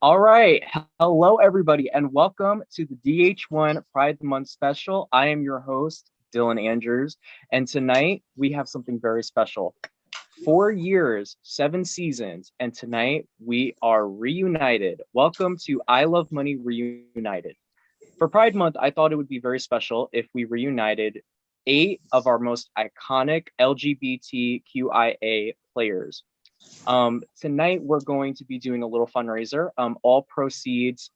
All right. Hello, everybody, and welcome to the DH1 Pride Month special. I am your host, Dylan Andrews, and tonight we have something very special. 4 years, 7 seasons, and tonight we are reunited. Welcome to I Love Money Reunited. For Pride Month, I thought it would be very special if we reunited 8 of our most iconic LGBTQIA players. Tonight we're going to be doing a little fundraiser. All proceeds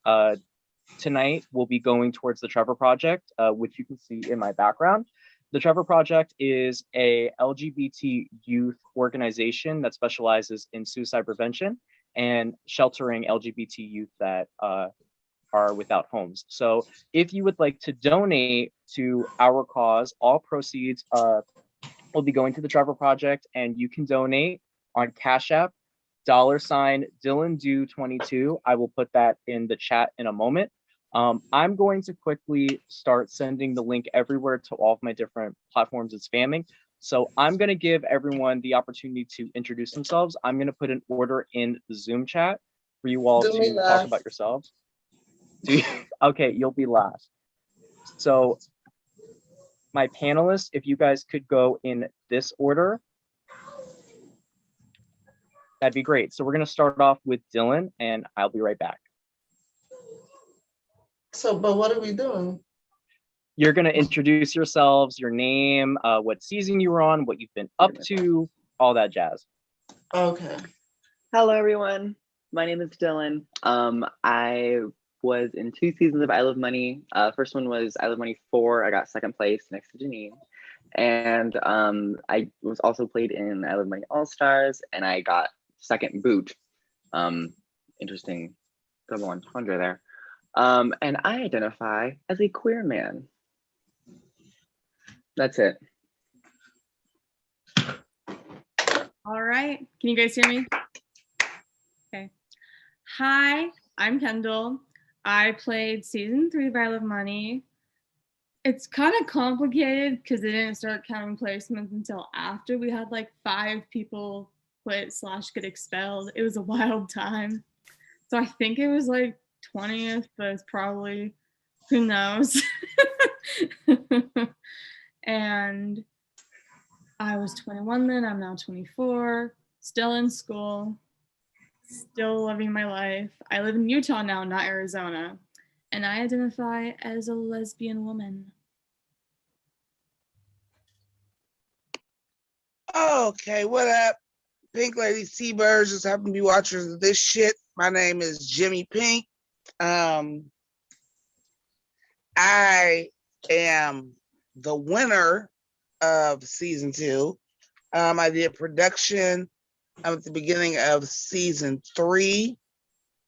tonight will be going towards the Trevor Project, which you can see in my background. The Trevor Project is a LGBT youth organization that specializes in suicide prevention and sheltering LGBT youth that are without homes. So if you would like to donate to our cause, all proceeds will be going to the Trevor Project, and you can donate on Cash App, $DylanDo22. I will put that in the chat in a moment. I'm going to quickly start sending the link everywhere to all of my different platforms and spamming. So I'm going to give everyone the opportunity to introduce themselves. I'm going to put an order in the Zoom chat for you all to talk about yourselves. Okay, you'll be last. So my panelists, if you guys could go in this order, that'd be great. So we're going to start off with Dylan, and I'll be right back. But what are we doing? You're going to introduce yourselves, your name, what season you were on, what you've been up to, all that jazz. Okay. Hello, everyone. My name is Dylan. I was in 2 seasons of I Love Money. First one was I Love Money 4. I got second place next to Janine. And I was also played in I Love Money All Stars, and I got second boot. Interesting double entendre there. And I identify as a queer man. That's it. All right. Can you guys hear me? Okay. Hi, I'm Kendall. I played season 3 of I Love Money. It's kind of complicated because they didn't start counting placements until after we had like 5 people quit / get expelled. It was a wild time. So I think it was like 20th, but it's probably, who knows? And I was 21 then, I'm now 24, still in school, still living my life. I live in Utah now, not Arizona, and I identify as a lesbian woman. Okay, what up? Pink Lady Seabirds, just happen to be watchers of this shit. My name is Jimmy Pink. I am the winner of season 2. I did production at the beginning of season 3.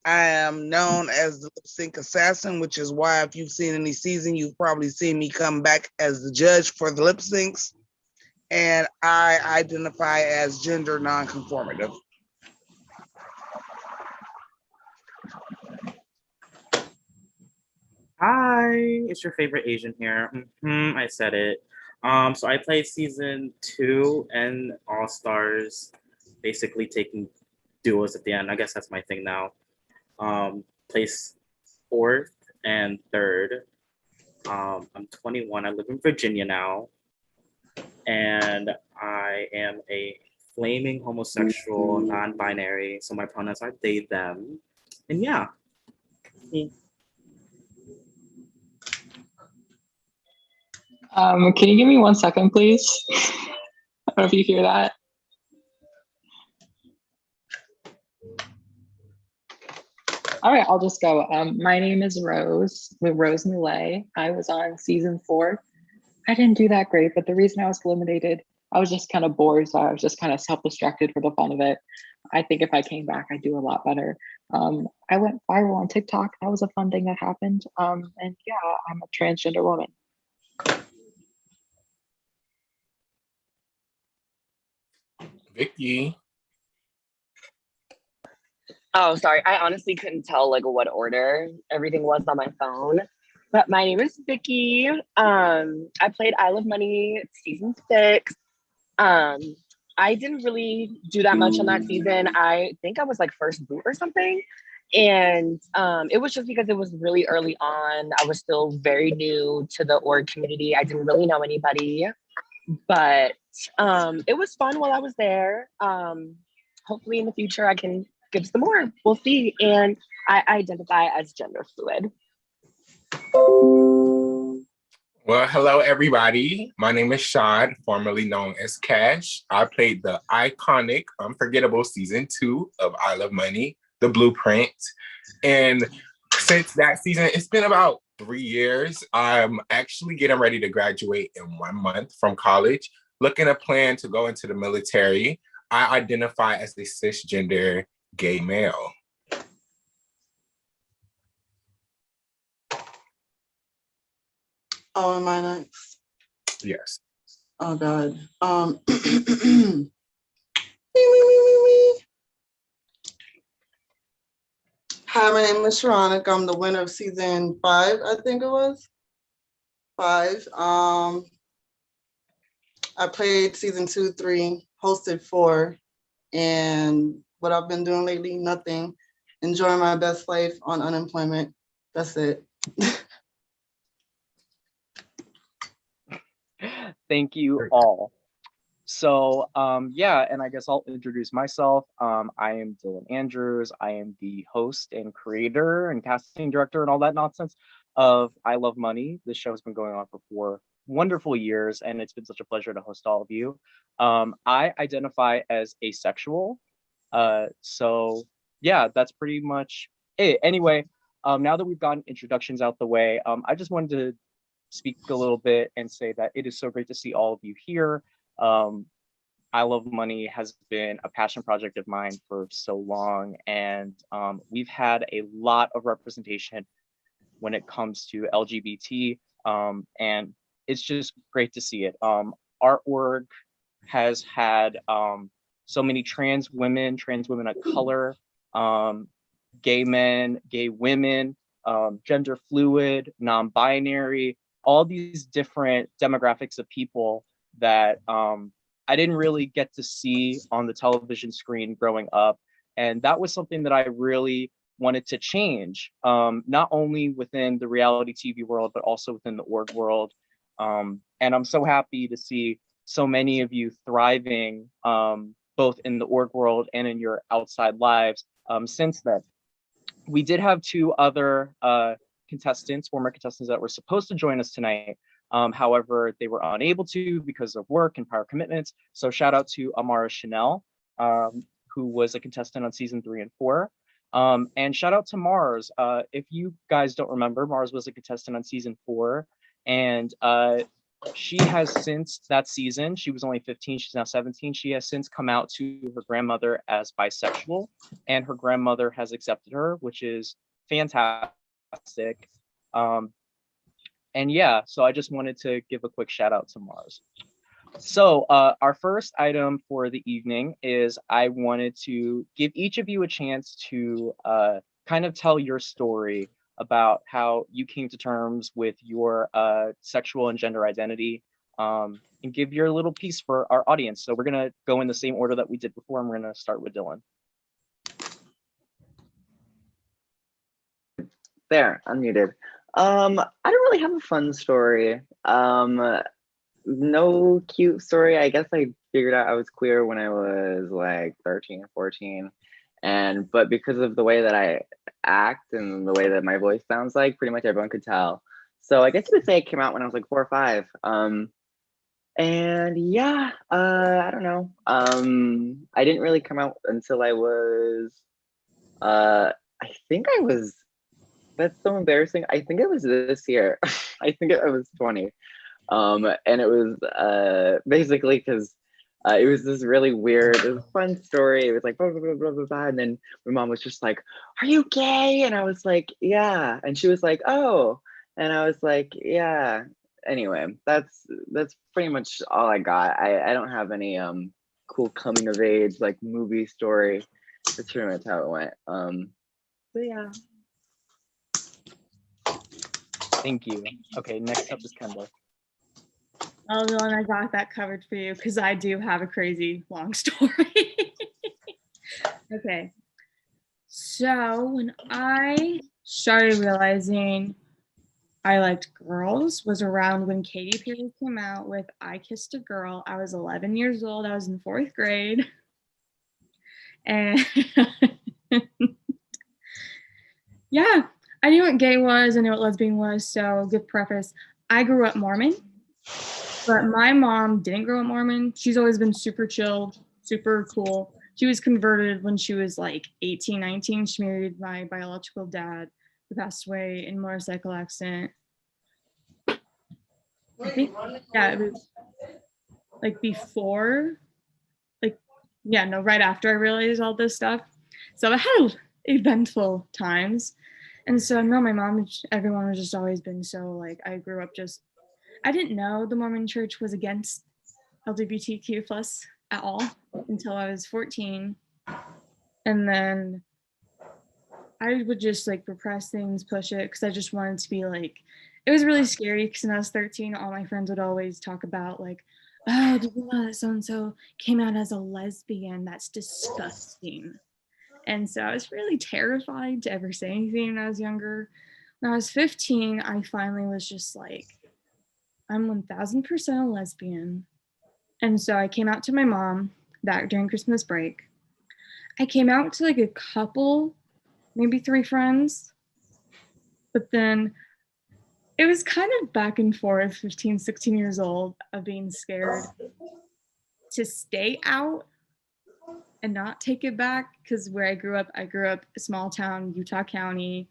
I am known as the lip sync assassin, which is why if you've seen any season, you've probably seen me come back as the judge for the lip syncs. And I identify as gender non-conformative. Hi, it's your favorite Asian here. I said it. So I played season 2 and All Stars, basically taking duos at the end. I guess that's my thing now. Placed 4th and 3rd. I'm 21. I live in Virginia now, and I am a flaming homosexual, non-binary. So my pronouns are they, them, and yeah. Can you give me 1 second, please? I don't know if you hear that. All right, I'll just go. My name is Rose Millet. I was on season 4. I didn't do that great, but the reason I was eliminated, I was just kind of bored, so I was just kind of self-destructed for the fun of it. I think if I came back, I'd do a lot better. I went viral on TikTok. That was a fun thing that happened. And yeah, I'm a transgender woman. Vicky. Oh, sorry. I honestly couldn't tell like what order everything was on my phone. But my name is Vicky. I played I Love Money season 6. I didn't really do that much on that season. I think I was like first boot or something. And it was just because it was really early on. I was still very new to the org community. I didn't really know anybody, but it was fun while I was there. Hopefully in the future I can give some more. We'll see. And I identify as gender fluid. Well, hello, everybody. My name is Sean, formerly known as Cash. I played the iconic, unforgettable season 2 of I Love Money, The Blueprint. And since that season, it's been about 3 years. I'm actually getting ready to graduate in 1 month from college, looking to plan to go into the military. I identify as a cisgender gay male. Oh, am I next? Yes. Oh God. Wee, wee, wee, wee, wee. Hi, my name is Sharonica. I'm the winner of season 5, I think it was. 5. I played season 2, 3, hosted 4, and what I've been doing lately, nothing. Enjoying my best life on unemployment. That's it. Thank you all. So yeah, and I guess I'll introduce myself. I am Dylan Andrews. I am the host and creator and casting director and all that nonsense of I Love Money. This show has been going on for 4 wonderful years, and it's been such a pleasure to host all of you. I identify as asexual. So yeah, that's pretty much it. Anyway, now that we've gotten introductions out the way, I just wanted to speak a little bit and say that it is so great to see all of you here. I Love Money has been a passion project of mine for so long, and we've had a lot of representation when it comes to LGBT, and it's just great to see it. Our org has had so many trans women of color, gay men, gay women, gender fluid, non-binary, all these different demographics of people that I didn't really get to see on the television screen growing up. And that was something that I really wanted to change, not only within the reality TV world, but also within the org world. And I'm so happy to see so many of you thriving, both in the org world and in your outside lives since then. We did have 2 other former contestants that were supposed to join us tonight. However, they were unable to because of work and prior commitments. So shout out to Amara Chanel, who was a contestant on season 3 and 4. And shout out to Mars. If you guys don't remember, Mars was a contestant on season 4. And she has since that season, she was only 15, she's now 17. She has since come out to her grandmother as bisexual, and her grandmother has accepted her, which is fantastic. And yeah, so I just wanted to give a quick shout out to Mars. So our first item for the evening is I wanted to give each of you a chance to kind of tell your story about how you came to terms with your sexual and gender identity, and give your little piece for our audience. So we're gonna go in the same order that we did before, and we're gonna start with Dylan. There, unmuted. I don't really have a fun story. No cute story. I guess I figured out I was queer when I was like 13 or 14. But because of the way that I act and the way that my voice sounds like, pretty much everyone could tell. So I guess you could say it came out when I was like 4 or 5. And yeah, I don't know. I didn't really come out until I was, I think I was, that's so embarrassing. I think it was this year. I think I was 20. And it was basically because it was this really weird, it was a fun story. It was like, blah, blah, blah, blah, blah, blah. And then my mom was just like, "Are you gay?" And I was like, "Yeah." And she was like, "Oh." And I was like, "Yeah." Anyway, that's pretty much all I got. I don't have any cool coming of age like movie story. That's pretty much how it went. So yeah. Thank you. Okay, next up is Kendall. Oh, Dylan, I got that covered for you because I do have a crazy long story. Okay. So when I started realizing I liked girls was around when Katy Perry came out with I Kissed a Girl. I was 11 years old. I was in 4th grade. And yeah, I knew what gay was. I knew what lesbian was. So good preface. I grew up Mormon, but my mom didn't grow up Mormon. She's always been super chill, super cool. She was converted when she was like 18, 19. She married my biological dad, who passed away in a motorcycle accident. I think, yeah, it was like before, right after I realized all this stuff. So I had eventful times. And so, no, my mom, everyone has just always been so like, I grew up just, I didn't know the Mormon church was against LGBTQ plus at all until I was 14. And then I would just like repress things, push it, because I just wanted to be like, it was really scary because when I was 13, all my friends would always talk about like, oh, did you know that so-and-so came out as a lesbian? That's disgusting. And so I was really terrified to ever say anything when I was younger. When I was 15, I finally was just like, I'm 1000% a lesbian. And so I came out to my mom that during Christmas break. I came out to like a couple, maybe 3 friends, but then it was kind of back and forth, 15, 16 years old, of being scared to stay out and not take it back, because where I grew up a small town, Utah County,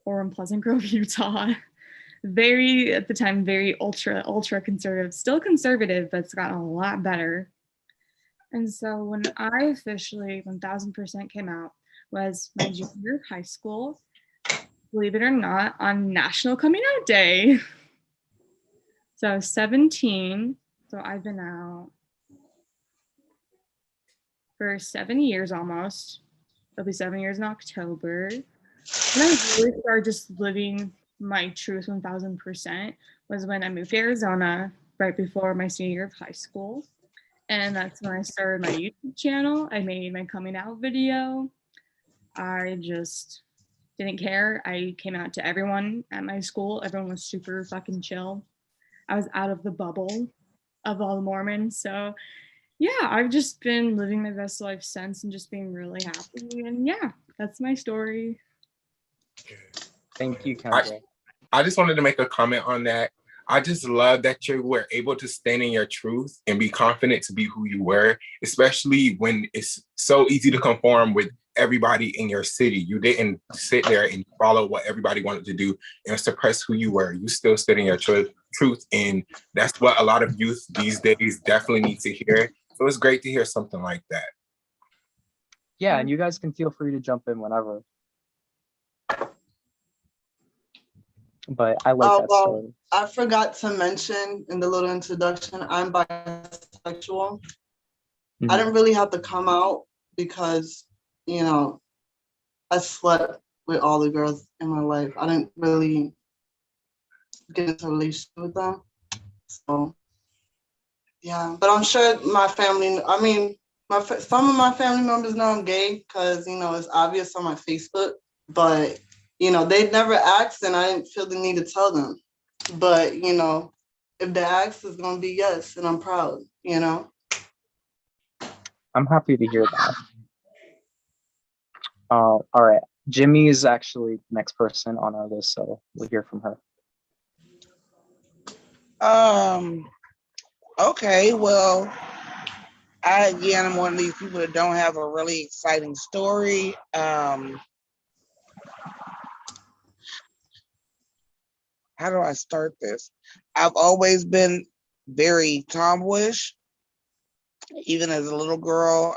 or in Pleasant Grove, Utah. Very, at the time, very ultra conservative, still conservative, but it's gotten a lot better. And so when I officially 1000% came out was my junior year of high school, believe it or not, on National Coming Out Day. So I was 17, so I've been out for 7 years almost. It'll be 7 years in October. And I really started just living my truth 1000% was when I moved to Arizona right before my senior year of high school. And that's when I started my YouTube channel. I made my coming out video. I just didn't care. I came out to everyone at my school. Everyone was super fucking chill. I was out of the bubble of all the Mormons. So yeah, I've just been living my best life since and just being really happy. And yeah, that's my story. Thank you, Kendra. I just wanted to make a comment on that. I just love that you were able to stand in your truth and be confident to be who you were, especially when it's so easy to conform with everybody in your city. You didn't sit there and follow what everybody wanted to do and suppress who you were. You still stood in your truth, and that's what a lot of youth these days definitely need to hear. So it's great to hear something like that. Yeah, and you guys can feel free to jump in whenever. But I like that story. I forgot to mention in the little introduction, I'm bisexual. Mm-hmm. I didn't really have to come out because, you know, I slept with all the girls in my life. I didn't really get into a relationship with them. So, yeah, but I'm sure my family, some of my family members know I'm gay because, you know, it's obvious on my Facebook, but you know, they never asked and I didn't feel the need to tell them. But, you know, if they ask, it's going to be yes. And I'm proud, you know. I'm happy to hear that. All right. Jimmy is actually the next person on our list, so we'll hear from her. Okay, well, I am one of these people that don't have a really exciting story. How do I start this? I've always been very tomboyish, even as a little girl.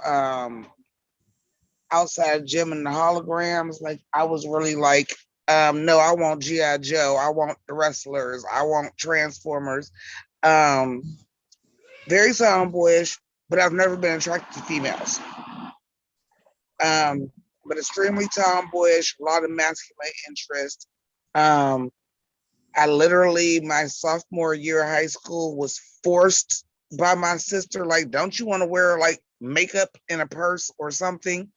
Outside gym and the holograms, like I was really like, no, I want G.I. Joe, I want the wrestlers, I want Transformers. Very tomboyish, but I've never been attracted to females. But extremely tomboyish, a lot of masculine interest. I literally, my sophomore year of high school, was forced by my sister, like, don't you want to wear like makeup in a purse or something?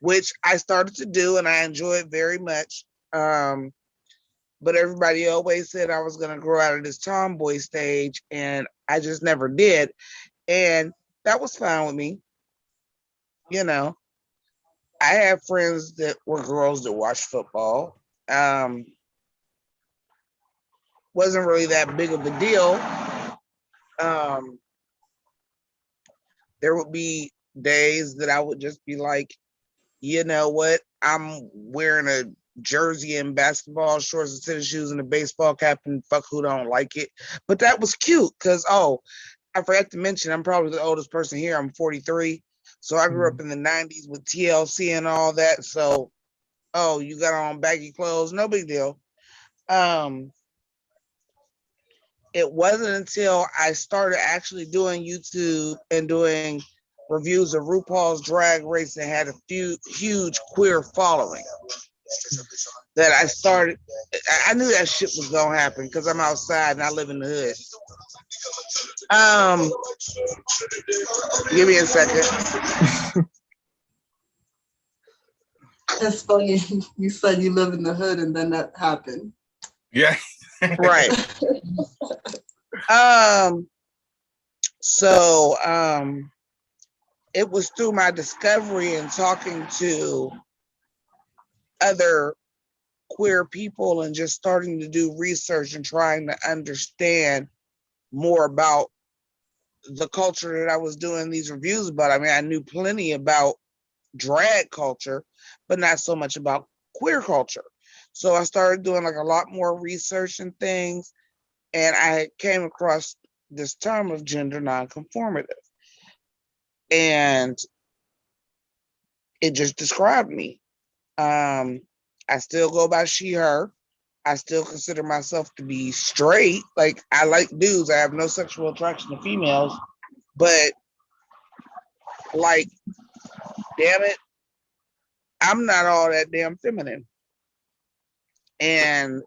which I started to do and I enjoy it very much. But everybody always said I was going to grow out of this tomboy stage, and I just never did. And that was fine with me. You know, I have friends that were girls that watched football. Wasn't really that big of a deal. There would be days that I would just be like, you know what? I'm wearing a jersey and basketball shorts and tennis shoes and a baseball cap, and fuck who don't like it. But that was cute because, I forgot to mention, I'm probably the oldest person here. I'm 43. So I grew up in the 90s with TLC and all that. So, you got on baggy clothes, no big deal. It wasn't until I started actually doing YouTube and doing reviews of RuPaul's Drag Race that had a huge queer following that I started. I knew that shit was gonna happen because I'm outside and I live in the hood. Give me a second. It's funny. You said you live in the hood and then that happened. Yeah. Right. So it was through my discovery and talking to other queer people and just starting to do research and trying to understand more about the culture that I was doing these reviews about. I mean, I knew plenty about drag culture, but not so much about queer culture. So I started doing like a lot more research and things, and I came across this term of gender nonconformative, and it just described me. I still go by she, her. I still consider myself to be straight. Like, I like dudes. I have no sexual attraction to females, but like, damn it, I'm not all that damn feminine. And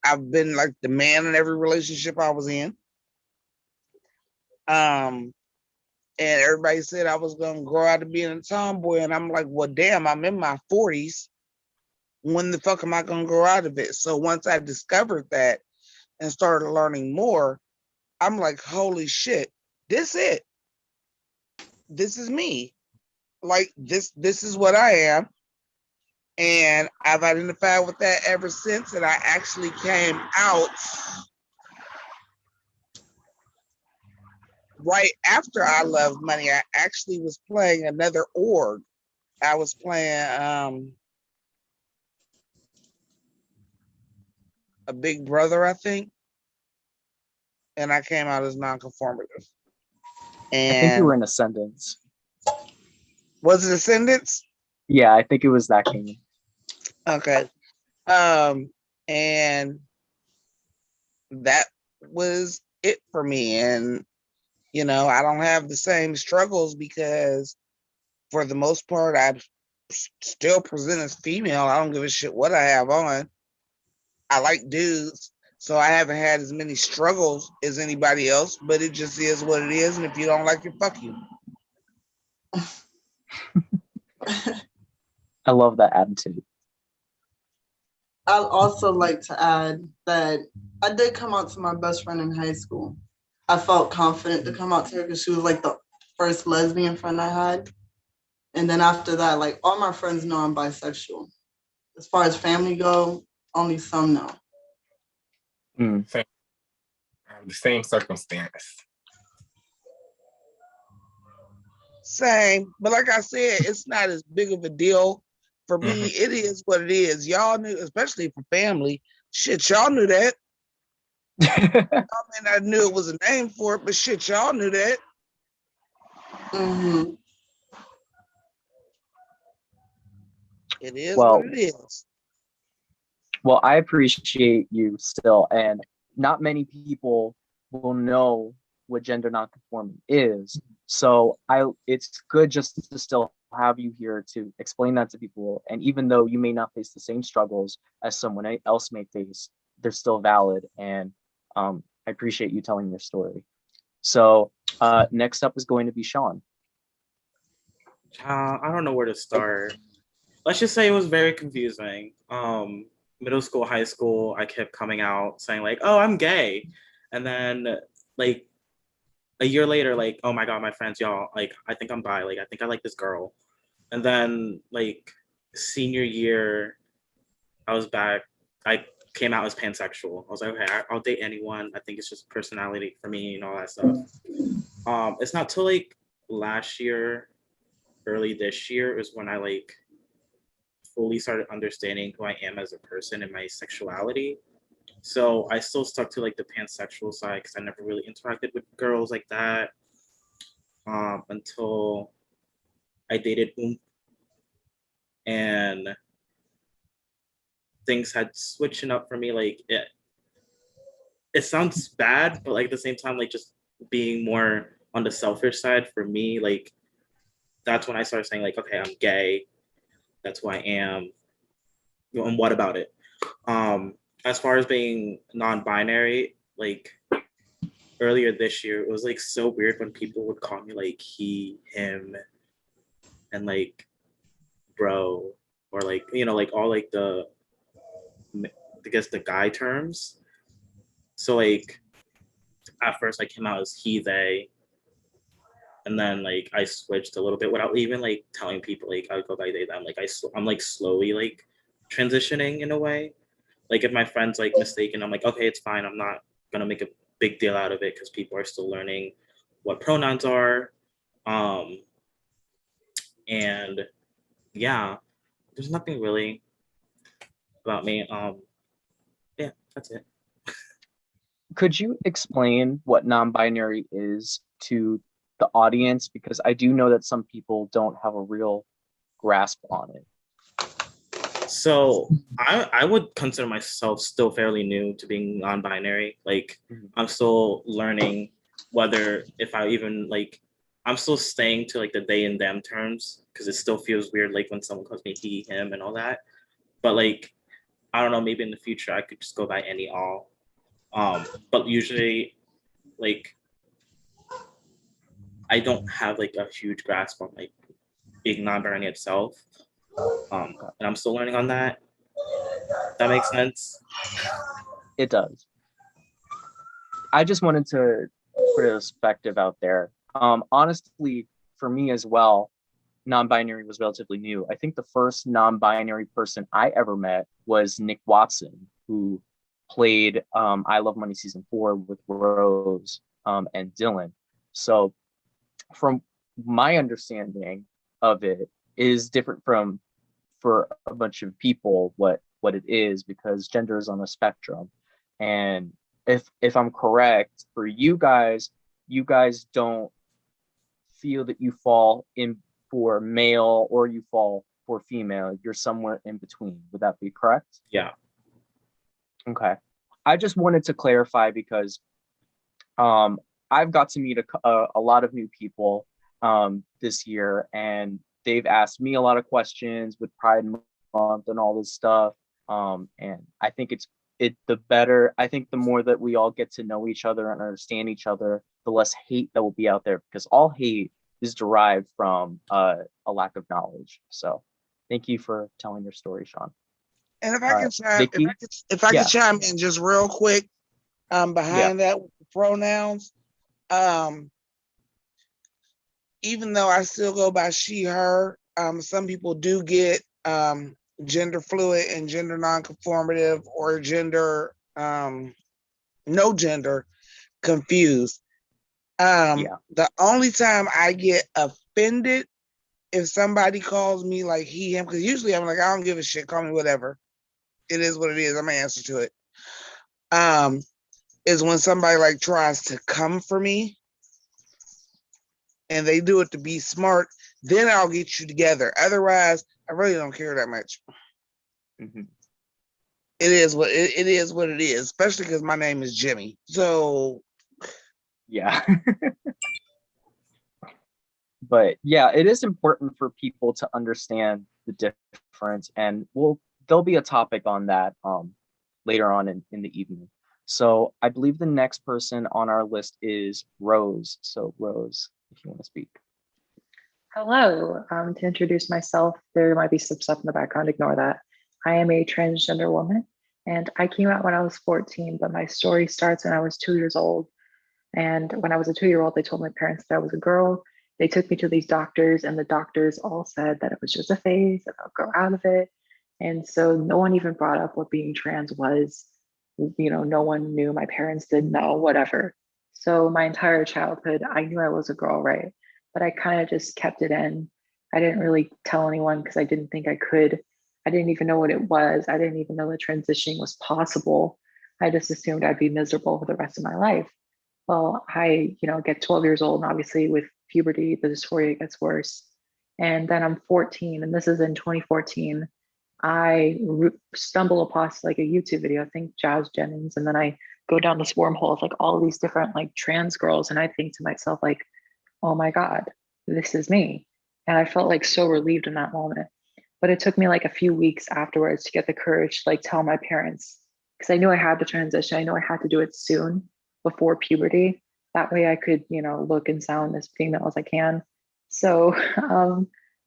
I've been like the man in every relationship I was in. And everybody said I was gonna grow out of being a tomboy, and I'm like, well, damn, I'm in my 40s. When the fuck am I gonna grow out of it? So once I discovered that and started learning more, I'm like, holy shit, this it. This is me. Like, this is what I am. And I've identified with that ever since. And I actually came out right after I Love Money. I actually was playing another org. I was playing a Big Brother, I think. And I came out as nonconformative. And I think you were in Ascendance. Was it Ascendance? Yeah, I think it was that game. Okay. And that was it for me. And, you know, I don't have the same struggles because for the most part, I still present as female. I don't give a shit what I have on. I like dudes. So I haven't had as many struggles as anybody else, but it just is what it is. And if you don't like it, fuck you. I love that attitude. I'd also like to add that I did come out to my best friend in high school. I felt confident to come out to her because she was like the first lesbian friend I had. And then after that, like, all my friends know I'm bisexual. As far as family go, only some know. Same, the same circumstance. Same. But like I said, it's not as big of a deal. For me, it is what it is. Y'all knew, especially for family. Shit, y'all knew that. I mean, I knew it was a name for it, but shit, y'all knew that. Mm-hmm. It is Well, what it is. Well, I appreciate you still, and not many people will know what gender nonconforming is. So it's good just to still have you here to explain that to people. And even though you may not face the same struggles as someone else may face, they're still valid. And I appreciate you telling your story. So next up is going to be Sean. I don't know where to start. let's just say it was very confusing. Middle school, high school, I kept coming out saying like, "Oh, I'm gay," and then like a year later, like, "Oh my god, my friends, y'all, like, I think I'm bi. Like, I think I like this girl." And then like senior year, I was back. I came out as pansexual. I was like, okay, I'll date anyone. I think it's just personality for me and all that stuff. It's not till like last year, early this year, is when I like fully started understanding who I am as a person and my sexuality. So I still stuck to like the pansexual side because I never really interacted with girls like that until I dated and things had switching up for me. Like it sounds bad, but like at the same time, like just being more on the selfish side for me, like that's when I started saying like, okay, I'm gay. That's who I am. And what about it? As far as being non-binary, like earlier this year, it was like so weird when people would call me like he, him, and like bro, or like like all like I guess the guy terms. So like at first I came out as he, they, and then like I switched a little bit without even like telling people like I go by they them. Like I'm like slowly like transitioning in a way. Like if my friend's like mistaken, I'm like, okay, it's fine. I'm not gonna make a big deal out of it because people are still learning what pronouns are. Um and yeah, there's nothing really about me. Yeah, that's it. Could you explain what non-binary is to the audience? Because I do know that some people don't have a real grasp on it. So I would consider myself still fairly new to being non-binary. Like I'm still learning whether if I even like I'm still staying to like the they and them terms because it still feels weird like when someone calls me he, him, and all that. But like I don't know, maybe in the future I could just go by any all. But usually like I don't have like a huge grasp on like being non-binary itself. And I'm still learning on that. That makes sense. It does. I just wanted to put a perspective out there. Honestly, for me as well, non-binary was relatively new. I think the first non-binary person I ever met was Nick Watson, who played I Love Money season 4 with Rose and Dylan. So from my understanding of it is different from for a bunch of people what it is, because gender is on a spectrum. And if I'm correct, for you guys don't feel that you fall in for male or you fall for female. You're somewhere in between. Would that be correct? Yeah. Okay. I just wanted to clarify because I've got to meet a lot of new people this year, and they've asked me a lot of questions with Pride Month and all this stuff. And I think I think the more that we all get to know each other and understand each other, the less hate that will be out there, because all hate is derived from a lack of knowledge. So thank you for telling your story, Sean. And if I can chime, Vicky? if I Yeah. could chime in just real quick, behind that with the pronouns, even though I still go by she, her, some people do get gender fluid and gender non-conformative or gender no gender confused. The only time I get offended if somebody calls me like he, him, because usually I'm like, I don't give a shit, call me whatever. It is what it is. I'm gonna answer to it. Is when somebody like tries to come for me and they do it to be smart, then I'll get you together. Otherwise, I really don't care that much. Mm-hmm. It is what it is what it is, especially because my name is Jimmy. So yeah. But yeah, it is important for people to understand the difference, and there'll be a topic on that later on in the evening. So I believe the next person on our list is Rose. So Rose, if you want to speak. Hello. To introduce myself, there might be some stuff in the background, ignore that. I am a transgender woman and I came out when I was 14, but my story starts when I was 2 years old. And when I was a 2-year-old, they told my parents that I was a girl. They took me to these doctors, and the doctors all said that it was just a phase, that I'll grow out of it. And so no one even brought up what being trans was. No one knew. My parents didn't know, whatever. So my entire childhood, I knew I was a girl, right? But I kind of just kept it in. I didn't really tell anyone because I didn't think I could. I didn't even know what it was. I didn't even know that transitioning was possible. I just assumed I'd be miserable for the rest of my life. Well, I, get 12 years old, and obviously with puberty, the dysphoria gets worse. And then I'm 14, and this is in 2014. I stumble upon like a YouTube video, I think Jazz Jennings, and then I go down this wormhole of like all these different like trans girls, and I think to myself like, oh my God, this is me. And I felt like so relieved in that moment. But it took me like a few weeks afterwards to get the courage to like tell my parents, because I knew I had to transition. I knew I had to do it soon before puberty. That way I could, look and sound as female as I can. So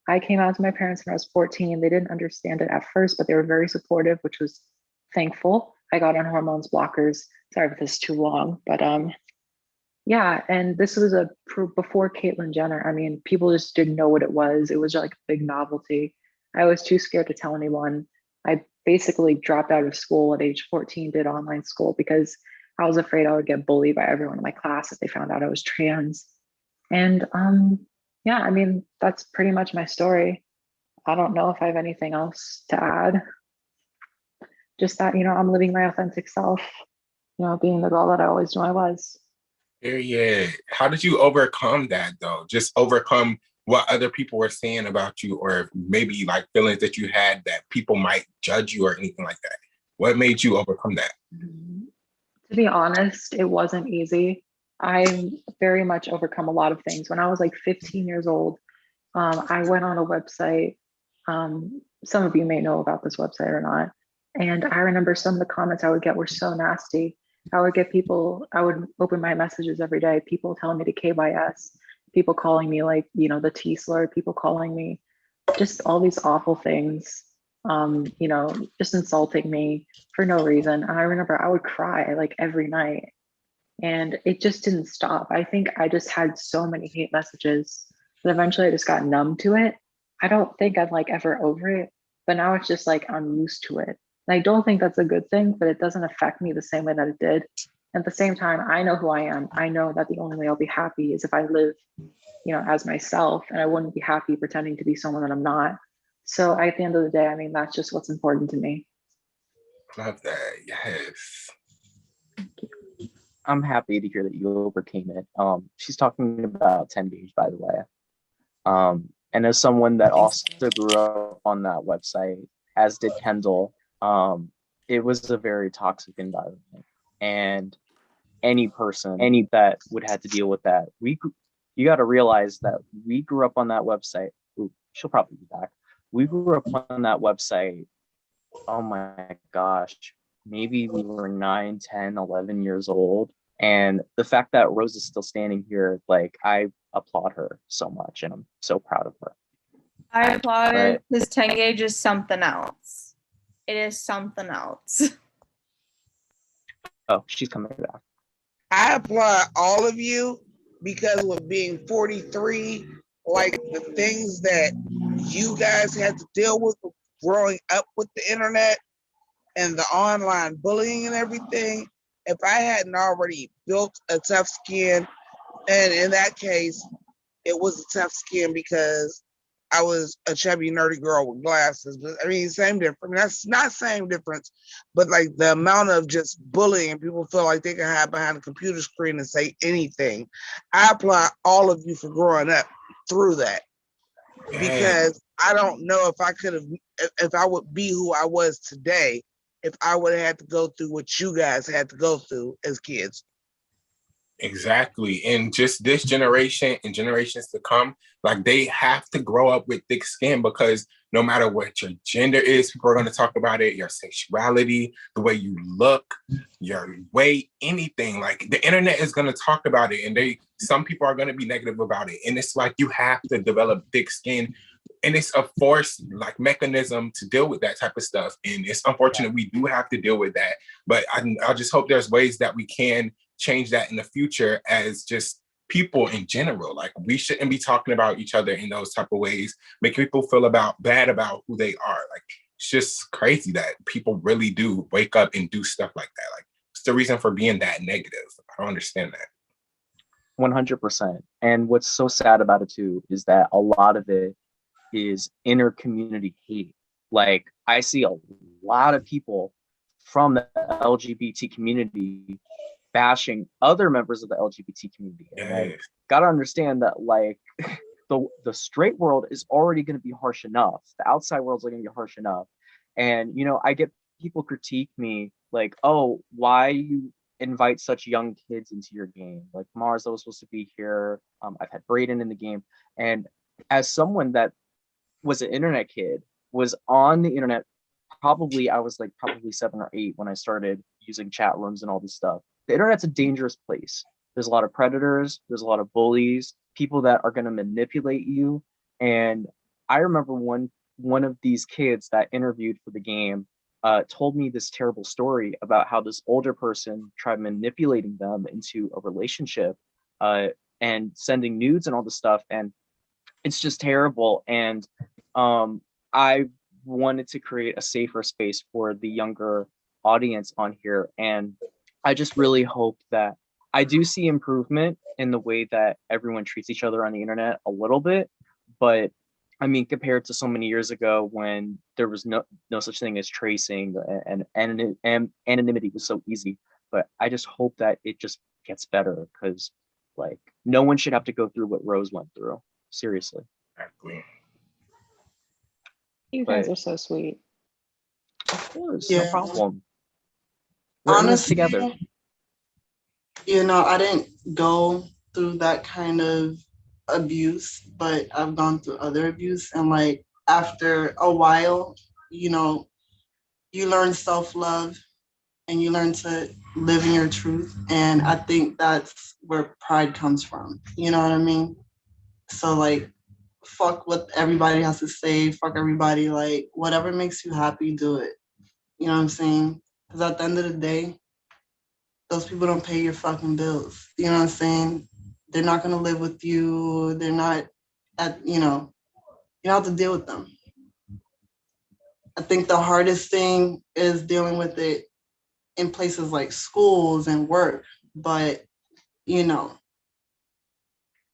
I came out to my parents when I was 14. They didn't understand it at first, but they were very supportive, which was thankful. I got on hormones blockers. Sorry if this is too long, but yeah. And this was before Caitlyn Jenner. I mean, people just didn't know what it was. It was like a big novelty. I was too scared to tell anyone. I basically dropped out of school at age 14, did online school because I was afraid I would get bullied by everyone in my class if they found out I was trans. And yeah, I mean, that's pretty much my story. I don't know if I have anything else to add. Just that, I'm living my authentic self, being the girl that I always knew I was. Yeah. How did you overcome that though? Just overcome what other people were saying about you, or maybe like feelings that you had that people might judge you or anything like that. What made you overcome that? To be honest, it wasn't easy. I very much overcome a lot of things. When I was like 15 years old, I went on a website. Some of you may know about this website or not. And I remember some of the comments I would get were so nasty. I would open my messages every day, people telling me to KYS, people calling me like, the T slur, people calling me just all these awful things, just insulting me for no reason. And I remember I would cry like every night and it just didn't stop. I think I just had so many hate messages that eventually I just got numb to it. I don't think I'm like ever over it, but now it's just like I'm used to it. And I don't think that's a good thing, but it doesn't affect me the same way that it did. At the same time, I know who I am. I know that the only way I'll be happy is if I live, as myself, and I wouldn't be happy pretending to be someone that I'm not. So at the end of the day, I mean, that's just what's important to me. Love that. Yes. I'm happy to hear that you overcame it. She's talking about 10 Gauge, by the way. And as someone that also grew up on that website, as did Kendall, it was a very toxic environment. And any that would have to deal with that, you got to realize that we grew up on that website. Ooh, she'll probably be back. We grew up on that website. Oh my gosh, maybe we were 9, 10, 11 years old. And the fact that Rose is still standing here, like, I applaud her so much and I'm so proud of her. I applaud it because 10 Gauge is something else. It is something else. Oh, she's coming back. I applaud all of you because with being 43, like the things that you guys had to deal with growing up with the internet and the online bullying and everything, if I hadn't already built a tough skin, and in that case, it was a tough skin because I was a chubby, nerdy girl with glasses. But I mean, same difference. I mean, that's not same difference, but like the amount of just bullying, people feel like they can hide behind a computer screen and say anything. I applaud all of you for growing up through that, because I don't know if I would be who I was today if I would have had to go through what you guys had to go through as kids. Exactly. And just this generation and generations to come, like they have to grow up with thick skin because no matter what your gender is, people are going to talk about it, your sexuality, the way you look, your weight, anything. Like the internet is going to talk about it, and some people are going to be negative about it. And it's like you have to develop thick skin, and it's a forced like mechanism to deal with that type of stuff. And it's unfortunate we do have to deal with that. But I just hope there's ways that we can change that in the future as just people in general. Like we shouldn't be talking about each other in those type of ways, make people feel bad about who they are. Like it's just crazy that people really do wake up and do stuff like that. Like what's the reason for being that negative? I don't understand that. 100%. And what's so sad about it too is that a lot of it is inner community hate. Like I see a lot of people from the LGBT community bashing other members of the LGBT community. And like, gotta understand that like the straight world is already going to be harsh enough. The outside world's going to be harsh enough. And you know, I get people critique me like, oh, why you invite such young kids into your game? Like Mars that was supposed to be here. I've had Brayden in the game, and as someone that was an internet kid, was on the internet, I was like probably 7 or 8 when I started using chat rooms and all this stuff. The internet's a dangerous place. There's a lot of predators, there's a lot of bullies, people that are going to manipulate you. And I remember one of these kids that interviewed for the game told me this terrible story about how this older person tried manipulating them into a relationship and sending nudes and all this stuff. And it's just terrible. And I wanted to create a safer space for the younger audience on here. And I just really hope that I do see improvement in the way that everyone treats each other on the internet a little bit. But I mean, compared to so many years ago when there was no such thing as tracing and anonymity was so easy. But I just hope that it just gets better, because like no one should have to go through what Rose went through. Seriously. Exactly. You guys are so sweet. Of course, Yeah. no problem. We're in this Honestly, together. you know, I didn't go through that kind of abuse, but I've gone through other abuse. And like after a while, you know, you learn self-love and you learn to live in your truth. And I think that's where pride comes from. You know what I mean? So like, fuck what everybody has to say, fuck everybody, like whatever makes you happy, do it. You know what I'm saying? Because at the end of the day, those people don't pay your fucking bills. You know what I'm saying? They're not gonna live with you. They're not you don't have to deal with them. I think the hardest thing is dealing with it in places like schools and work. But, you know,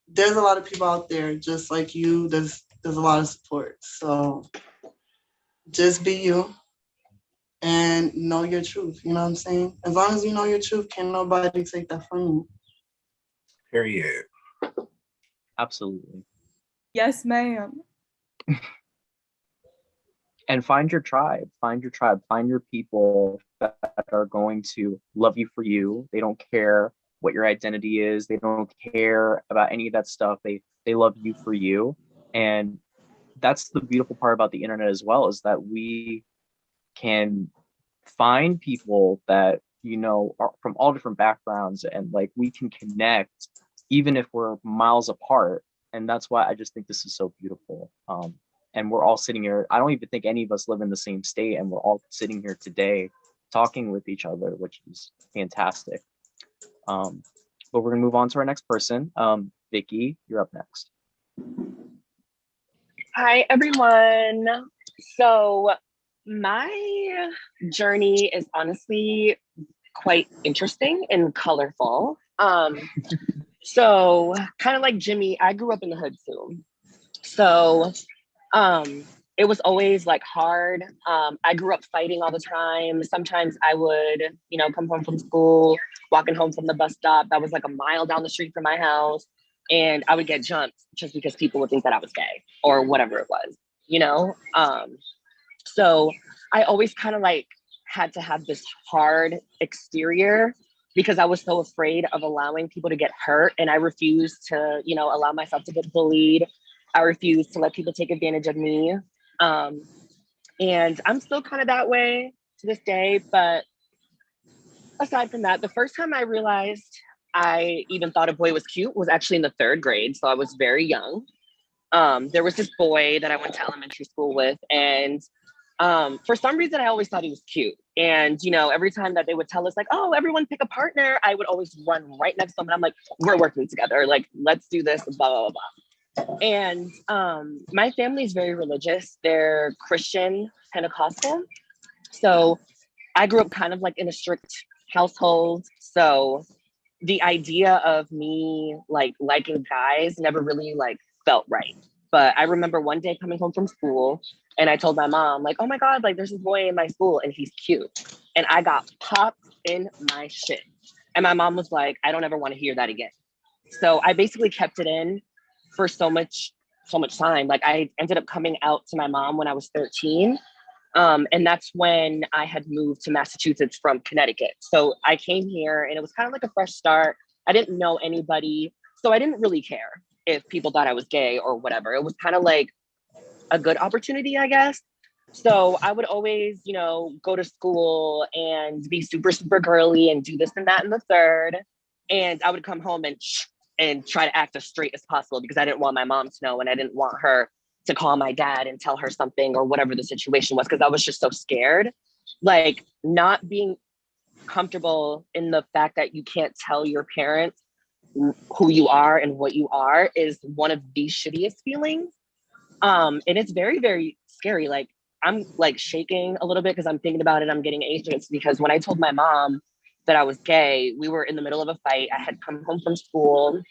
there's a lot of people out there just like you. There's a lot of support. So just be you and know your truth. You know what I'm saying? As long as you know your truth, can't nobody take that from you. Period. Absolutely. Yes, ma'am. And find your tribe, find your people that are going to love you for you. They don't care what your identity is. They don't care about any of that stuff. They love you for you. And that's the beautiful part about the internet as well, is that we can find people that, you know, are from all different backgrounds, and like we can connect even if we're miles apart. And that's why I just think this is so beautiful. And we're all sitting here. I don't even think any of us live in the same state, and we're all sitting here today talking with each other, which is fantastic. But we're gonna move on to our next person. Vicky, you're up next. Hi, everyone. So my journey is honestly quite interesting and colorful. So kind of like Jimmy, I grew up in the hood too. So it was always like hard. I grew up fighting all the time. Sometimes I would, you know, come home from school, walking home from the bus stop that was like a mile down the street from my house, and I would get jumped just because people would think that I was gay or whatever it was, you know? So I always kind of like had to have this hard exterior because I was so afraid of allowing people to get hurt, and I refused to, you know, allow myself to get bullied. I refused to let people take advantage of me. And I'm still kind of that way to this day. But aside from that, the first time I realized I even thought a boy was cute was actually in the 3rd grade. So I was very young. There was this boy that I went to elementary school with, and for some reason I always thought he was cute. And every time that they would tell us like, oh, everyone pick a partner, I would always run right next to him, and I'm like, we're working together, like let's do this, blah blah blah. And my family is very religious. They're Christian Pentecostal, so I grew up kind of like in a strict household. So the idea of me like liking guys never really like felt right. But I remember one day coming home from school and I told my mom like, oh my God, like there's this boy in my school and he's cute. And I got popped in my shit. And my mom was like, I don't ever want to hear that again. So I basically kept it in for so much time. Like I ended up coming out to my mom when I was 13. And that's when I had moved to Massachusetts from Connecticut. So I came here and it was kind of like a fresh start. I didn't know anybody. So I didn't really care if people thought I was gay or whatever. It was kind of like a good opportunity, I guess. So I would always, go to school and be super, super girly and do this and that and the third. And I would come home and try to act as straight as possible because I didn't want my mom to know and I didn't want her to call my dad and tell her something or whatever the situation was, because I was just so scared. Like not being comfortable in the fact that you can't tell your parents who you are and what you are is one of the shittiest feelings. And it's very, very scary. Like I'm like shaking a little bit because I'm thinking about it. I'm getting anxious because when I told my mom that I was gay, we were in the middle of a fight. I had come home from school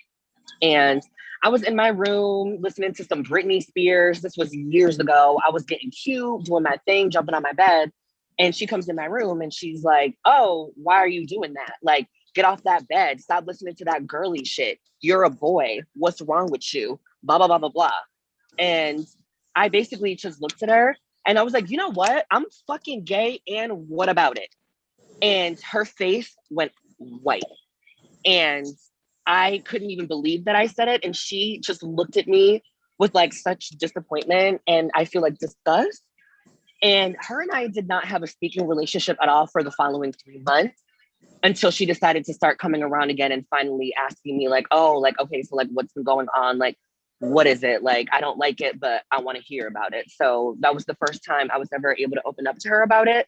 and I was in my room listening to some Britney Spears. This was years ago. I was getting cute, doing my thing, jumping on my bed. And she comes in my room and she's like, oh, why are you doing that? Like, get off that bed. Stop listening to that girly shit. You're a boy. What's wrong with you? Blah, blah, blah, blah, blah. And I basically just looked at her and I was like, you know what? I'm fucking gay. And what about it? And her face went white. And I couldn't even believe that I said it. And she just looked at me with like such disappointment and I feel like disgust. And her and I did not have a speaking relationship at all for the following 3 months until she decided to start coming around again and finally asking me like, oh, like, okay, so like what's been going on? Like, what is it? Like, I don't like it, but I want to hear about it. So that was the first time I was ever able to open up to her about it.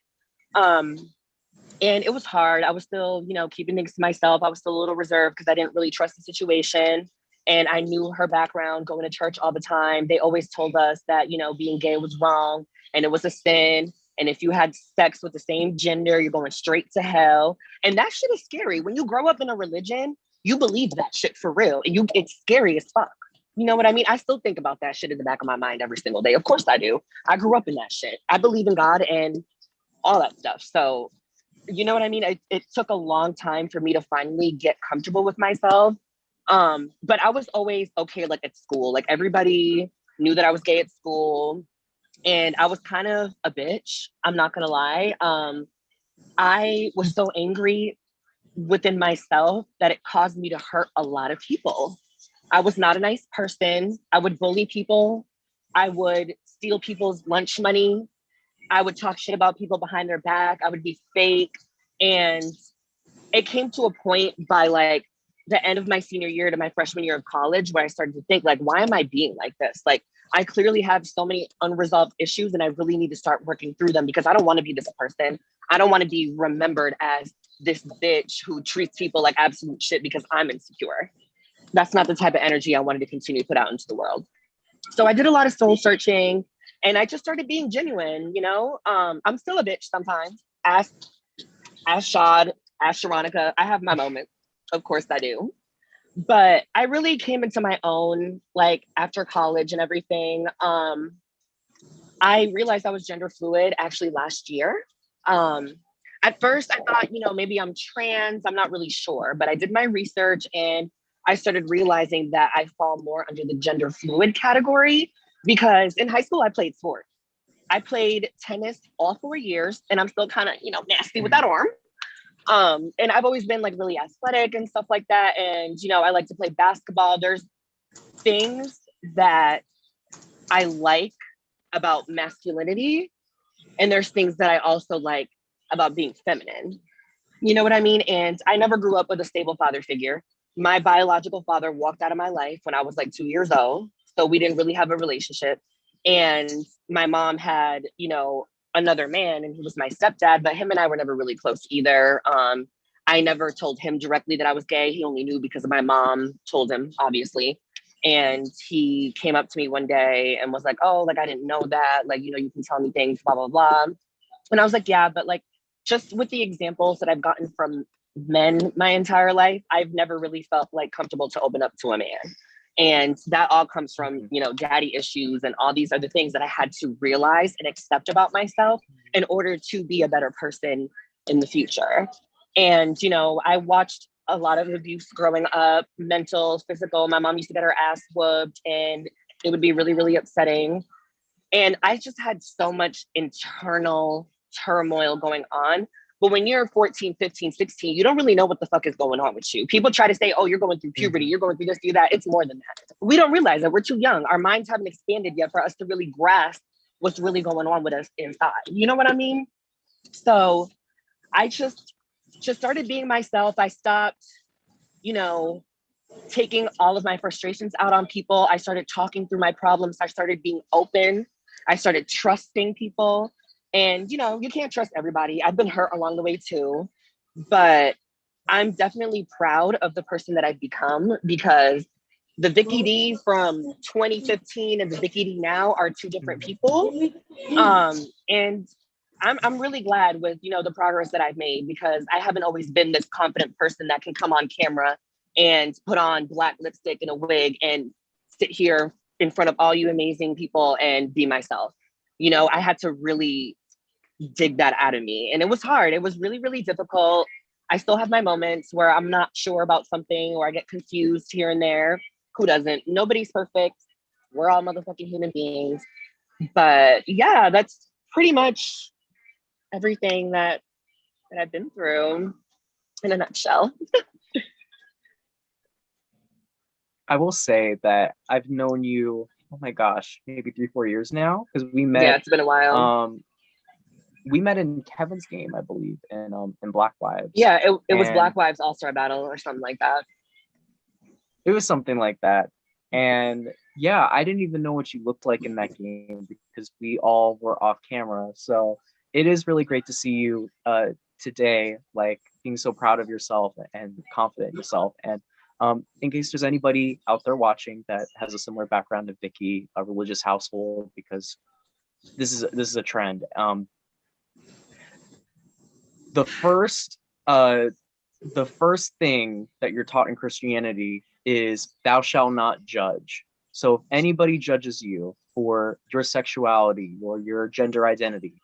And it was hard. I was still, keeping things to myself. I was still a little reserved because I didn't really trust the situation. And I knew her background, going to church all the time. They always told us that, being gay was wrong and it was a sin. And if you had sex with the same gender, you're going straight to hell. And that shit is scary. When you grow up in a religion, you believe that shit for real. And it's scary as fuck. You know what I mean? I still think about that shit in the back of my mind every single day. Of course I do. I grew up in that shit. I believe in God and all that stuff. So you know what I mean? It took a long time for me to finally get comfortable with myself. But I was always okay, like at school, like everybody knew that I was gay at school and I was kind of a bitch. I'm not gonna lie. I was so angry within myself that it caused me to hurt a lot of people. I was not a nice person. I would bully people. I would steal people's lunch money. I would talk shit about people behind their back. I would be fake. And it came to a point by like the end of my senior year to my freshman year of college where I started to think like, why am I being like this? Like, I clearly have so many unresolved issues and I really need to start working through them because I don't want to be this person. I don't want to be remembered as this bitch who treats people like absolute shit because I'm insecure. That's not the type of energy I wanted to continue to put out into the world. So I did a lot of soul searching and I just started being genuine, I'm still a bitch sometimes. Ask Shad, ask Sharonica. I have my moments. Of course I do. But I really came into my own, like after college and everything. I realized I was gender fluid actually last year. At first I thought, maybe I'm trans. I'm not really sure, but I did my research and I started realizing that I fall more under the gender fluid category because in high school I played sports. I played tennis all 4 years and I'm still kind of, nasty with that arm. And I've always been like really athletic and stuff like that. And, I like to play basketball. There's things that I like about masculinity, and there's things that I also like about being feminine. You know what I mean? And I never grew up with a stable father figure. My biological father walked out of my life when I was like 2 years old. So we didn't really have a relationship. And my mom had, you know, another man, and he was my stepdad, but him and I were never really close either. I never told him directly that I was gay. He only knew because my mom told him, obviously. And he came up to me one day and was like, oh, like, I didn't know that. Like, you know, you can tell me things, blah, blah, blah. And I was like, yeah, but like, just with the examples that I've gotten from men my entire life, I've never really felt like comfortable to open up to a man. And that all comes from, you know, daddy issues and all these other things that I had to realize and accept about myself in order to be a better person in the future. And, you know, I watched a lot of abuse growing up, mental, physical. My mom used to get her ass whooped, and it would be really, really upsetting. And I just had so much internal turmoil going on. But when you're 14, 15, 16, you don't really know what the fuck is going on with you. People try to say, oh, you're going through puberty, you're going through this, through that. It's more than that. We don't realize that we're too young. Our minds haven't expanded yet for us to really grasp what's really going on with us inside. You know what I mean? So I just started being myself. I stopped, you know, taking all of my frustrations out on people. I started talking through my problems. I started being open. I started trusting people. And, you know, you can't trust everybody. I've been hurt along the way too, but I'm definitely proud of the person that I've become, because the Vicky D from 2015 and the Vicky D now are two different people. And I'm really glad with, you know, the progress that I've made, because I haven't always been this confident person that can come on camera and put on black lipstick and a wig and sit here in front of all you amazing people and be myself. You know, I had to really dig that out of me. And it was hard. It was really, really difficult. I still have my moments where I'm not sure about something, or I get confused here and there. Who doesn't? Nobody's perfect. We're all motherfucking human beings. But yeah, that's pretty much everything that I've been through in a nutshell. I will say that I've known you, oh my gosh, maybe 3-4 years now, because we met. Yeah, it's been a while. We met in Kevin's game, I believe, in Black Wives. Yeah, it was Black Wives All-Star Battle or something like that. It was something like that. And yeah, I didn't even know what you looked like in that game, because we all were off camera. So it is really great to see you today, like being so proud of yourself and confident in yourself. And in case there's anybody out there watching that has a similar background to Vicky, a religious household, because this is a trend. The first thing that you're taught in Christianity is thou shalt not judge. So if anybody judges you for your sexuality or your gender identity,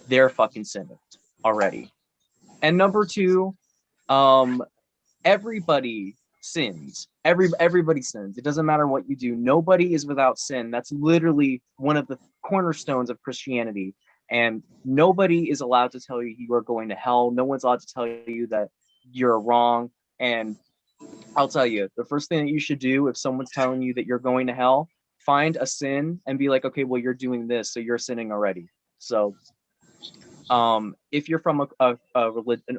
they're fucking sinners already. And number two, everybody sins. Everybody sins. It doesn't matter what you do. Nobody is without sin. That's literally one of the cornerstones of Christianity. And nobody is allowed to tell you you are going to hell. No one's allowed to tell you that you're wrong. And I'll tell you, the first thing that you should do if someone's telling you that you're going to hell, find a sin and be like, okay, well, you're doing this, so you're sinning already. So if you're from an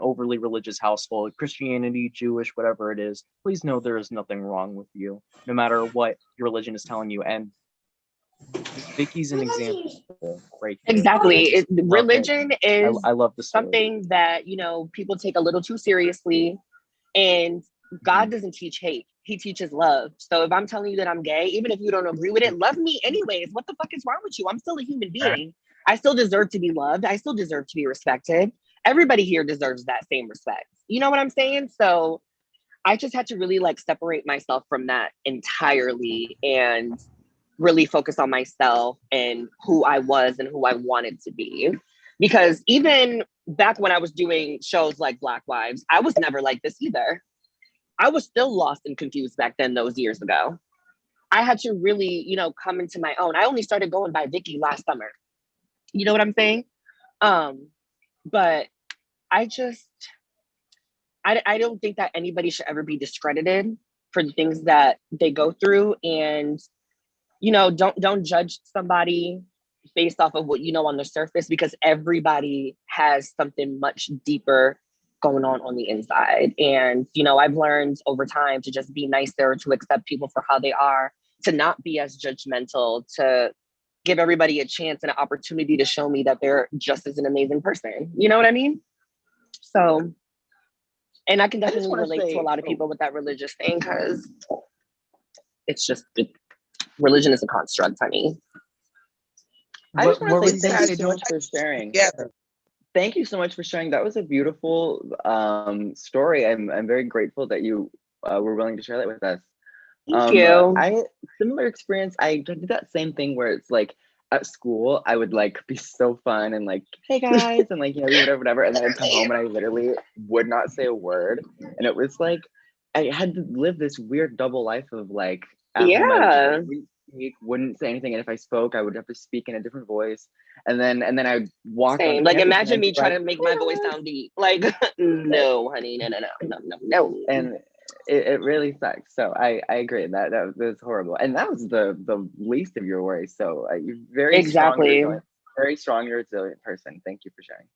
overly religious household, Christianity, Jewish, whatever it is, please know there is nothing wrong with you, no matter what your religion is telling you. And Vicky's an example right here. Exactly. Religion is I love the story. Something that, you know, people take a little too seriously, and God doesn't teach hate. He teaches love. So if I'm telling you that I'm gay, even if you don't agree with it, love me anyways. What the fuck is wrong with you? I'm still a human being. I still deserve to be loved. I still deserve to be respected. Everybody here deserves that same respect. You know what I'm saying? So I just had to really like separate myself from that entirely and really focus on myself and who I was and who I wanted to be. Because even back when I was doing shows like Black Wives, I was never like this either. I was still lost and confused back then, those years ago. I had to really, you know, come into my own. I only started going by Vicky last summer. You know what I'm saying? But I don't think that anybody should ever be discredited for the things that they go through. And, you know, don't judge somebody based off of what you know on the surface, because everybody has something much deeper going on the inside. And, you know, I've learned over time to just be nicer, to accept people for how they are, to not be as judgmental, to give everybody a chance and an opportunity to show me that they're just as an amazing person. You know what I mean? So, and I can I just definitely wanna relate to a say- lot of people with that religious thing, because it's just, religion is a construct, honey. I just What want were to you say gonna thank say, you so much Dylan? for sharing. Together. Thank you so much for sharing. That was a beautiful story. I'm very grateful that you were willing to share that with us. Thank you. I similar experience. I did that same thing where it's like at school, I would like be so fun and like, hey guys, and like, you know, whatever. And then I'd come home and I literally would not say a word. And it was like, I had to live this weird double life of like, at home I wouldn't speak, wouldn't say anything. And if I spoke, I would have to speak in a different voice. And then I would walk on Same. Like, campus and imagine I'd me be trying like, to make my voice sound deep. Like, no, honey, no. and it really sucks. So I agree that was horrible, and that was the least of your worries. So you're Exactly. very strong, resilient person. Thank you for sharing.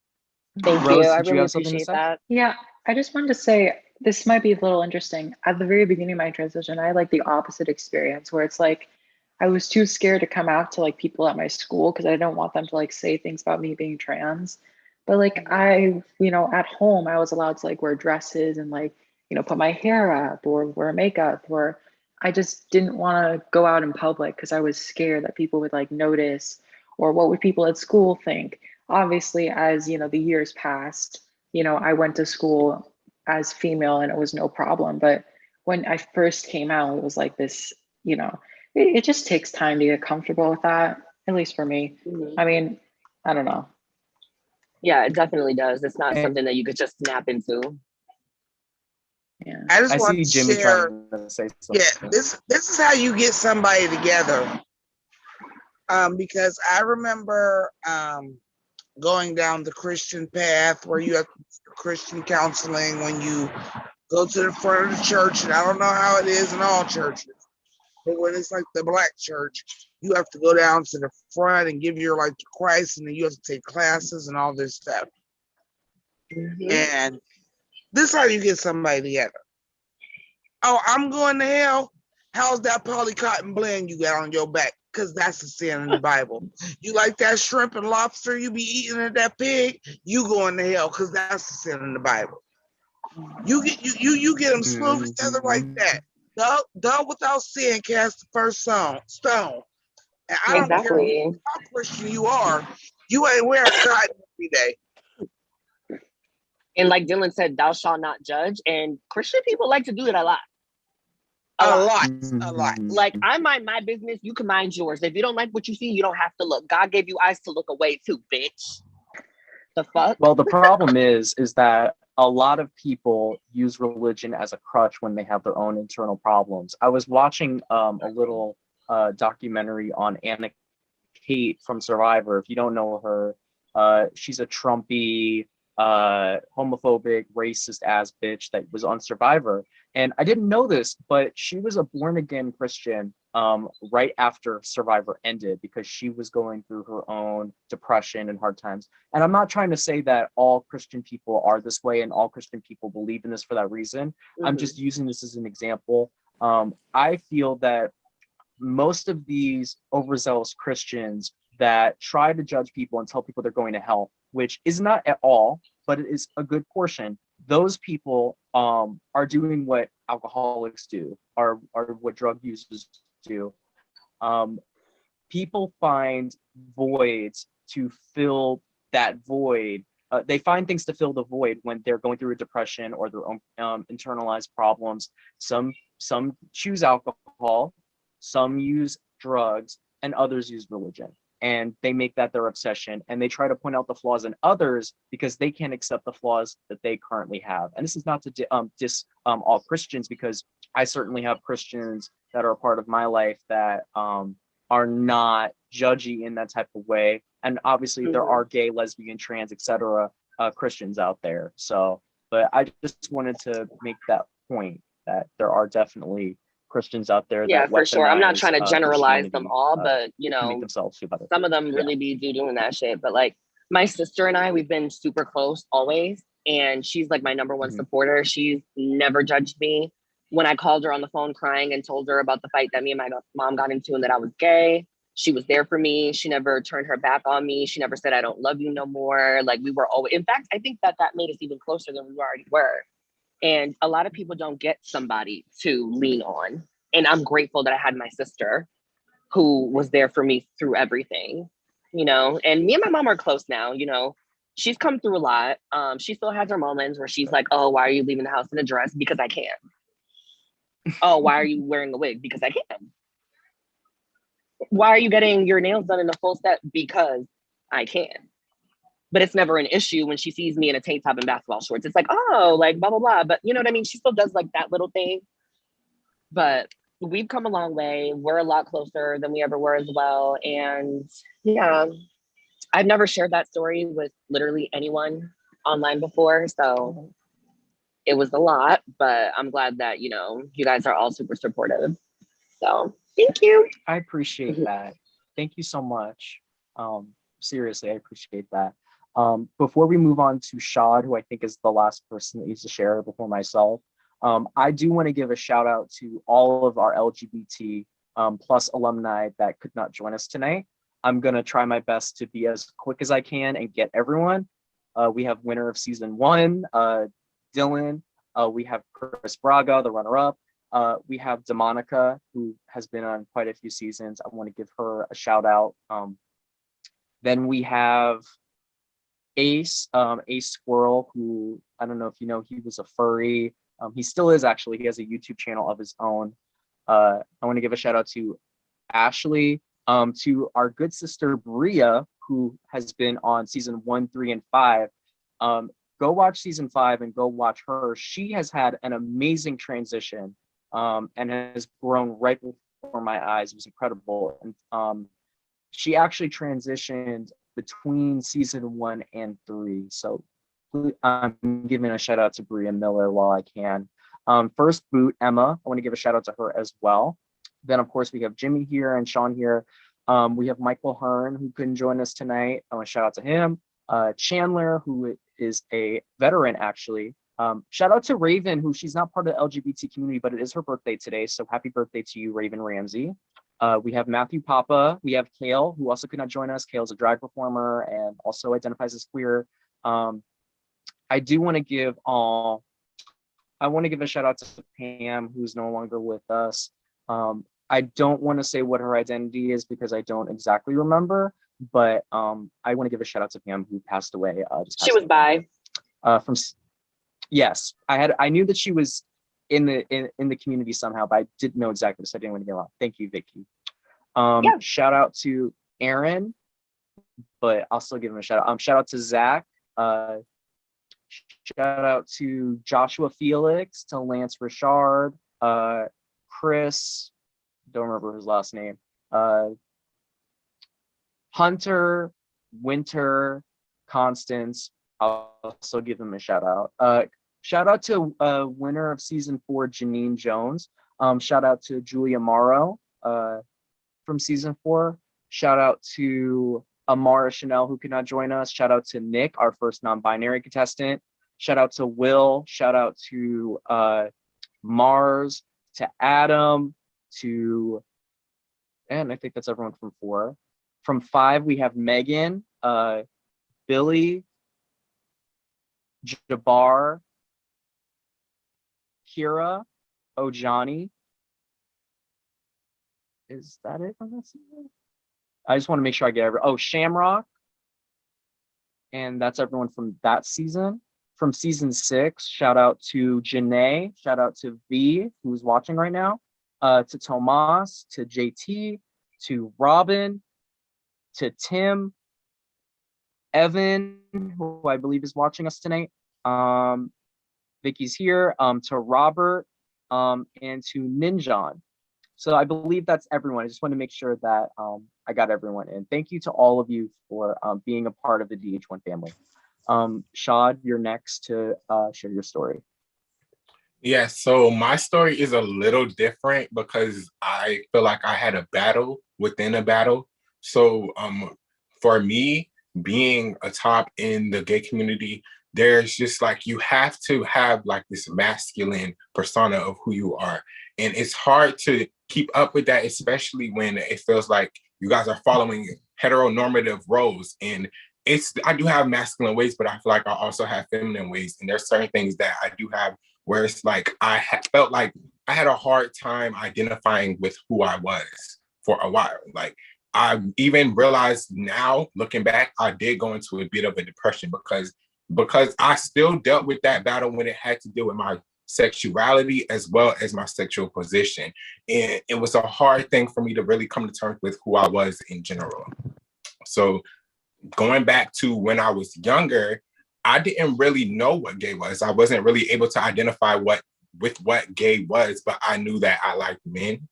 Thank Rose, you. I did you really have something to appreciate say? that. Yeah, I just wanted to say this might be a little interesting. At the very beginning of my transition, I had like the opposite experience where it's like I was too scared to come out to like people at my school because I didn't want them to like say things about me being trans. But like you know, at home, I was allowed to like wear dresses and like, you know, put my hair up or wear makeup, or I just didn't want to go out in public because I was scared that people would like notice, or what would people at school think. Obviously, as you know, the years passed, you know, I went to school as female and it was no problem. But when I first came out, it was like this, you know, it just takes time to get comfortable with that, at least for me. I mean, I don't know. Yeah, it definitely does. It's not And- something that you could just snap into. Yeah. I just I want see to Jimmy share. trying to say Yeah, something. this is how you get somebody together. Because I remember going down the Christian path where you have Christian counseling when you go to the front of the church, and I don't know how it is in all churches, but when it's like the black church, you have to go down to the front and give your life to Christ, and then you have to take classes and all this stuff. And this is how you get somebody together. Oh, I'm going to hell. How's that poly cotton blend you got on your back? Because that's a sin in the Bible. You like that shrimp and lobster you be eating at that pig? You going to hell because that's a sin in the Bible. You get them smooth together like that. Done without sin, cast the first stone. And I don't care how Christian you are, you ain't wearing cotton every day. And like Dylan said, thou shalt not judge. And Christian people like to do that a lot. A lot. Like, I mind my business, you can mind yours. If you don't like what you see, you don't have to look. God gave you eyes to look away too, bitch. The fuck? Well, the problem is that a lot of people use religion as a crutch when they have their own internal problems. I was watching a little documentary on Anna Kate from Survivor. If you don't know her, she's a Trumpy, homophobic, racist ass bitch that was on Survivor. And I didn't know this, but she was a born again Christian right after Survivor ended because she was going through her own depression and hard times. And I'm not trying to say that all Christian people are this way and all Christian people believe in this for that reason. I'm just using this as an example. I feel that most of these overzealous Christians that try to judge people and tell people they're going to hell, which is not at all, but it is a good portion. Those people are doing what alcoholics do, are what drug users do. People find voids to fill that void. They find things to fill the void when they're going through a depression or their own internalized problems. Some choose alcohol, some use drugs, and others use religion. And they make that their obsession, and they try to point out the flaws in others because they can't accept the flaws that they currently have. And this is not to diss all Christians, because I certainly have Christians that are a part of my life that are not judgy in that type of way. And obviously there are gay, lesbian, trans, etc. Christians out there. So, but I just wanted to make that point that there are definitely Christians out there Yeah, that for sure. I'm not weaponize trying to generalize them Christianity all, but to make themselves feel better. some of them Yeah. really be doing that shit. But like my sister and I, we've been super close always. And she's like my number one Mhm. supporter. She's never judged me. When I called her on the phone crying and told her about the fight that me and my mom got into and that I was gay, she was there for me. She never turned her back on me. She never said, I don't love you no more. Like we were always, in fact, I think that made us even closer than we already were. And a lot of people don't get somebody to lean on. And I'm grateful that I had my sister who was there for me through everything, and me and my mom are close now, she's come through a lot. She still has her moments where she's like, oh, why are you leaving the house in a dress? Because I can. Oh, why are you wearing a wig? Because I can. Why are you getting your nails done in a full set? Because I can. But it's never an issue when she sees me in a tank top and basketball shorts. It's like, oh, like blah, blah, blah. But you know what I mean? She still does like that little thing. But we've come a long way. We're a lot closer than we ever were as well. And yeah, I've never shared that story with literally anyone online before. So it was a lot, but I'm glad that, you guys are all super supportive. So thank you. I appreciate that. Thank you so much. Seriously, I appreciate that. Before we move on to Shad, who I think is the last person that needs to share before myself, I do want to give a shout out to all of our LGBT plus alumni that could not join us tonight. I'm going to try my best to be as quick as I can and get everyone. We have winner of season 1, Dylan. We have Chris Braga, the runner-up. We have Demonica, who has been on quite a few seasons. I want to give her a shout out. Then we have Ace, Ace Squirrel, who I don't know if you know, he was a furry. He still is actually. He has a YouTube channel of his own. I want to give a shout out to Ashley, to our good sister Bria, who has been on season 1, 3, and 5. Go watch season 5 and go watch her. She has had an amazing transition and has grown right before my eyes. It was incredible. And she actually transitioned between season 1 and 3. So I'm giving a shout out to Bria Miller while I can. First boot, Emma. I want to give a shout out to her as well. Then, of course, we have Jimmy here and Sean here. We have Michael Hearn, who couldn't join us tonight. I want to shout out to him. Chandler, who is a veteran, actually. Shout out to Raven, who she's not part of the LGBT community, but it is her birthday today. So happy birthday to you, Raven Ramsey. We have Matthew Papa. We have Kale, who also could not join us. Kale's a drag performer and also identifies as queer. I do want to give a shout out to Pam, who's no longer with us. I don't want to say what her identity is because I don't exactly remember, but I want to give a shout out to Pam, who passed away. She was bi. Yes, I knew that she was in the community somehow, but I didn't know exactly, so I didn't want to get wrong. Thank you, Vicky. Yeah. Shout out to Aaron, but I'll still give him a shout out. Shout out to Zach. Shout out to Joshua Felix, to Lance Richard, Chris, don't remember his last name, Hunter, Winter, Constance. I'll also give him a shout out. Shout out to winner of season 4, Janine Jones. Shout out to Julia Morrow from season 4. Shout out to Amara Chanel, who could not join us. Shout out to Nick, our first non-binary contestant. Shout out to Will. Shout out to Mars, to Adam, and I think that's everyone from 4. From 5, we have Megan, Billy, Jabbar, Kira, Ojani. Is that it from that season? I just want to make sure I get Shamrock. And that's everyone from that season. From season 6, shout out to Janae, shout out to V, who's watching right now, to Tomas, to JT, to Robin, to Tim, Evan, who I believe is watching us tonight. Vicky's here, to Robert, and to Ninjan. So I believe that's everyone. I just want to make sure that I got everyone in. Thank you to all of you for being a part of the DH1 family. Shad, you're next to share your story. Yeah, so my story is a little different because I feel like I had a battle within a battle. So for me, being a top in the gay community, there's just like you have to have like this masculine persona of who you are. And it's hard to keep up with that, especially when it feels like you guys are following heteronormative roles. And I do have masculine ways, but I feel like I also have feminine ways. And there's certain things that I do have where it's like felt like I had a hard time identifying with who I was for a while. Like I even realized now, looking back, I did go into a bit of a depression because I still dealt with that battle when it had to do with my sexuality as well as my sexual position. And it was a hard thing for me to really come to terms with who I was in general. So going back to when I was younger, I didn't really know what gay was. I wasn't really able to identify what gay was, but I knew that I liked men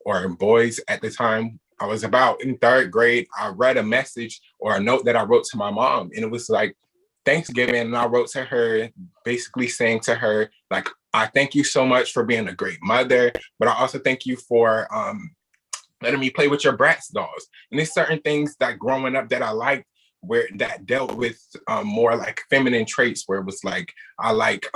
or boys at the time. I was about in third grade. I read a message or a note that I wrote to my mom, and it was like Thanksgiving, and I wrote to her basically saying to her, like, I thank you so much for being a great mother, but I also thank you for letting me play with your Bratz dolls. And there's certain things that growing up that I liked where that dealt with more like feminine traits, where it was like I like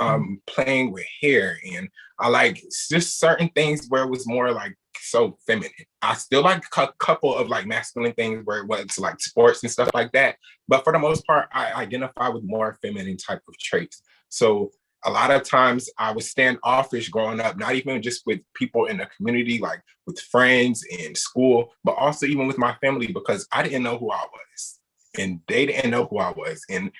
playing with hair, and I like just certain things where it was more like so feminine. I still like a couple of like masculine things where it was like sports and stuff like that, but for the most part I identify with more feminine type of traits. So a lot of times I was standoffish growing up, not even just with people in the community, like with friends in school, but also even with my family, because I didn't know who I was and they didn't know who I was. And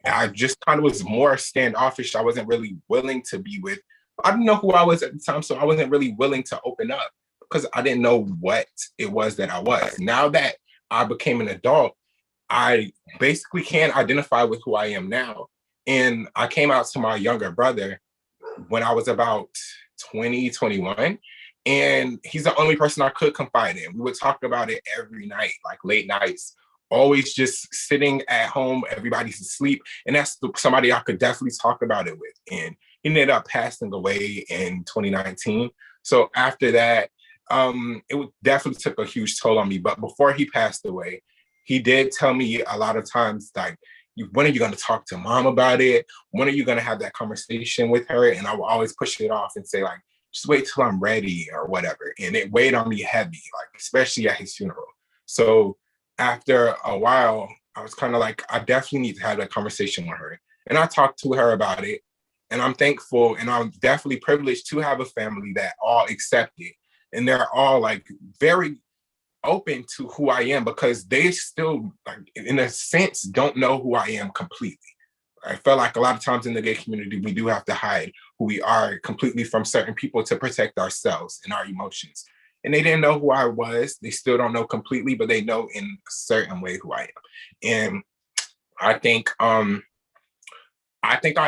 I just kind of was more standoffish. I wasn't really willing to be with, I didn't know who I was at the time, so I wasn't really willing to open up because I didn't know what it was that I was. Now that I became an adult, I basically can identify with who I am now. And I came out to my younger brother when I was about 20, 21. And he's the only person I could confide in. We would talk about it every night, like late nights, always just sitting at home, everybody's asleep. And that's somebody I could definitely talk about it with. And he ended up passing away in 2019. So after that, it definitely took a huge toll on me. But before he passed away, he did tell me a lot of times, like, when are you going to talk to mom about it? When are you going to have that conversation with her? And I will always push it off and say, like, just wait till I'm ready or whatever. And it weighed on me heavy, like, especially at his funeral. So after a while, I was kind of like, I definitely need to have that conversation with her. And I talked to her about it. And I'm thankful and I'm definitely privileged to have a family that all accept it. And they're all like very open to who I am, because they still, like, in a sense, don't know who I am completely. I feel like a lot of times in the gay community, we do have to hide who we are completely from certain people to protect ourselves and our emotions. And they didn't know who I was. They still don't know completely, but they know in a certain way who I am. And I think I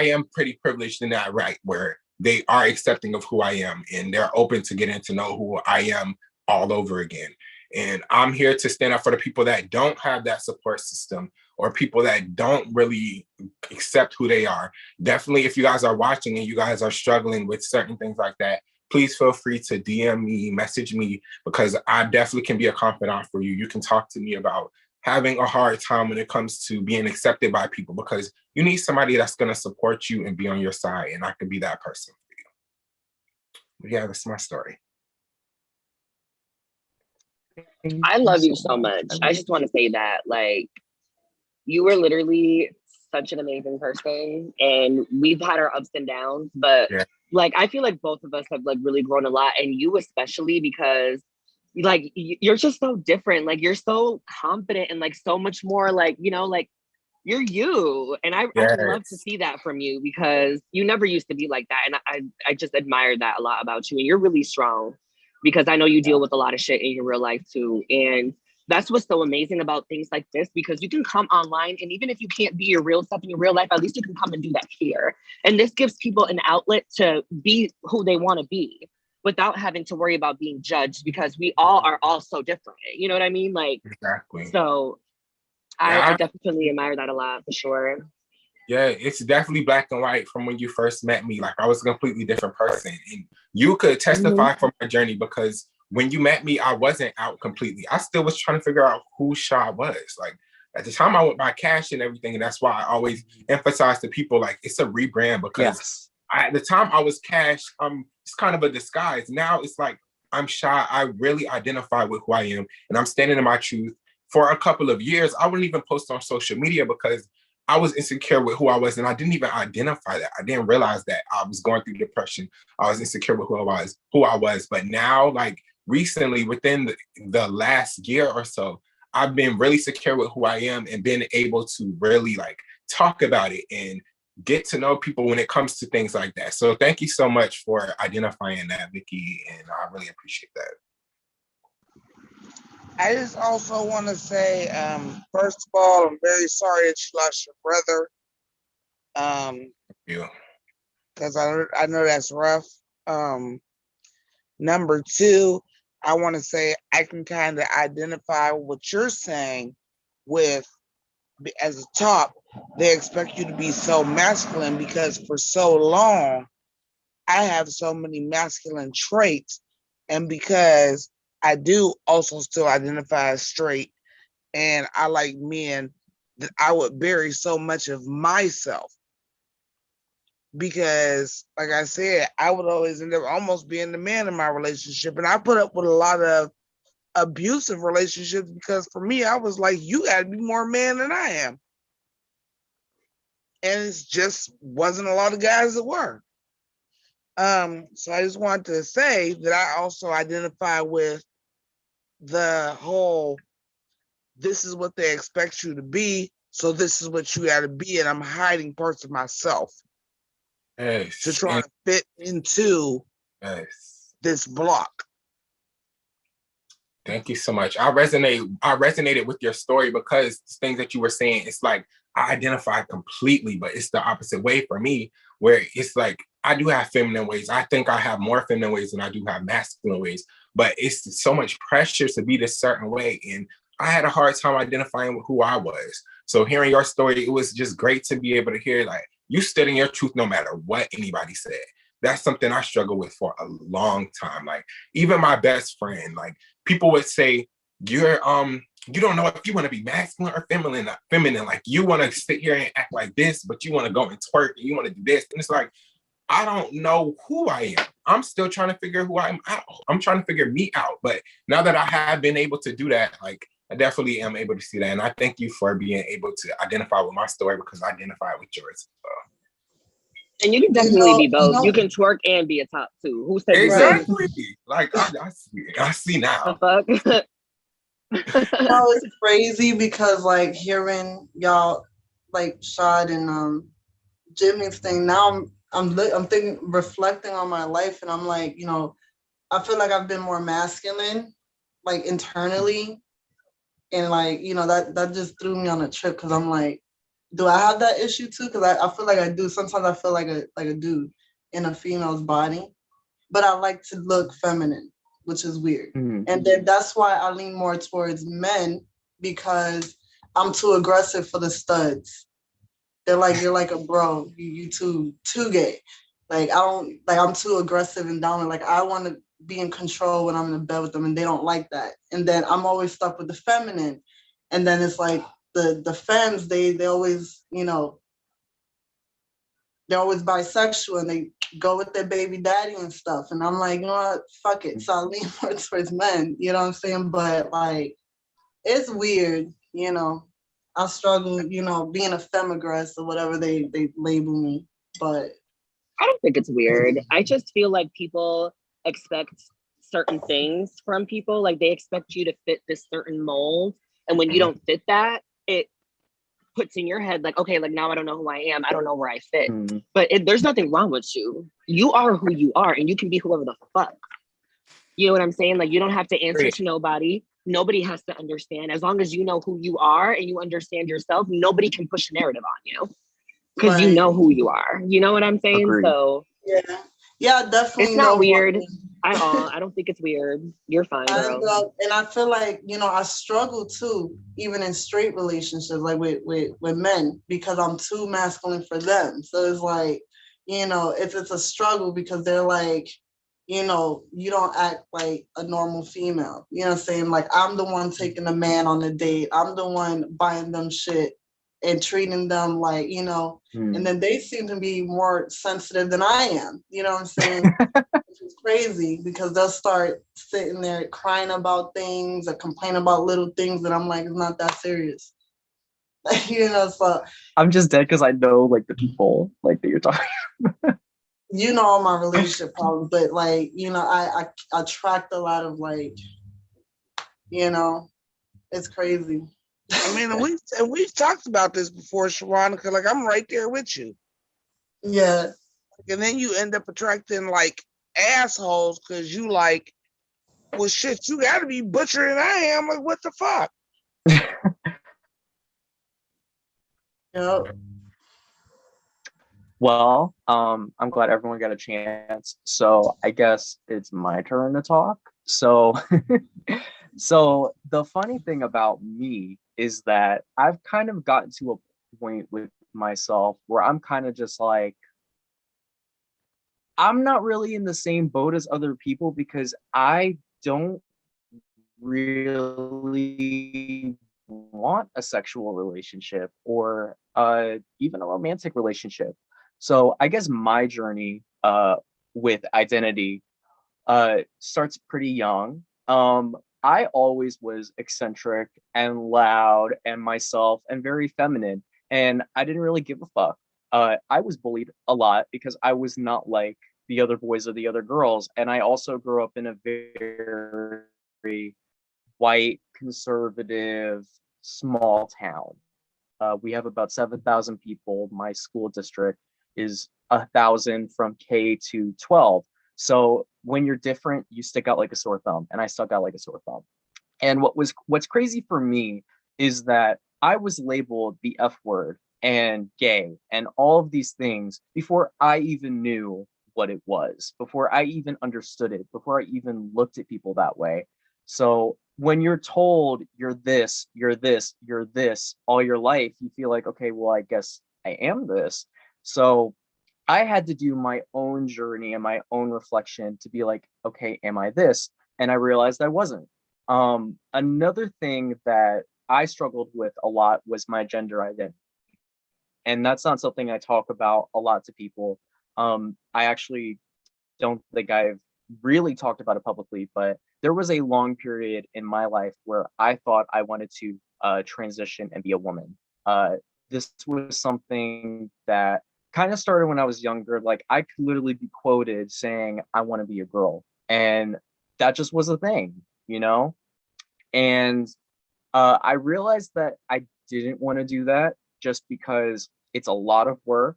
am pretty privileged in that, right, where they are accepting of who I am and they're open to getting to know who I am all over again. And I'm here to stand up for the people that don't have that support system or people that don't really accept who they are. Definitely, if you guys are watching and you guys are struggling with certain things like that, please feel free to DM me, message me, because I definitely can be a confidant for you. You can talk to me about having a hard time when it comes to being accepted by people, because you need somebody that's going to support you and be on your side. And I can be that person for you. But yeah, that's my story. I love you so much. I just want to say that, like, you were literally such an amazing person, and we've had our ups and downs, but Yeah. like, I feel like both of us have like really grown a lot, and you especially, because like you're just so different. Like, you're so confident and like so much more like, you know, like you're you. And I love to Yes. see that from you, because you never used to be like that. And I just admire that a lot about you. And you're really strong, because I know you deal with a lot of shit in your real life too. And that's what's so amazing about things like this, because you can come online, and even if you can't be your real self in your real life, at least you can come and do that here. And this gives people an outlet to be who they want to be without having to worry about being judged, because we all are all so different. You know what I mean? Like, Exactly. so I definitely admire that a lot, for sure. Yeah, it's definitely black and white from when you first met me. Like I was a completely different person. And you could testify for my journey because when you met me, I wasn't out completely. I still was trying to figure out who Shaw was. Like at the time I went by Cash and everything. And that's why I always emphasize to people like it's a rebrand because at the time I was Cash, it's kind of a disguise. Now it's like I'm Shaw. I really identify with who I am and I'm standing in my truth. For a couple of years, I wouldn't even post on social media because I was insecure with who I was, and I didn't even identify that. I didn't realize that I was going through depression. I was insecure with who I was. But now, like recently, within the last year or so, I've been really secure with who I am and been able to really like talk about it and get to know people when it comes to things like that. So thank you so much for identifying that, Vicky, and I really appreciate that. I just also want to say, first of all, I'm very sorry that you lost your brother. Yeah. Because I know that's rough. Number two, I want to say I can kind of identify what you're saying with, as a top, they expect you to be so masculine because for so long, I have so many masculine traits. And because I do also still identify as straight and I like men, that I would bury so much of myself. Because, like I said, I would always end up almost being the man in my relationship. And I put up with a lot of abusive relationships because for me, I was like, you got to be more man than I am. And it just wasn't a lot of guys that were. So I just wanted to say that I also identify with the whole, this is what they expect you to be, so this is what you got to be, and I'm hiding parts of myself to try to fit into this block. Thank you so much. I resonated with your story because things that you were saying, it's like I identify completely, but it's the opposite way for me, where it's like I do have feminine ways. I think I have more feminine ways than I do have masculine ways, but it's so much pressure to be this certain way. And I had a hard time identifying with who I was. So hearing your story, it was just great to be able to hear like you stood in your truth no matter what anybody said. That's something I struggled with for a long time. Like even my best friend, like people would say, you're you don't know if you want to be masculine or feminine. Like you want to sit here and act like this, but you want to go and twerk and you want to do this. And it's like, I don't know who I am. I'm still trying to figure who I am out. I'm trying to figure me out. But now that I have been able to do that, like I definitely am able to see that. And I thank you for being able to identify with my story because I identify with yours as well. And you can definitely be both. You can twerk and be a top too. Who said exactly? Like I see now. The fuck? No, it's crazy because like hearing y'all like Shad and Jimmy's thing. Now I'm thinking, reflecting on my life, and I'm like, you know, I feel like I've been more masculine, like internally, and like, you know, that just threw me on a trip because I'm like, do I have that issue too? Because I feel like I do. Sometimes I feel like a dude in a female's body, but I like to look feminine, which is weird. Mm-hmm. And then that's why I lean more towards men because I'm too aggressive for the studs. They're like, you're like a bro. You too gay. Like I'm too aggressive and dominant. Like I want to be in control when I'm in bed with them, and they don't like that. And then I'm always stuck with the feminine. And then it's like the femmes, they always, you know, they're always bisexual and they go with their baby daddy and stuff. And I'm like, you know what, fuck it. So I lean more towards men, you know what I'm saying? But like, it's weird, you know. I struggle, you know, being a femigress or whatever they label me. But I don't think it's weird. I just feel like people expect certain things from people. Like they expect you to fit this certain mold. And when you don't fit that, it puts in your head like, okay, like now I don't know who I am. I don't know where I fit. But there's nothing wrong with you. You are who you are and you can be whoever the fuck. You know what I'm saying? Like you don't have to answer to nobody. Nobody has to understand. As long as you know who you are and you understand yourself, nobody can push a narrative on you. Because you know who you are. You know what I'm saying? Agreed. So yeah, definitely. it's not weird. I don't think it's weird. You're fine, girl. And I feel like, I struggle too, even in straight relationships, like with men, because I'm too masculine for them. So it's like, it's a struggle because they're like, you don't act like a normal female. You know what I'm saying? Like, I'm the one taking the man on a date. I'm the one buying them shit and treating them like, and then they seem to be more sensitive than I am. You know what I'm saying? Which is crazy because they'll start sitting there crying about things or complain about little things that I'm like, it's not that serious. So I'm just dead because I know like the people like that you're talking. all my relationship problems, but like, I attract a lot of like, it's crazy. I mean, and we've talked about this before, Sharonica. Like, I'm right there with you. Yeah. And then you end up attracting like assholes because you like, well, shit, you got to be butcher than I am. Like, what the fuck? Yep. Well, I'm glad everyone got a chance. So I guess it's my turn to talk. So, so the funny thing about me is that I've kind of gotten to a point with myself where I'm kind of just like, I'm not really in the same boat as other people because I don't really want a sexual relationship or even a romantic relationship. So I guess my journey with identity starts pretty young. I always was eccentric and loud and myself and very feminine, and I didn't really give a fuck. I was bullied a lot because I was not like the other boys or the other girls, and I also grew up in a very white, conservative, small town. We have about 7,000 people. My school district is 1,000 from K to 12. So when you're different, you stick out like a sore thumb, and I stuck out like a sore thumb. And what's crazy for me is that I was labeled the F word and gay and all of these things before I even knew what it was, before I even understood it, before I even looked at people that way. So when you're told you're this, you're this, you're this all your life, you feel like, okay, well, I guess I am this. So I had to do my own journey and my own reflection to be like, okay, am I this? And I realized I wasn't. Another thing that I struggled with a lot was my gender identity. And that's not something I talk about a lot to people. I actually don't think I've really talked about it publicly, but there was a long period in my life where I thought I wanted to transition and be a woman. This was something that kind of started when I was younger. Like I could literally be quoted saying, I want to be a girl. And that just was a thing, you know? And I realized that I didn't want to do that just because it's a lot of work.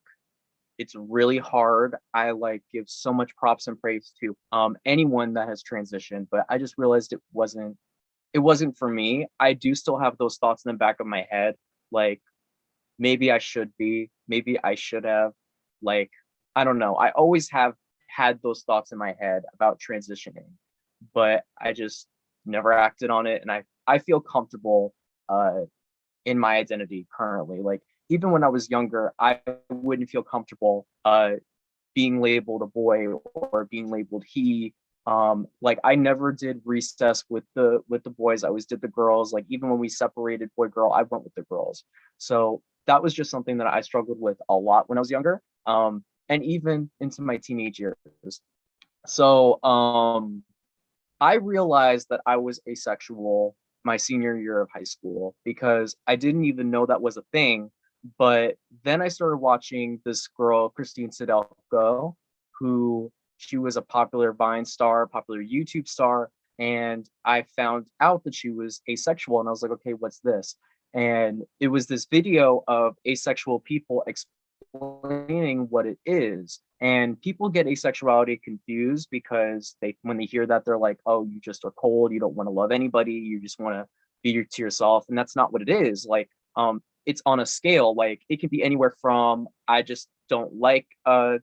It's really hard. I like give so much props and praise to anyone that has transitioned, but I just realized it wasn't for me. I do still have those thoughts in the back of my head, like maybe I should be, maybe I should have, like I don't know. I always have had those thoughts in my head about transitioning, but I just never acted on it, and I feel comfortable in my identity currently. Like even when I was younger, I wouldn't feel comfortable being labeled a boy or being labeled he. Like I never did recess with the boys. I always did the girls. Like even when we separated boy girl, I went with the girls. So that was just something that I struggled with a lot when I was younger, and even into my teenage years. So I realized that I was asexual my senior year of high school because I didn't even know that was a thing. But then I started watching this girl, Christine Sidelko, who she was a popular Vine star, popular YouTube star. And I found out that she was asexual. And I was like, okay, what's this? And it was this video of asexual people explaining what it is. And people get asexuality confused because when they hear that, they're like, oh, you just are cold, you don't want to love anybody, you just want to be to yourself. And that's not what it is. Like it's on a scale. Like it can be anywhere from I just don't like I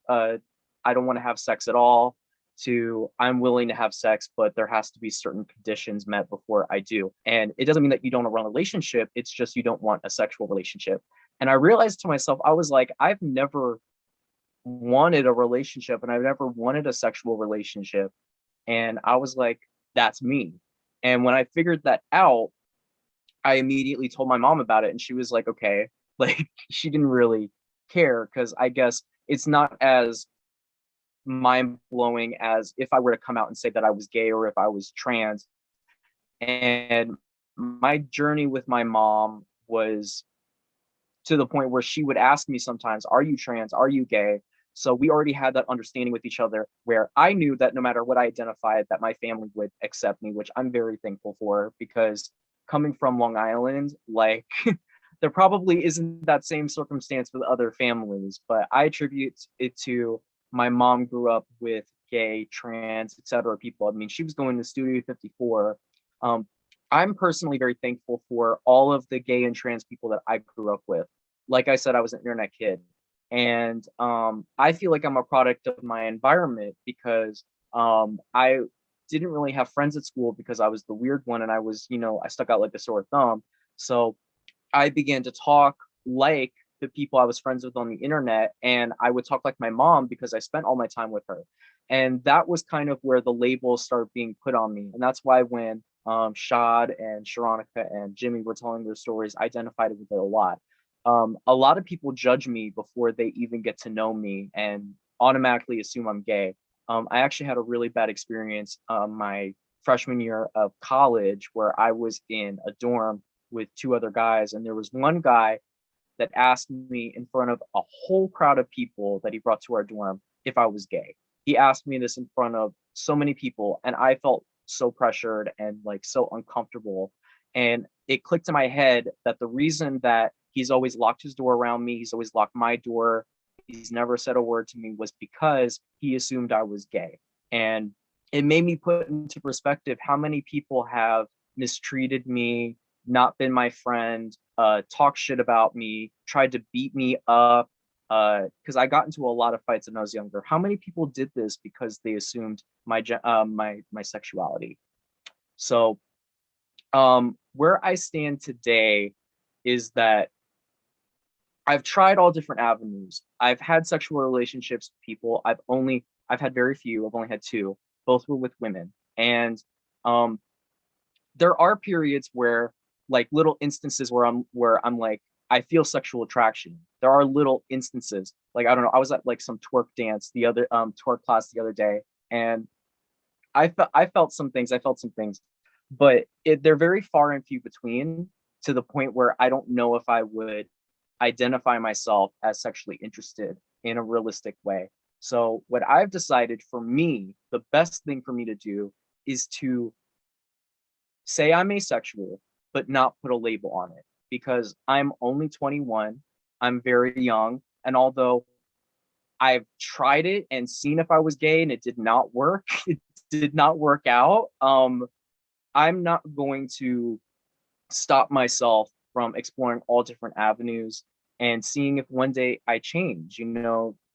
don't want to have sex at all to I'm willing to have sex, but there has to be certain conditions met before I do. And it doesn't mean that you don't want a relationship. It's just you don't want a sexual relationship. And I realized to myself, I was like, I've never wanted a relationship and I've never wanted a sexual relationship. And I was like, that's me. And when I figured that out, I immediately told my mom about it and she was like, okay, like she didn't really care because I guess it's not as mind blowing as if I were to come out and say that I was gay or if I was trans. And my journey with my mom was to the point where she would ask me sometimes, are you trans? Are you gay? So we already had that understanding with each other where I knew that no matter what I identified, that my family would accept me, which I'm very thankful for because coming from Long Island, like there probably isn't that same circumstance with other families, but I attribute it to my mom grew up with gay, trans, etc. people. I mean, she was going to Studio 54. I'm personally very thankful for all of the gay and trans people that I grew up with. Like I said, I was an internet kid. And I feel like I'm a product of my environment because I didn't really have friends at school because I was the weird one and I was, I stuck out like a sore thumb. So I began to talk like the people I was friends with on the internet, and I would talk like my mom because I spent all my time with her. And that was kind of where the labels started being put on me. And that's why when Shad and Sharonica and Jimmy were telling their stories, I identified with it a lot. A lot of people judge me before they even get to know me and automatically assume I'm gay. I actually had a really bad experience my freshman year of college where I was in a dorm with two other guys, and there was one guy that asked me in front of a whole crowd of people that he brought to our dorm if I was gay. He asked me this in front of so many people, and I felt so pressured and like so uncomfortable. And it clicked in my head that the reason that he's always locked his door around me, he's always locked my door, he's never said a word to me, was because he assumed I was gay. And it made me put into perspective how many people have mistreated me, not been my friend, talk shit about me, tried to beat me up, because I got into a lot of fights when I was younger. How many people did this because they assumed my sexuality? So where I stand today is that I've tried all different avenues. I've had sexual relationships with people. I've had very few. I've only had two. Both were with women. And there are periods where like little instances where I'm like, I feel sexual attraction. There are little instances. Like, I don't know, I was at like some twerk dance twerk class the other day, and I felt some things, but they're very far and few between to the point where I don't know if I would identify myself as sexually interested in a realistic way. So what I've decided for me, the best thing for me to do is to say I'm asexual, but not put a label on it because I'm only 21. I'm very young. And although I've tried it and seen if I was gay and it did not work, it did not work out. I'm not going to stop myself from exploring all different avenues and seeing if one day I change.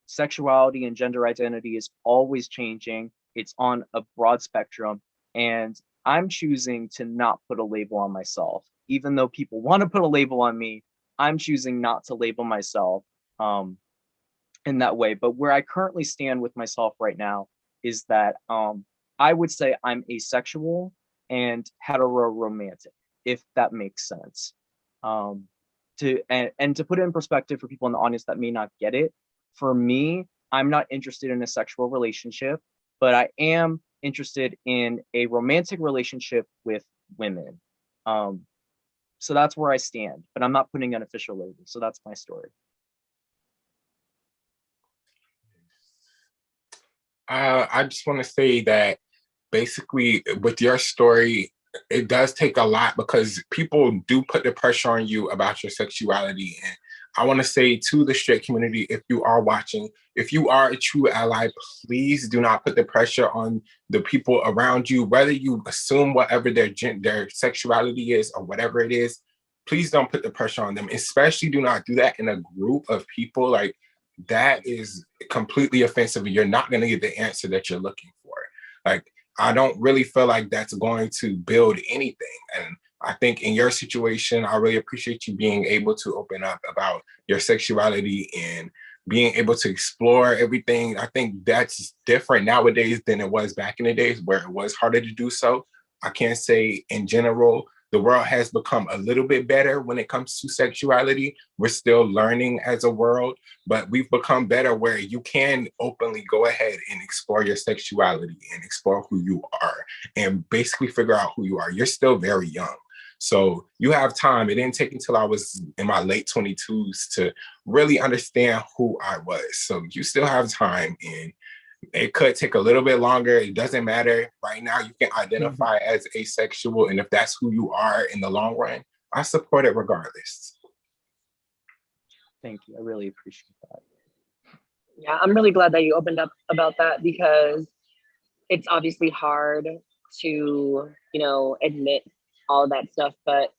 Sexuality and gender identity is always changing. It's on a broad spectrum. And I'm choosing to not put a label on myself. Even though people want to put a label on me, I'm choosing not to label myself in that way. But where I currently stand with myself right now is that I would say I'm asexual and hetero-romantic, if that makes sense. To put it in perspective for people in the audience that may not get it, for me, I'm not interested in a sexual relationship, but I am interested in a romantic relationship with women. So that's where I stand, but I'm not putting an official label. So that's my story. I just want to say that basically with your story, it does take a lot because people do put the pressure on you about your sexuality. And I want to say to the straight community, if you are watching, if you are a true ally, please do not put the pressure on the people around you, whether you assume whatever their sexuality is or whatever it is. Please don't put the pressure on them, especially do not do that in a group of people. Like, that is completely offensive. You're not going to get the answer that you're looking for. Like, I don't really feel like that's going to build anything. And I think in your situation, I really appreciate you being able to open up about your sexuality and being able to explore everything. I think that's different nowadays than it was back in the days where it was harder to do so. I can't say in general, the world has become a little bit better when it comes to sexuality. We're still learning as a world, but we've become better where you can openly go ahead and explore your sexuality and explore who you are and basically figure out who you are. You're still very young. So you have time. It didn't take until I was in my late 22s to really understand who I was. So you still have time, and it could take a little bit longer. It doesn't matter. Right now, you can identify as asexual, and if that's who you are in the long run, I support it regardless. Thank you. I really appreciate that. Yeah, I'm really glad that you opened up about that because it's obviously hard to, you know, admit all that stuff, but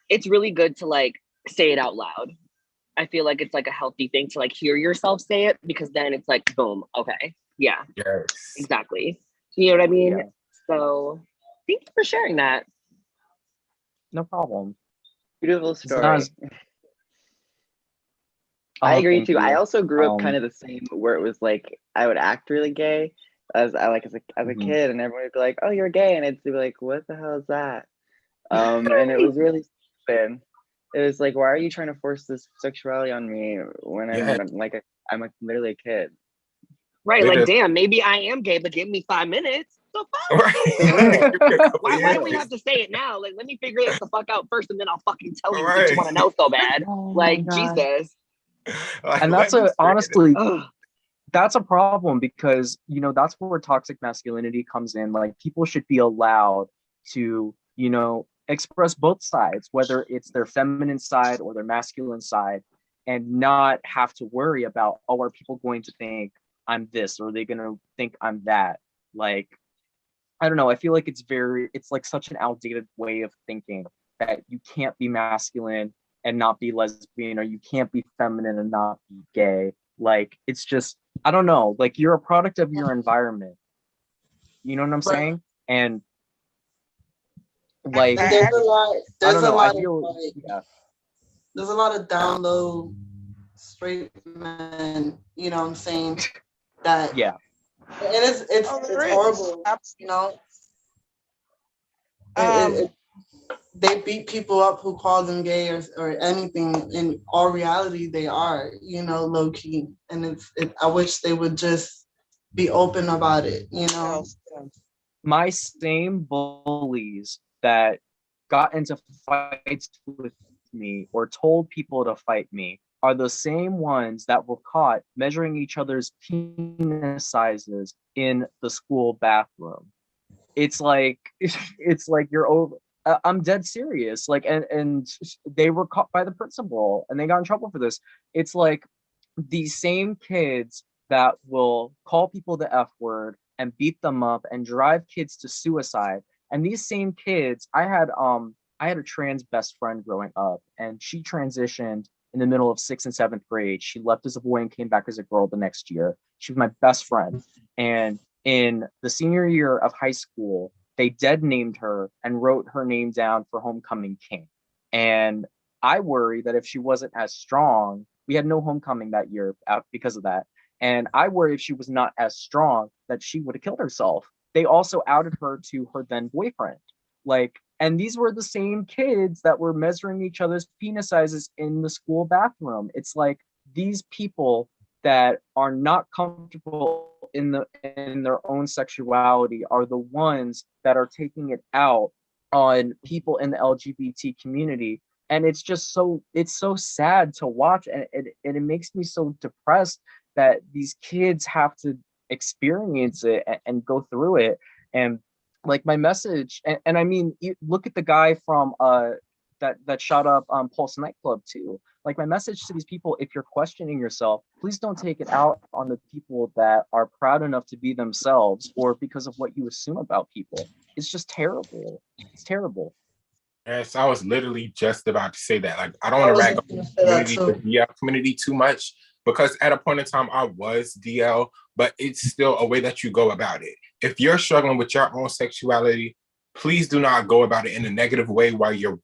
it's really good to like say it out loud. I feel like it's like a healthy thing to like hear yourself say it because then it's like, boom, okay, yeah, Yes. exactly. You know what I mean? Yeah. So thank you for sharing that. No problem. Beautiful It's not story. as- I Oh, agree thank too. I you. also grew up kind Um, of the same where it was like I would act really gay as a Mhm. kid, and everyone would be like, "Oh, you're gay," and it's be like, "What the hell is that?" And it was really stupid. It was like, why are you trying to force this sexuality on me when Yeah. I'm like literally a kid? Right, like Literally. damn, maybe I am gay, but give me 5 minutes. The fuck? Right. Why do we have to say it now? Like, let me figure this the fuck out first, and then I'll fucking tell you since you Right. want to know so bad. Oh my Like, God. Jesus. Like, And let that's me a figure it honestly, Ugh. that's a problem because, you know, that's where toxic masculinity comes in. Like, people should be allowed to, you know, express both sides, whether it's their feminine side or their masculine side, and not have to worry about, oh, are people going to think I'm this, or are they going to think I'm that? Like, I don't know. I feel like it's like such an outdated way of thinking that you can't be masculine and not be lesbian, or you can't be feminine and not be gay. Like, it's just, I don't know. Like, you're a product of your environment. You know what I'm Right. saying? And like, And there's a lot. I There's don't a know. I lot of feel, like. yeah, There's a lot of down low straight men. You know what I'm saying? That yeah, and it's Oh, it's there is. horrible. You know. Um, It, they beat people up who call them gay or anything. In all reality, they are, you know, low key. And I wish they would just be open about it, you know. my same bullies that got into fights with me or told people to fight me are the same ones that were caught measuring each other's penis sizes in the school bathroom. It's like it's like you're over. I'm dead serious. Like, and they were caught by the principal and they got in trouble for this. It's like these same kids that will call people the F word and beat them up and drive kids to suicide. And these same kids, I had a trans best friend growing up, and she transitioned in the middle of 6th and 7th grade. She left as a boy and came back as a girl the next year. She was my best friend. And in the senior year of high school, they dead named her and wrote her name down for homecoming king. And I worry that if she wasn't as strong, we had no homecoming that year because of that. And I worry if she was not as strong that she would have killed herself. They also outed her to her then boyfriend. Like, and these were the same kids that were measuring each other's penis sizes in the school bathroom. It's like these people that are not comfortable in their own sexuality are the ones that are taking it out on people in the LGBT community. And it's just it's so sad to watch, and it makes me so depressed that these kids have to experience it and go through it. And like my message, and I mean, you look at the guy from that shot up Pulse nightclub too. Like, my message to these people, if you're questioning yourself, please don't take it out on the people that are proud enough to be themselves, or because of what you assume about people. It's just terrible. It's terrible. Yes, I was literally just about to say that. Like, I don't I want to was rag on just gonna the say that community, too. the DL community too much, because at a point in time I was DL, but it's still a way that you go about it. If you're struggling with your own sexuality, please do not go about it in a negative way where you're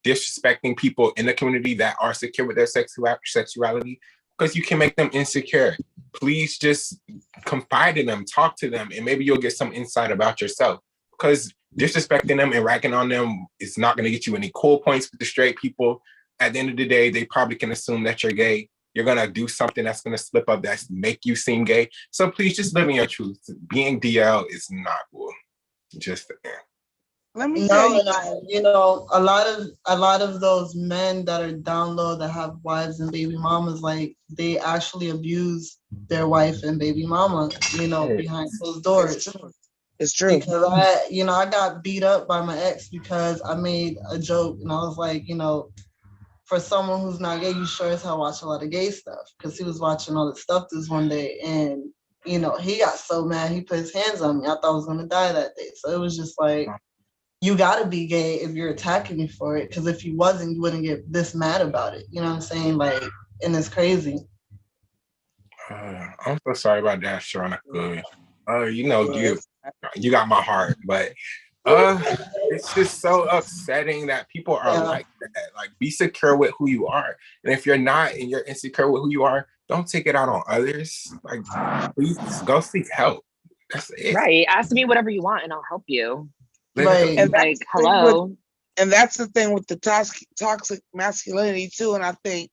disrespecting people in the community that are secure with their sexuality, because you can make them insecure. Please just confide in them, talk to them, and maybe you'll get some insight about yourself. Because disrespecting them and ragging on them is not going to get you any cool points with the straight people. At the end of the day, they probably can assume that you're gay. You're going to do something that's going to slip up that's make you seem gay. So please just live in your truth. Being DL is not cool. Just Let me tell you, you know, a lot of those men that are down low that have wives and baby mamas, like they actually abuse their wife and baby mama, you know, behind closed doors. it's true. Because I got beat up by my ex because I made a joke and I was like, you know, for someone who's not gay, you sure as hell watch a lot of gay stuff, because he was watching all this stuff this one day, and you know, he got so mad he put his hands on me. I thought I was gonna die that day. So it was just like, you gotta be gay if you're attacking me for it, because if you wasn't, you wouldn't get this mad about it. You know what I'm saying? Like, and it's crazy. I'm so sorry about that, Sharonica. You got my heart, but it's just so upsetting that people are like that. Like, be secure with who you are, and if you're not and you're insecure with who you are, don't take it out on others. Like, please go seek help. That's it. Right. Ask me whatever you want and I'll help you. Right. And Like, hello. And that's the thing with the toxic masculinity too. And I think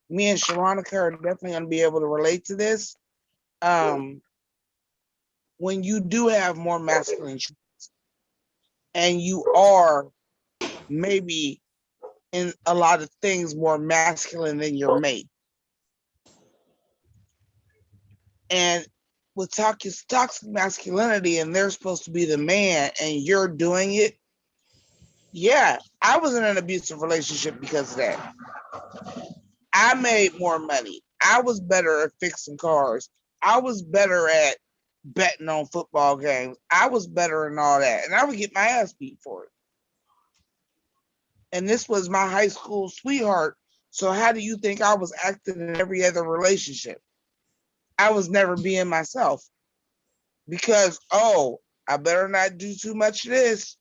me and Sharonica are definitely going to be able to relate to this. When you do have more masculine traits and you are maybe in a lot of things more masculine than your mate. And with toxic masculinity and they're supposed to be the man and you're doing it. Yeah, I was in an abusive relationship because of that. I made more money. I was better at fixing cars. I was better at betting on football games. I was better in all that. And I would get my ass beat for it. And this was my high school sweetheart. So how do you think I was acting in every other relationship? I was never being myself. Because, I better not do too much of this.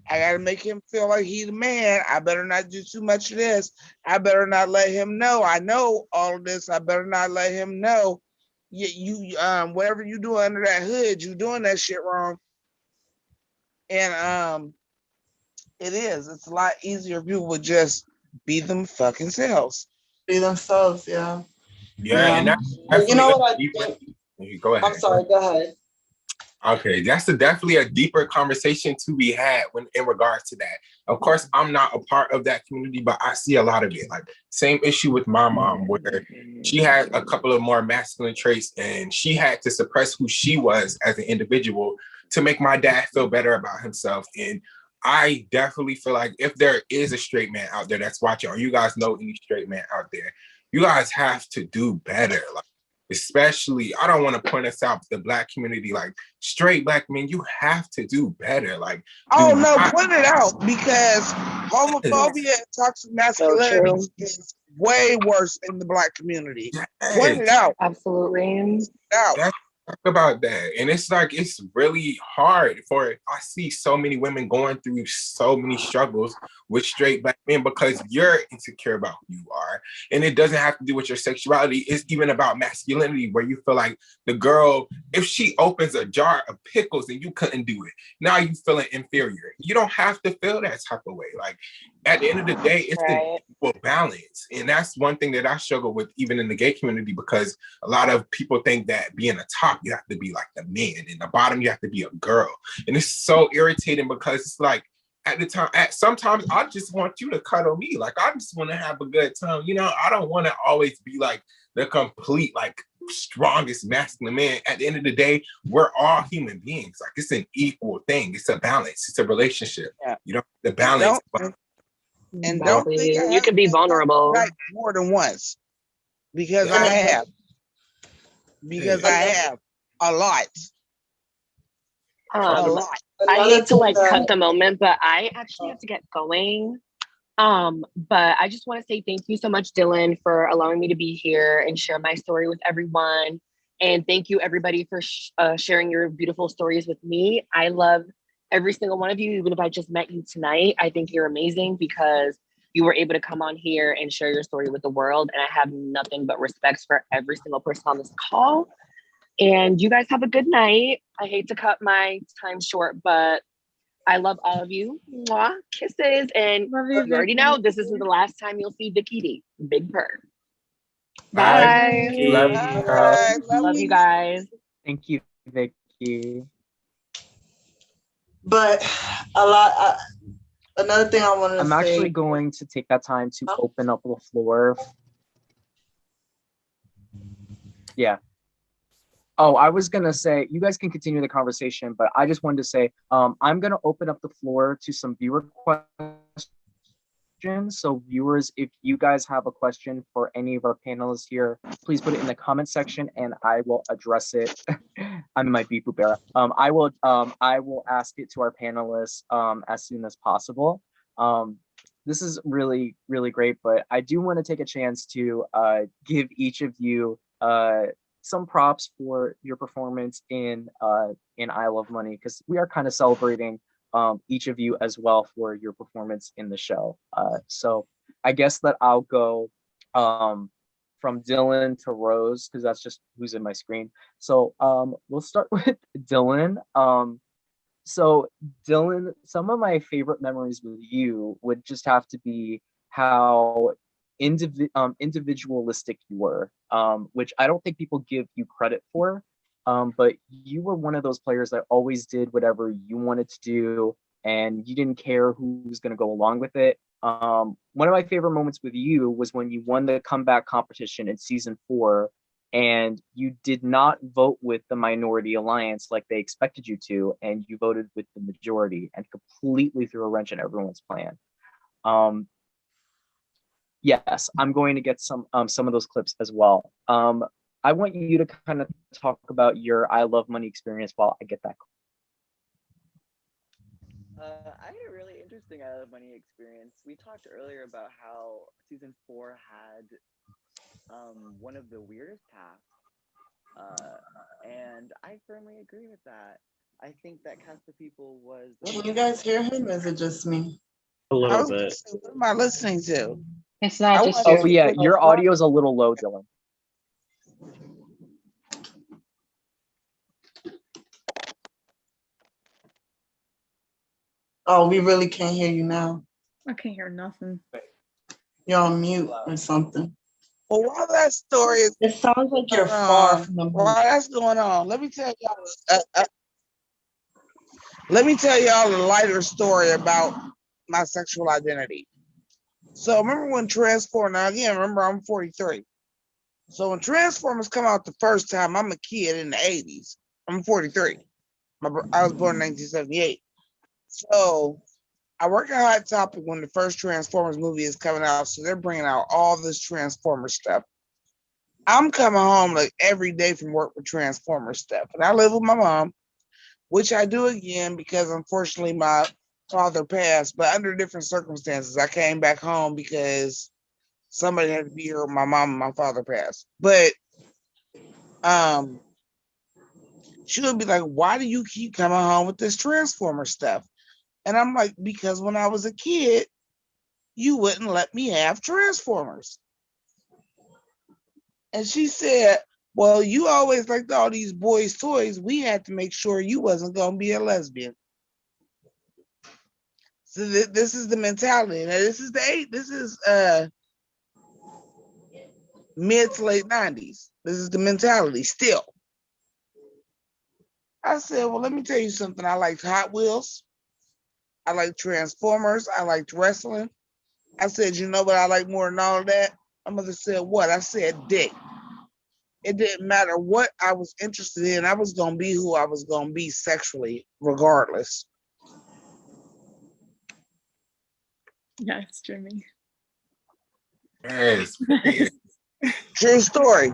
I got to make him feel like he's the man. I better not do too much of this. I better not let him know. I know all of this. I better not let him know. You whatever you do under that hood, you doing that shit wrong. And it's a lot easier if people would just be them fucking selves. Be themselves, yeah. Yeah. And that's you know what I think? Go ahead. I'm sorry, go ahead. Okay, that's definitely a deeper conversation to be had in regards to that. Of course, I'm not a part of that community, but I see a lot of it. Like, same issue with my mom, where she had a couple of more masculine traits and she had to suppress who she was as an individual to make my dad feel better about himself. And I definitely feel like if there is a straight man out there that's watching, or you guys know any straight man out there, you guys have to do better. Like, especially, I don't want to point us out, the Black community, like straight Black men, you have to do better. Like, point it out, because homophobia and toxic masculinity is way worse in the Black community. Point it out. Absolutely. Talk about that. And it's like, it's really hard I see so many women going through so many struggles with straight Black men because you're insecure about who you are. And it doesn't have to do with your sexuality. It's even about masculinity, where you feel like the girl, if she opens a jar of pickles and you couldn't do it, now you feeling inferior. You don't have to feel that type of way. Like, at the end of the day, it's an equal balance. And that's one thing that I struggle with even in the gay community, because a lot of people think that being a top, you have to be like the man, and the bottom, you have to be a girl. And it's so irritating because it's like, sometimes I just want you to cuddle me. Like, I just want to have a good time. You know, I don't want to always be like the complete, like, strongest masculine man. At the end of the day, we're all human beings. Like, it's an equal thing. It's a balance. It's a relationship. Yeah. You know, the balance. And don't think you can be vulnerable more than once, because I have. Because I have a lot. A lot. I hate to cut the moment, but I actually have to get going. But I just want to say thank you so much, Dylan, for allowing me to be here and share my story with everyone. And thank you, everybody, for sharing your beautiful stories with me. I love every single one of you, even if I just met you tonight. I think you're amazing because you were able to come on here and share your story with the world. And I have nothing but respect for every single person on this call. And you guys have a good night. I hate to cut my time short, but I love all of you. Mwah, kisses. And Love you, you already Vicky. know this isn't the last time you'll see Vicky D. Big purr. Bye. Bye. Love All you. right, Love you guys. Thank you, Vicky. But another thing I wanted to I'm say. actually going to take that time to open up the floor. Yeah. Oh, I was gonna say, you guys can continue the conversation, but I just wanted to say, I'm gonna open up the floor to some viewer questions. So viewers, if you guys have a question for any of our panelists here, please put it in the comment section and I will address it. I'm in my beep boop era. I will ask it to our panelists as soon as possible. This is really, really great, but I do want to take a chance to give each of you some props for your performance in I Love Money, because we are kind of celebrating each of you as well for your performance in the show. So I guess that I'll go from Dylan to Rose, because that's just who's in my screen. So we'll start with Dylan. So Dylan, some of my favorite memories with you would just have to be how individualistic you were, which I don't think people give you credit for. But you were one of those players that always did whatever you wanted to do, and you didn't care who was going to go along with it. One of my favorite moments with you was when you won the comeback competition in season 4, and you did not vote with the minority alliance like they expected you to, and you voted with the majority and completely threw a wrench in everyone's plan. Yes, I'm going to get some of those clips as well. I want you to kind of talk about your I Love Money experience while I get that. I had a really interesting I Love Money experience. We talked earlier about how season 4 had one of the weirdest paths, and I firmly agree with that. I think that Cast of People was. Can you guys hear him? Or is it just me? A I little was gonna bit. say, what am I listening to? It's not I just want your. Oh yeah, your audio is a little low, Dylan. Oh, we really can't hear you now. I can't hear nothing. You're on mute or something. Well, while that story is It sounds like you're going far on, from the while mic. that's going on, let me tell y'all a lighter story about my sexual identity. So remember when Transformers, now again, remember I'm 43. So when Transformers come out the first time, I'm a kid in the 80s. I'm 43. I was born in 1978. So I work at Hot Topic when the first Transformers movie is coming out. So they're bringing out all this Transformers stuff. I'm coming home like every day from work with Transformers stuff. And I live with my mom, which I do again because unfortunately my father passed, but under different circumstances. I came back home because somebody had to be here with my mom and my father passed. But she would be like, why do you keep coming home with this Transformer stuff? And I'm like, because when I was a kid, you wouldn't let me have Transformers. And she said, well, you always liked all these boys' toys. We had to make sure you wasn't going to be a lesbian. So this is the mentality. Now, this is mid to late 90s. This is the mentality still. I said, well, let me tell you something. I liked Hot Wheels. I liked Transformers. I liked wrestling. I said, you know what I like more than all of that? My mother said, what? I said, dick. It didn't matter what I was interested in. I was going to be who I was going to be sexually, regardless. Yes, Jimmy. Yes. True story.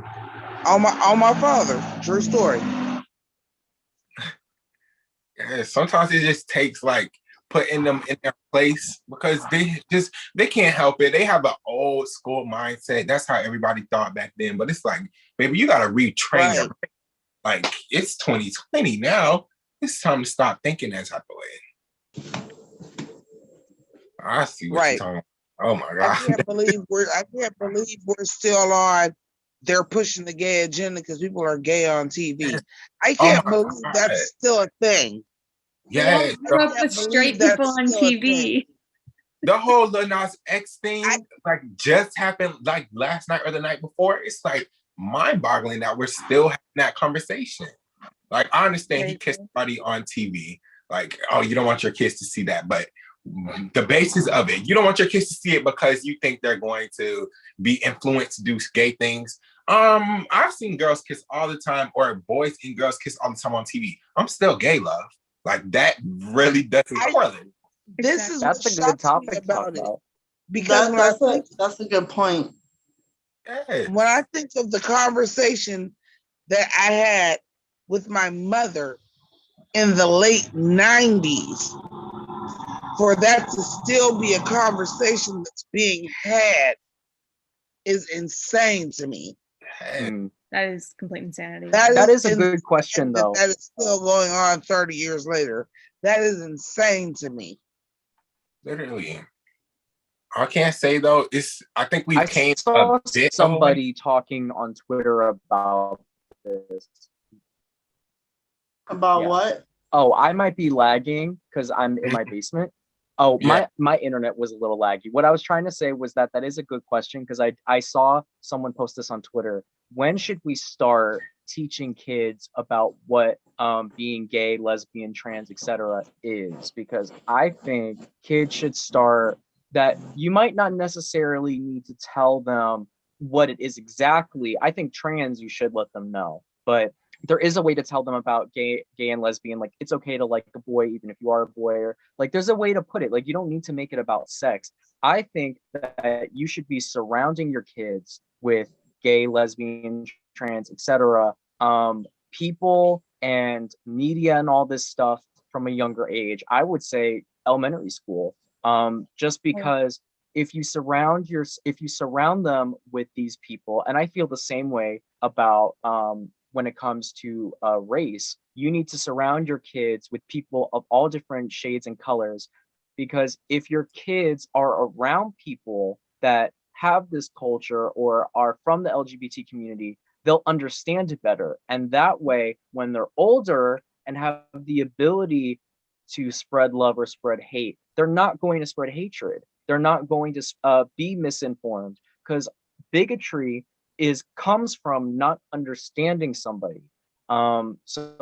On my father. True story. Yes. Sometimes it just takes like putting them in their place because they can't help it. They have an old school mindset. That's how everybody thought back then. But it's like, baby, you gotta retrain your brain. Like it's 2020 now. It's time to stop thinking that type of way. I see what you're talking about. Oh my God. I can't believe we're still on. They're pushing the gay agenda because people are gay on TV. I can't believe that's still a thing. Yeah, grew up with straight people on TV. The whole Lil Nas X thing, like just happened like last night or the night before. It's like mind-boggling that we're still having that conversation. Like I understand he kissed somebody on TV. Like, oh, you don't want your kids to see that, but the basis of it, you don't want your kids to see it because you think they're going to be influenced to do gay things. I've seen girls kiss all the time, or boys and girls kiss all the time on TV. I'm still gay, love. Like that really doesn't correlate. That's a good topic about it. about. Because that's a good point. Yes. When I think of the conversation that I had with my mother in the late 90s, for that to still be a conversation that's being had is insane to me. That is complete insanity. That is a good question, though. That is still going on 30 years later. That is insane to me. Literally. I can't say though. I think we came saw a bit somebody talking on Twitter about this. About what? Oh, I might be lagging because I'm in my basement. Oh, my internet was a little laggy. What I was trying to say was that is a good question because I saw someone post this on Twitter. When should we start teaching kids about what being gay, lesbian, trans, etc. is? Because I think kids should start that. You might not necessarily need to tell them what it is exactly. I think trans, you should let them know, but there is a way to tell them about gay and lesbian. Like it's okay to like a boy, even if you are a boy, or like there's a way to put it. Like you don't need to make it about sex. I think that you should be surrounding your kids with gay, lesbian, trans, etc. People and media and all this stuff from a younger age. I would say elementary school. Just because if you surround them with these people, and I feel the same way about when it comes to race, you need to surround your kids with people of all different shades and colors, because if your kids are around people that have this culture or are from the LGBT community, they'll understand it better. And that way, when they're older and have the ability to spread love or spread hate, they're not going to spread hatred. They're not going to be misinformed, because bigotry comes from not understanding somebody. So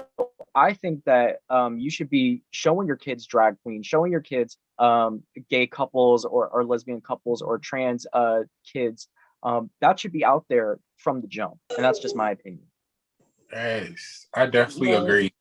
I think that you should be showing your kids drag queens, showing your kids gay couples or lesbian couples or trans kids. That should be out there from the jump, and that's just my opinion. Yes, I definitely agree.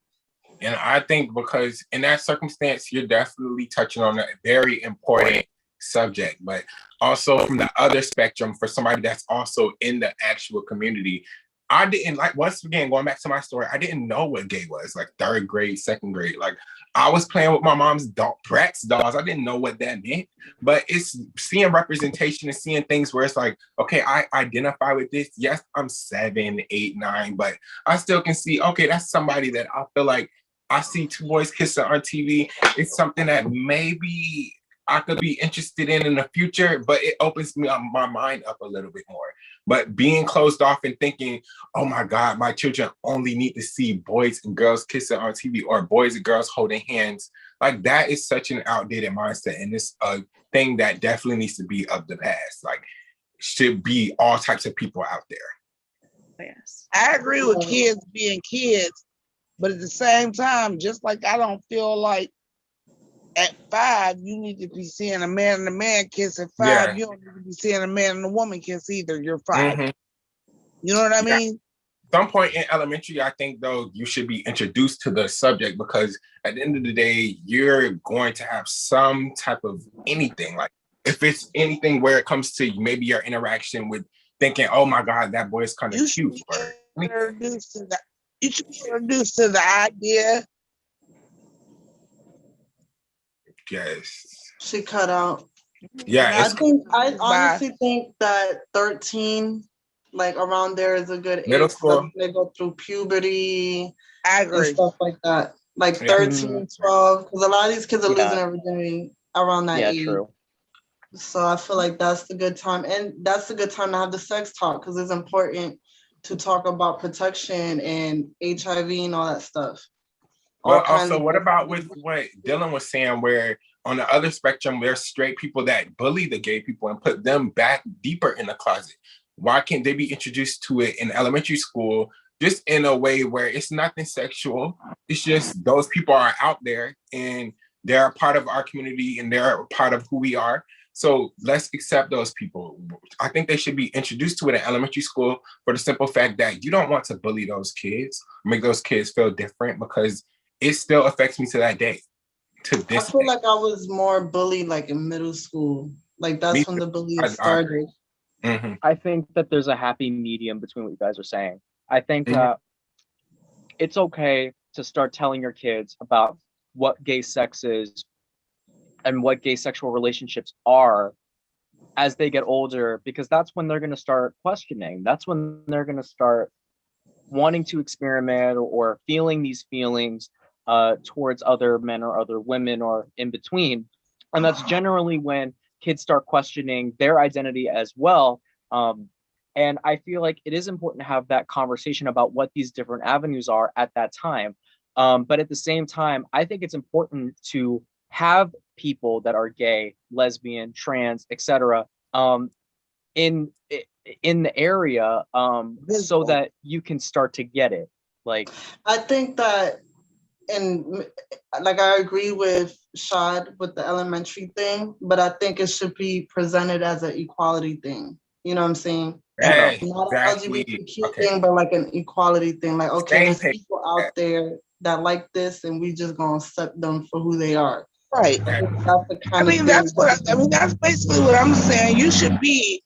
And I think because in that circumstance, you're definitely touching on a very important subject, but also from the other spectrum, for somebody that's also in the actual community, I didn't like, once again, going back to my story, I didn't know what gay was, like third grade, second grade. Like I was playing with my mom's Bratz dolls. I didn't know what that meant, but it's seeing representation and seeing things where it's like, okay, I identify with this. Yes, I'm 7, 8, 9, but I still can see, okay, that's somebody that I feel like I see two boys kissing on TV. It's something that maybe I could be interested in the future, but it opens my mind up a little bit more. But being closed off and thinking, oh my God, my children only need to see boys and girls kissing on TV or boys and girls holding hands, like that is such an outdated mindset. And it's a thing that definitely needs to be of the past. Like should be all types of people out there. Yes. I agree with kids being kids, but at the same time, just like I don't feel like at 5, you need to be seeing a man and a man kiss. At 5, Yeah. you don't need to be seeing a man and a woman kiss either. You're 5. Mm-hmm. You know what I mean? Some point in elementary, I think, though, you should be introduced to the subject, because at the end of the day, you're going to have some type of anything. Like if it's anything where it comes to maybe your interaction with thinking, oh my God, that boy is kind of cute. You should be introduced to the idea Yes. She cut out. Yeah, I it's think I Bye. honestly think that 13, like around there, is a good middle age. 'Cause that's school. when they go through puberty I and agree. stuff like that. Like Yeah. 13, 12, because a lot of these kids are losing Yeah, their virginity around that yeah, age. true. So I feel like that's the good time. And that's the good time to have the sex talk because it's important to talk about protection and HIV and all that stuff. All Well, kinds also, of what about with different- what Dylan was saying, where on the other spectrum, there's straight people that bully the gay people and put them back deeper in the closet? Why can't they be introduced to it in elementary school, just in a way where it's nothing sexual? It's just those people are out there and they're a part of our community and they're a part of who we are. So let's accept those people. I think they should be introduced to it in elementary school for the simple fact that you don't want to bully those kids, make those kids feel different, because it still affects me to that day, to I this feel day. like I was more bullied like in middle school. Like Me that's when too. the bullying I agree. started. Mm-hmm. I think that there's a happy medium between what you guys are saying. I think Mhm. that it's okay to start telling your kids about what gay sex is and what gay sexual relationships are as they get older, because that's when they're going to start questioning. That's when they're going to start wanting to experiment or feeling these feelings towards other men or other women or in between. And that's generally when kids start questioning their identity as well. And I feel like it is important to have that conversation about what these different avenues are at that time. But at the same time, I think it's important to have people that are gay, lesbian, trans, etc. In in the area so Visible. that you can start to get it. Like, I think that, and like I agree with Shad with the elementary thing, but I think it should be presented as an equality thing. You know what I'm saying? Hey, Not an exactly. LGBTQ Okay. thing, but like an equality thing. Like, okay, Same there's page. people out there that like this, and we just gonna accept them for who they are. Right. That's the I kind of mean, thing. that's what I mean. That's basically what I'm saying. You should be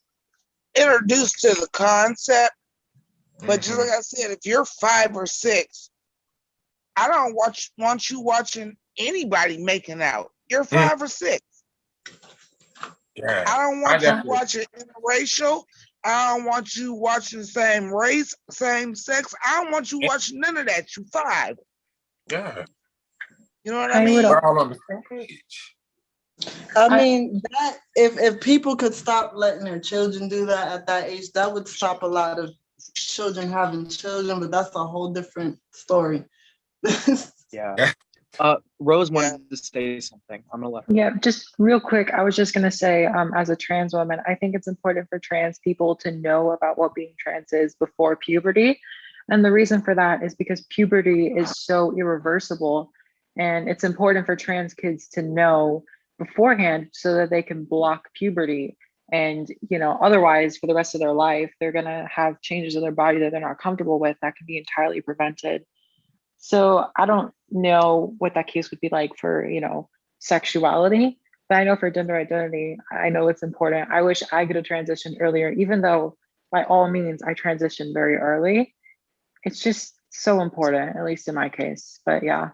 introduced to the concept, but just like I said, if you're 5 or 6, I don't want you watching anybody making out. You're 5 or 6. Yeah. I don't I want you definitely. watching interracial. I don't want you watching the same race, same sex. I don't want you watching none of that. You 5. Yeah. You know what I I mean? would We're all on the same page. I mean, that if people could stop letting their children do that at that age, that would stop a lot of children having children. But that's a whole different story. yeah. Rose Yeah. wanted to say something. I'm gonna let her. Yeah, just real quick, I was just going to say, as a trans woman, I think it's important for trans people to know about what being trans is before puberty. And the reason for that is because puberty is so irreversible. And it's important for trans kids to know beforehand so that they can block puberty. And, otherwise, for the rest of their life, they're going to have changes in their body that they're not comfortable with that can be entirely prevented. So I don't know what that case would be like for, sexuality, but I know for gender identity, I know it's important. I wish I could have transitioned earlier, even though by all means I transitioned very early. It's just so important, at least in my case. But yeah.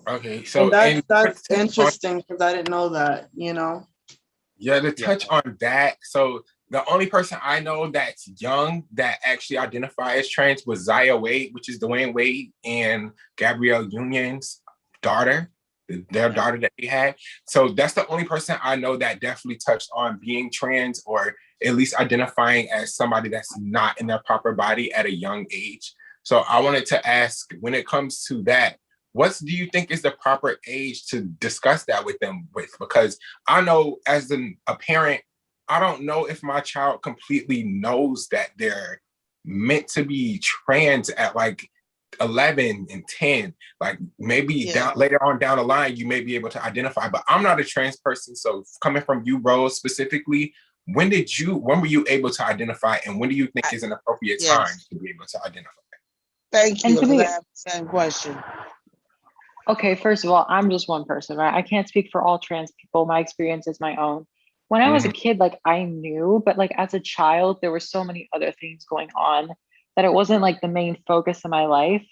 Okay. So, And that's and that's interesting because I didn't know that. yeah, to Yeah. touch on that. So the only person I know that's young that actually identifies as trans was Zaya Wade, which is Dwayne Wade and Gabrielle Union's daughter, their daughter that they had. So that's the only person I know that definitely touched on being trans or at least identifying as somebody that's not in their proper body at a young age. So I wanted to ask, when it comes to that, what do you think is the proper age to discuss that with them with? Because I know as a parent, I don't know if my child completely knows that they're meant to be trans at like 11 and 10. Like maybe later on down the line, you may be able to identify, but I'm not a trans person. So coming from you, Rose, specifically, when were you able to identify, and when do you think is an appropriate time to be able to identify? Thank And you. to Because me- I have the same question. Okay, first of all, I'm just one person, right? I can't speak for all trans people. My experience is my own. When I was a kid, like I knew, but like as a child, there were so many other things going on that it wasn't like the main focus of my life.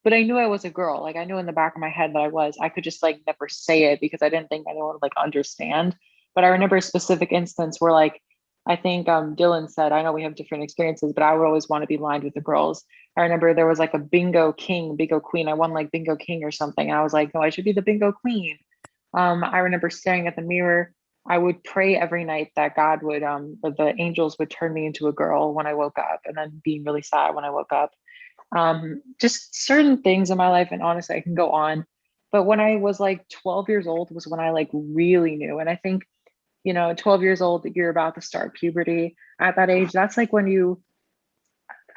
but I knew I was a girl. Like I knew in the back of my head that I was. I could just like never say it because I didn't think anyone would like understand. But I remember a specific instance where like I think Dylan said, I know we have different experiences, but I would always want to be lined with the girls. I remember there was like a bingo king, bingo queen. I won like bingo king or something. And I was like, no, I should be the bingo queen. I remember staring at the mirror. I would pray every night that God would, or the angels would turn me into a girl when I woke up, and then being really sad when I woke up. Just certain things in my life, and honestly, I can go on. But when I was like 12 years old was when I like really knew. And I think, 12 years old, you're about to start puberty. At that age, that's like when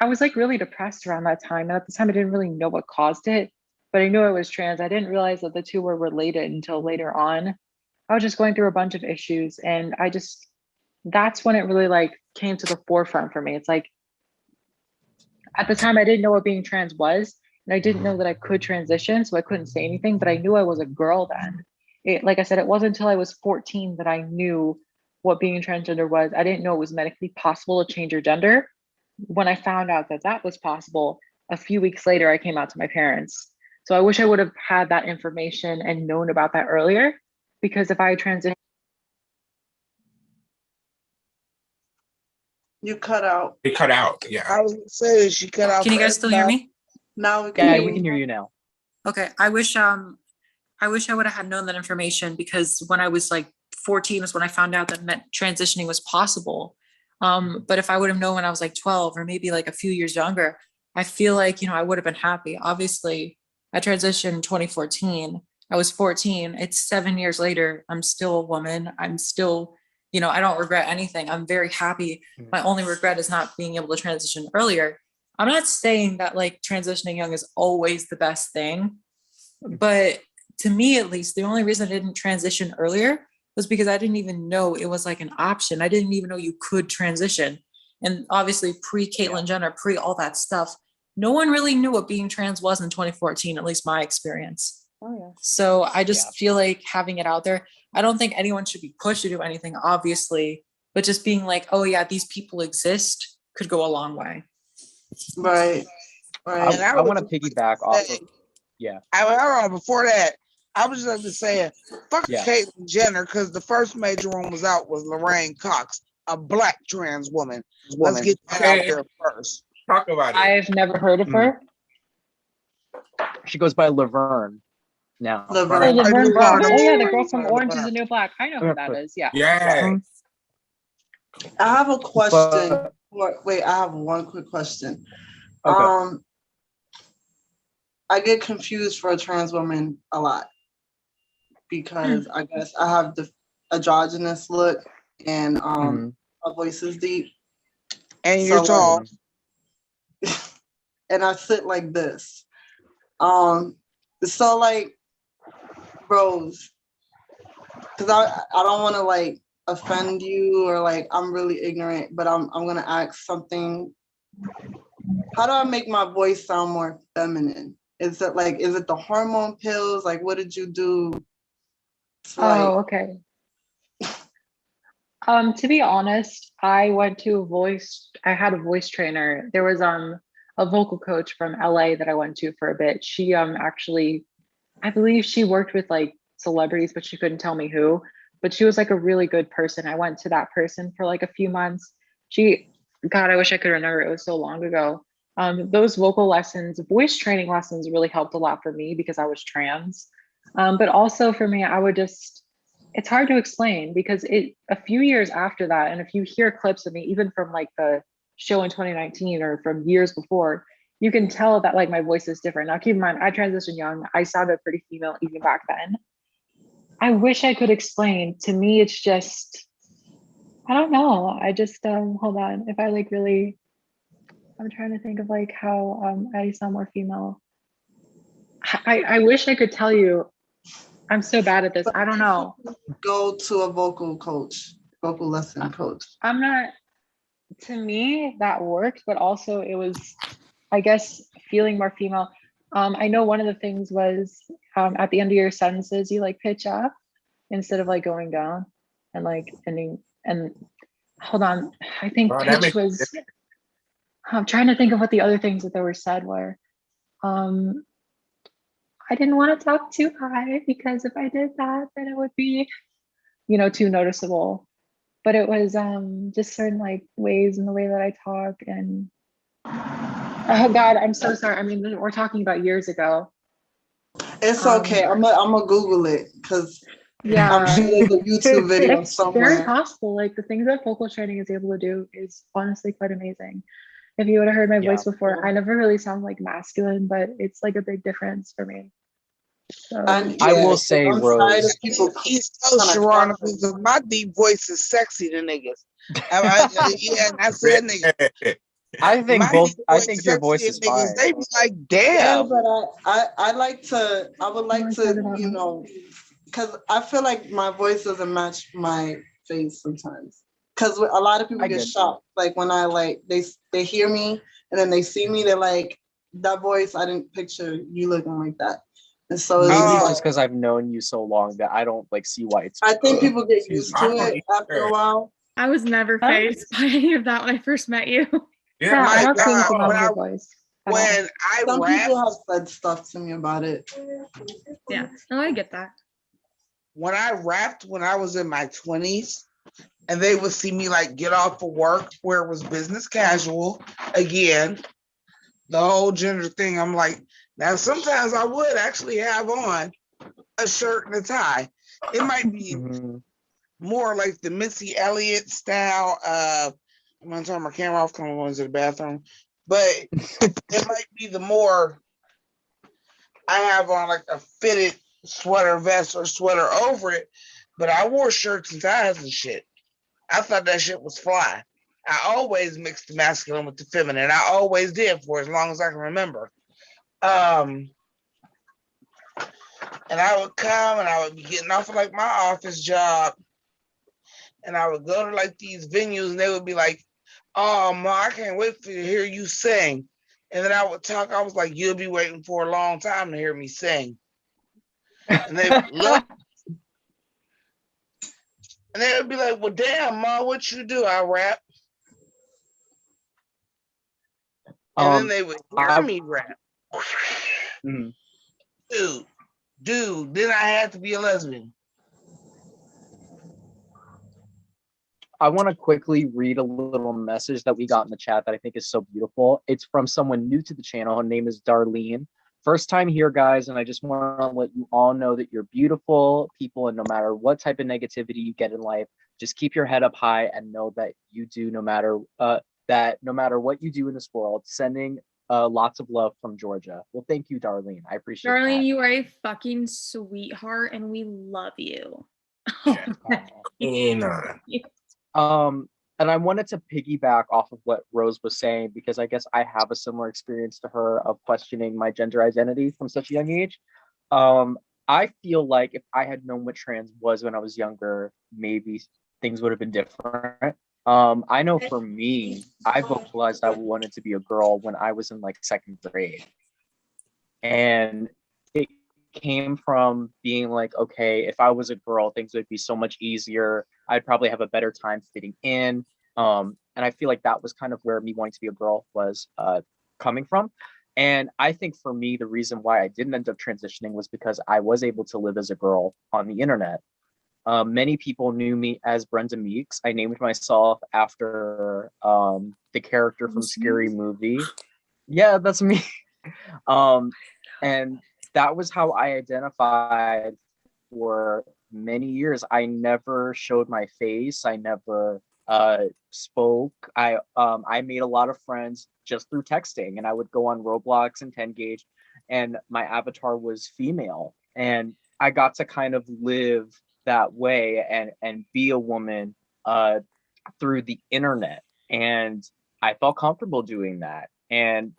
I was like really depressed around that time. And at the time, I didn't really know what caused it, but I knew I was trans. I didn't realize that the two were related until later on. I was just going through a bunch of issues, and that's when it really like came to the forefront for me. It's like at the time I didn't know what being trans was, and I didn't know that I could transition, so I couldn't say anything, but I knew I was a girl then. Like I said, it wasn't until I was 14 that I knew what being transgender was. I didn't know it was medically possible to change your gender. When I found out that that was possible, a few weeks later, I came out to my parents. So I wish I would have had that information and known about that earlier, because if I transitioned. You cut out. It cut out. Yeah. I was gonna say she cut out. Can you for guys still hear everybody. me? Now we can Yeah, hear we you. can hear you now. Okay. I wish I would have had known that information, because when I was like 14 is when I found out that transitioning was possible. But if I would have known when I was like 12 or maybe like a few years younger, I feel like, I would have been happy. Obviously, I transitioned in 2014. I was 14. It's 7 years later. I'm still a woman. I'm still, I don't regret anything. I'm very happy. My only regret is not being able to transition earlier. I'm not saying that like transitioning young is always the best thing, but to me, at least, the only reason I didn't transition earlier was because I didn't even know it was like an option. I didn't even know you could transition. And obviously pre Caitlyn Jenner, pre all that stuff, no one really knew what being trans was in 2014, at least my experience. Oh yeah. So I just feel like having it out there, I don't think anyone should be pushed to do anything, obviously, but just being like, oh yeah, these people exist could go a long way. Right. Right. And I want to piggyback off of, Hold on, before that, I was just like to say, fuck Yeah. Caitlyn Jenner, because the first major one was out was Lorraine Cox, a black trans woman. Let's get that out there first. Talk about it. I've never heard of her. She goes by Laverne now. Laverne. Oh, Laverne Brown. Laverne. Oh yeah, the girl from Laverne. Orange is the New Black. I know who that is. Yeah. Yes. I have a question. Wait, I have one quick question. Okay. I get confused for a trans woman a lot because I guess I have the androgynous look and my voice is deep. And you're tall. And I sit like this. So like, Rose, because I don't want to like offend you or like I'm really ignorant, but I'm gonna ask something. How do I make my voice sound more feminine? Is it the hormone pills? Like, what did you do? Okay. To be honest, I had a voice trainer. There was a vocal coach from LA that I went to for a bit. She actually, I believe she worked with like celebrities, but she couldn't tell me who. But she was like a really good person. I went to that person for like a few months. God, I wish I could remember. It was so long ago. Those vocal lessons, voice training lessons really helped a lot for me because I was trans. But also for me, it's hard to explain because a few years after that, and if you hear clips of me, even from like the show in 2019 or from years before, you can tell that like my voice is different. Now keep in mind, I transitioned young. I sounded pretty female even back then. I wish I could explain. To me, it's just, I don't know. I just, hold on. If I like really, I'm trying to think of like how I sound more female. I wish I could tell you. I'm so bad at this. I don't know. Go to a vocal lesson coach. I'm not, to me, that worked, but also it was, I guess, feeling more female. I know one of the things was at the end of your sentences, you like pitch up instead of like going down and like ending. And hold on, I think pitch was, I'm trying to think of what the other things that they were said were. I didn't want to talk too high because if I did that, then it would be, you know, too noticeable. But it was just certain like ways in the way that I talk and oh God, I'm so sorry. I mean, we're talking about years ago. It's okay. I'm gonna Google it because Yeah, I'm sure there's a YouTube video it's very somewhere. possible. Like the things that vocal training is able to do is honestly quite amazing. If you would have heard my voice before, I never really sound like masculine, but it's like a big difference for me. So And I will yeah, say, I'm tired of Rose, people. He's so Sharon, because my deep voice is sexy to niggas. Yeah, and I said niggas. I think My both. deep I voice think is your voice sexy is to niggas. fine. They be like, Yeah, damn. but I like to. I would like to, you know, because I feel like my voice doesn't match my face sometimes. Because a lot of people I get get shocked, like when I like they hear me and then they see me, they're like, that voice, I didn't picture you looking like that. And so it's Maybe just it's like, just because I've known you so long that I don't like see why it's. I think people get Excuse used to me. it after a while. I was never Huh? phased by any of that when I first met you. yeah, Yeah, I My don't think God, about when your I voice. at all. when I Some rap, people have said stuff to me about it. Yeah, no, I get that. when I rapped when I was in my 20s, and they would see me like get off of work where it was business casual again, the whole gender thing. I'm like, now sometimes I would actually have on a shirt and a tie. It might be Mhm. more like the Missy Elliott style. I'm gonna turn my camera off, come going to the bathroom, but it might be the more I have on like a fitted sweater vest or sweater over it, but I wore shirts and ties and shit. I thought that shit was fly. I always mixed the masculine with the feminine. I always did for as long as I can remember. And I would come and I would be getting off of like my office job, and I would go to like these venues, and they would be like, "Oh, Ma, I can't wait to hear you sing." And then I would talk. I was like, "You'll be waiting for a long time to hear me sing." And they would look, and they would be like, "Well, damn, Ma, what you do?" I rap. And then they would hear me rap. Mhm. Dude, then I had to be a lesbian. I want to quickly read a little message that we got in the chat that I think is so beautiful. It's from someone new to the channel. Her name is Darlene. First time here, guys, and I just want to let you all know that you're beautiful people, and no matter what type of negativity you get in life, just keep your head up high and know that you do, no matter what you do in this world, sending lots of love from Georgia. Well, thank you, Darlene. I appreciate Darlene, that. you are a fucking sweetheart and we love you. And I wanted to piggyback off of what Rose was saying, because I guess I have a similar experience to her of questioning my gender identity from such a young age. I feel like if I had known what trans was when I was younger, maybe things would have been different. I know for me, I vocalized I wanted to be a girl when I was in like second grade. And it came from being like, okay, if I was a girl, things would be so much easier. I'd probably have a better time fitting in. And I feel like that was kind of where me wanting to be a girl was coming from. And I think for me, the reason why I didn't end up transitioning was because I was able to live as a girl on the internet. Many people knew me as Brenda Meeks. I named myself after the character from Scary Movie. Yeah, that's me. And that was how I identified for many years. I never showed my face. I never spoke. I made a lot of friends just through texting, and I would go on Roblox and 10 gauge, and my avatar was female, and I got to kind of live that way and be a woman through the internet, and I felt comfortable doing that. And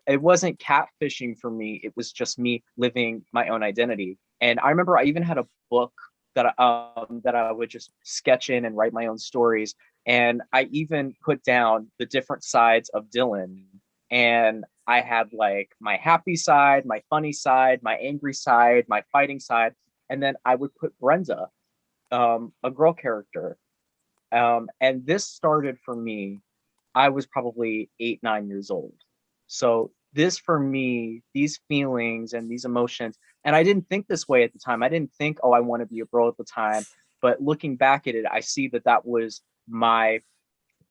it wasn't catfishing for me. It was just me living my own identity. And I remember I even had a book that I would just sketch in and write my own stories. And I even put down the different sides of Dylan. And I had like my happy side, my funny side, my angry side, my fighting side. And then I would put Brenda, a girl character. And this started for me, I was probably 8, 9 years old. So this for me, these feelings and these emotions, and I didn't think this way at the time. I didn't think, oh, I want to be a girl at the time. But looking back at it, I see that that was my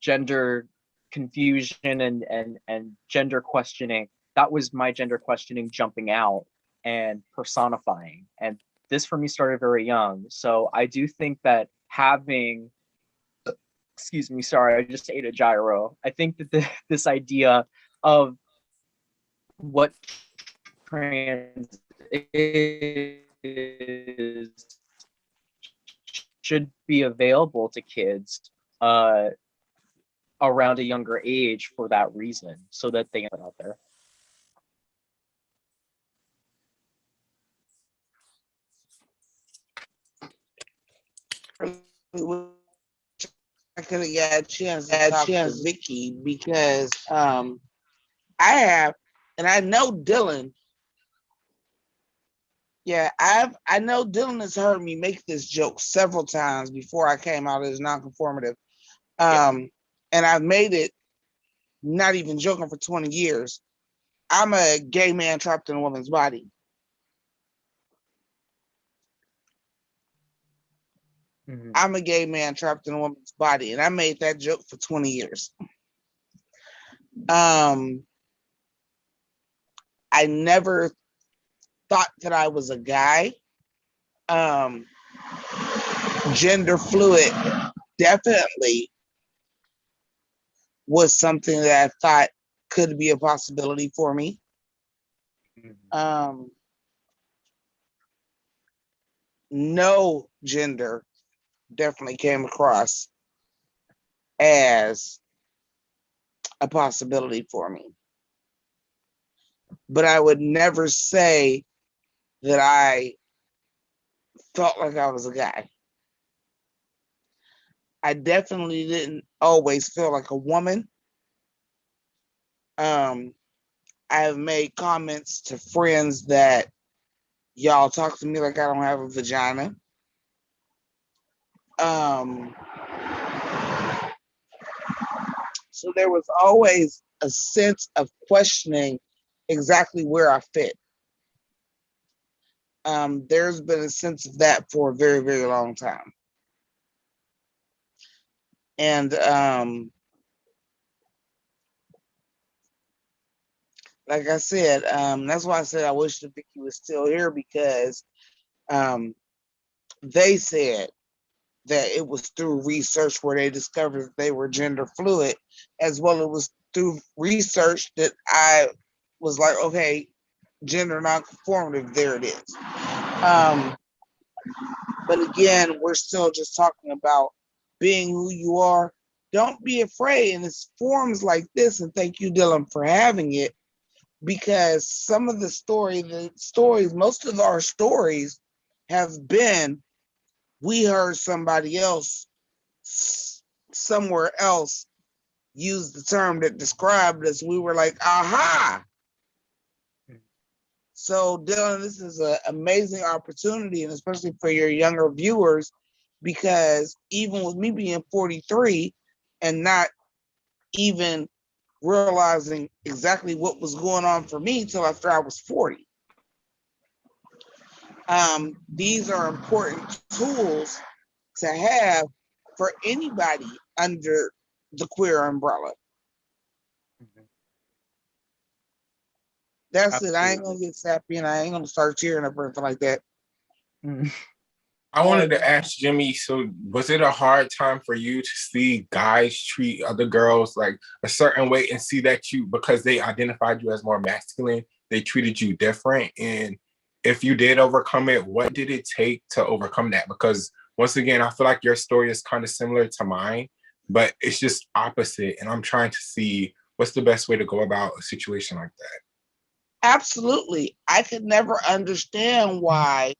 gender confusion and gender questioning. That was my gender questioning jumping out and personifying. And this for me started very young. So I do think that having, excuse me, sorry, I just ate a gyro. I think that this idea of what trans is should be available to kids around a younger age for that reason, so that they get out there. I could have got a chance to talk to Vicky because I have, and I know Dylan. Yeah, I know Dylan has heard me make this joke several times before I came out as nonconformative. And I've made it, not even joking, for 20 years. I'm a gay man trapped in a woman's body. Mhm. I'm a gay man trapped in a woman's body, and I made that joke for 20 years. I never thought that I was a guy. Gender fluid definitely was something that I thought could be a possibility for me. No gender definitely came across as a possibility for me. But I would never say that I felt like I was a guy. I definitely didn't always feel like a woman. I have made comments to friends that y'all talk to me like I don't have a vagina. So there was always a sense of questioning exactly where I fit. There's been a sense of that for a very, very long time. And like I said, that's why I said I wish that Vicky was still here, because they said that it was through research where they discovered that they were gender fluid, as well as it was through research that I was like, okay, gender nonconformative, there it is. But again, we're still just talking about being who you are. Don't be afraid. And it's forums like this, and thank you, Dylan, for having it, because some of the stories, most of our stories have been, we heard somebody else somewhere else use the term that described us. We were like, aha. So Dylan, this is an amazing opportunity, and especially for your younger viewers, because even with me being 43 and not even realizing exactly what was going on for me till after I was 40. These are important tools to have for anybody under the queer umbrella. That's Absolutely. It. I ain't gonna get sappy, and I ain't gonna start cheering or anything like that. I wanted to ask Jimmy, so was it a hard time for you to see guys treat other girls like a certain way and see that you, because they identified you as more masculine, they treated you different? And if you did overcome it, what did it take to overcome that? Because once again, I feel like your story is kind of similar to mine, but it's just opposite. And I'm trying to see what's the best way to go about a situation like that. Absolutely. I could never understand why.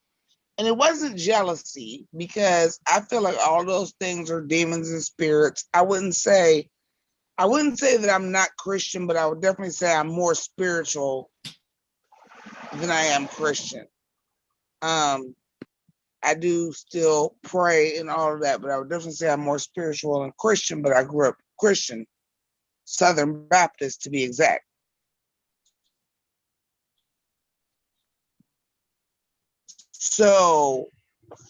And it wasn't jealousy, because I feel like all those things are demons and spirits. I wouldn't say that I'm not Christian, but I would definitely say I'm more spiritual than I am Christian. I do still pray and all of that, but I would definitely say I'm more spiritual than Christian, but I grew up Christian, Southern Baptist to be exact. So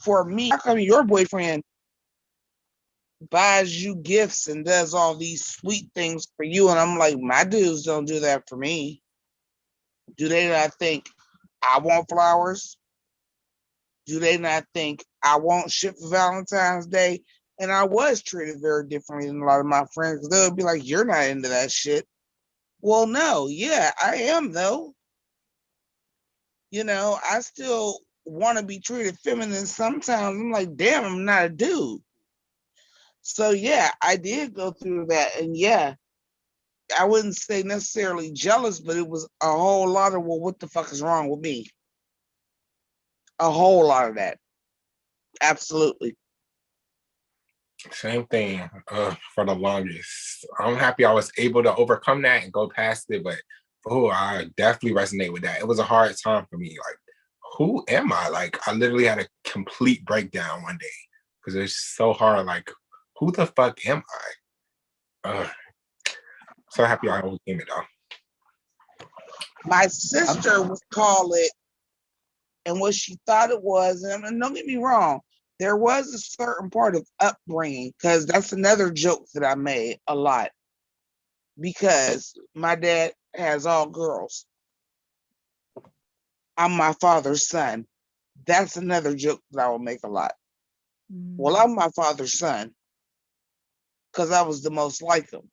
for me, how come your boyfriend buys you gifts and does all these sweet things for you? And I'm like, my dudes don't do that for me. Do they not think I want flowers? Do they not think I want shit for Valentine's Day? And I was treated very differently than a lot of my friends because they would be like, you're not into that shit. Well, no, yeah, I am though. You know, I still want to be treated feminine sometimes. I'm like, damn, I'm not a dude. So yeah, I did go through that. And yeah, I wouldn't say necessarily jealous, but it was a whole lot of, well, what the fuck is wrong with me? A whole lot of that. Absolutely. Same thing for the longest. I'm happy I was able to overcome that and go past it, but oh, I definitely resonate with that. It was a hard time for me. Like, who am I? Like, I literally had a complete breakdown one day because it's so hard. Like, who the fuck am I? So happy I overcame it though. My sister would call it, and what she thought it was, and don't get me wrong, there was a certain part of upbringing, because that's another joke that I made a lot, because my dad has all girls. I'm my father's son. That's another joke that I will make a lot. Well, I'm my father's son because I was the most like him.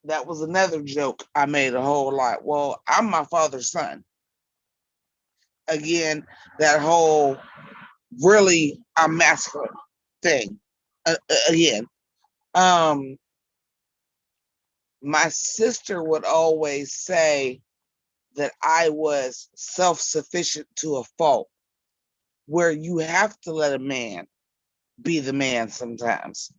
That was another joke I made a whole lot. Well, I'm my father's son. Again, that whole really I'm masculine thing. Again, my sister would always say that I was self-sufficient to a fault, where you have to let a man be the man sometimes.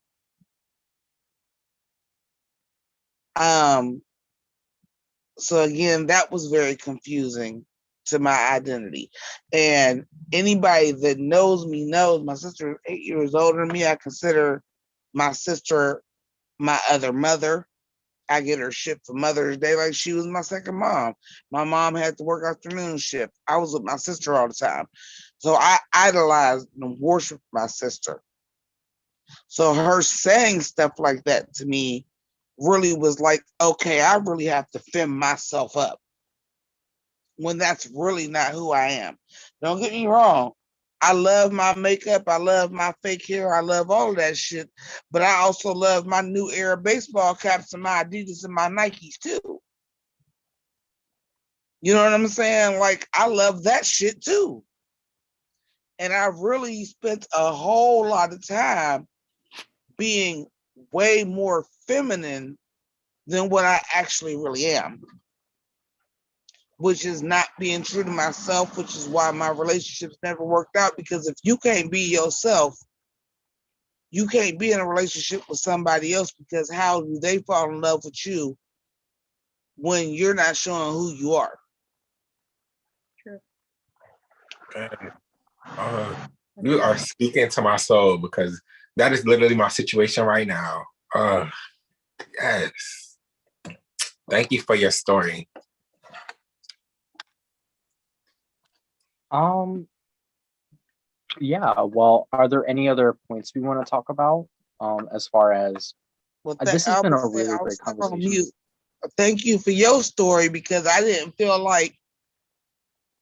So again, that was very confusing to my identity. And anybody that knows me knows my sister is 8 years older than me. I consider my sister my other mother. I get her shit for Mother's Day like she was my second mom. My mom had to work afternoon shift. I was with my sister all the time. So I idolized and worshiped my sister. So her saying stuff like that to me really was like, okay, I really have to fem myself up, when that's really not who I am. Don't get me wrong. I love my makeup. I love my fake hair. I love all of that shit. But I also love my new era baseball caps and my Adidas and my Nikes too. You know what I'm saying? Like, I love that shit too. And I really spent a whole lot of time being way more feminine than what I actually really am, which is not being true to myself, which is why my relationships never worked out. Because if you can't be yourself, you can't be in a relationship with somebody else, because how do they fall in love with you when you're not showing who you are? True. You are speaking to my soul, because that is literally my situation right now. Yes. Thank you for your story. Yeah, well, are there any other points we want to talk about? As far as Well, this has been a I'll really great stay on conversation. mute. Thank you for your story, because I didn't feel like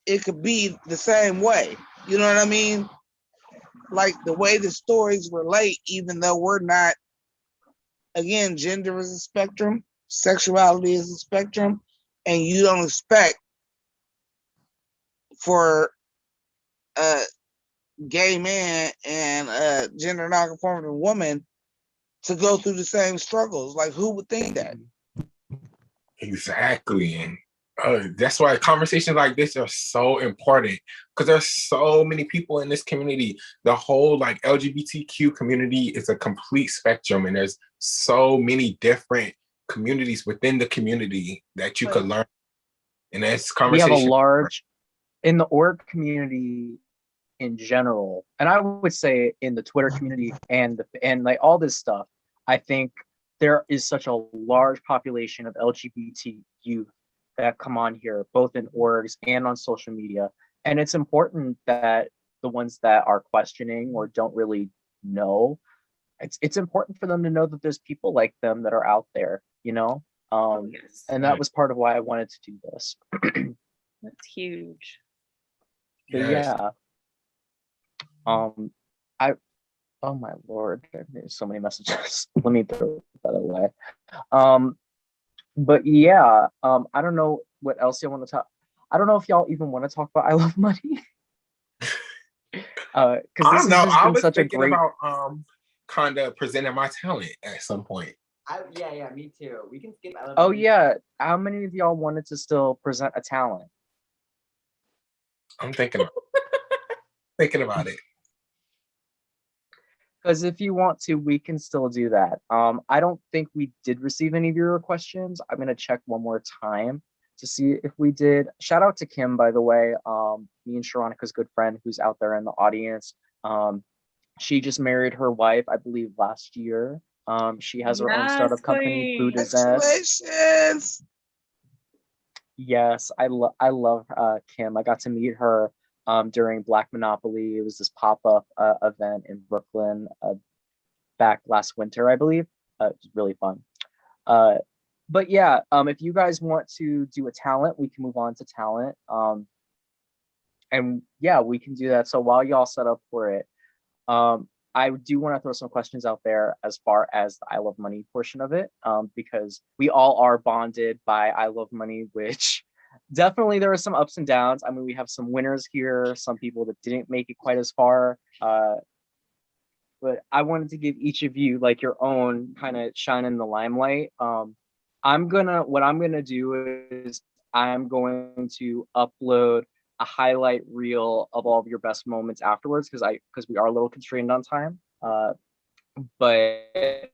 it could be the same way. You know what I mean? Like the way the stories relate, even though we're not, again, gender is a spectrum, sexuality is a spectrum, and you don't expect for a gay man and a gender nonconforming woman to go through the same struggles. Like, who would think that? Exactly. And that's why conversations like this are so important, because there's so many people in this community. The whole like LGBTQ community is a complete spectrum, and there's so many different communities within the community that you could learn. And that's We have a conversation. large, in the org community in general, and I would say in the Twitter community and like all this stuff, I think there is such a large population of LGBT youth that come on here, both in orgs and on social media, And it's important that the ones that are questioning or don't really know, it's important for them to know that there's people like them that are out there, you know? Yes, And that was part of why I wanted to do this. that's huge. But Yes. yeah, I oh my lord, there's so many messages. Let me throw that away. But yeah, I don't know what else you want to talk. I don't know if y'all even want to talk about I Love Money. Because I this don't has know. just I been was such a thinking great. about kind of presenting my talent at some point. Yeah, me too. We can skip. Oh yeah, how many of y'all wanted to still present a talent? I'm thinking thinking about it. Because if you want to, we can still do that. I don't think we did receive any of your questions. I'm gonna check one more time to see if we did. Shout out to Kim, by the way. Me and Sharonika's good friend who's out there in the audience. She just married her wife, I believe, last year. She has her own Yes, startup company, queen. Foodizette. Congratulations. Yes, I love Kim. I got to meet her during Black Monopoly. It was this pop-up event in Brooklyn back last winter, I believe. It was really fun. But yeah, if you guys want to do a talent, we can move on to talent. And yeah, we can do that. So while y'all set up for it, I do want to throw some questions out there as far as the I Love Money portion of it, because we all are bonded by I Love Money, which definitely there are some ups and downs. I mean, we have some winners here, some people that didn't make it quite as far. But I wanted to give each of you like your own kind of shine in the limelight. What I'm gonna do is I'm going to upload a highlight reel of all of your best moments afterwards because we are a little constrained on time. But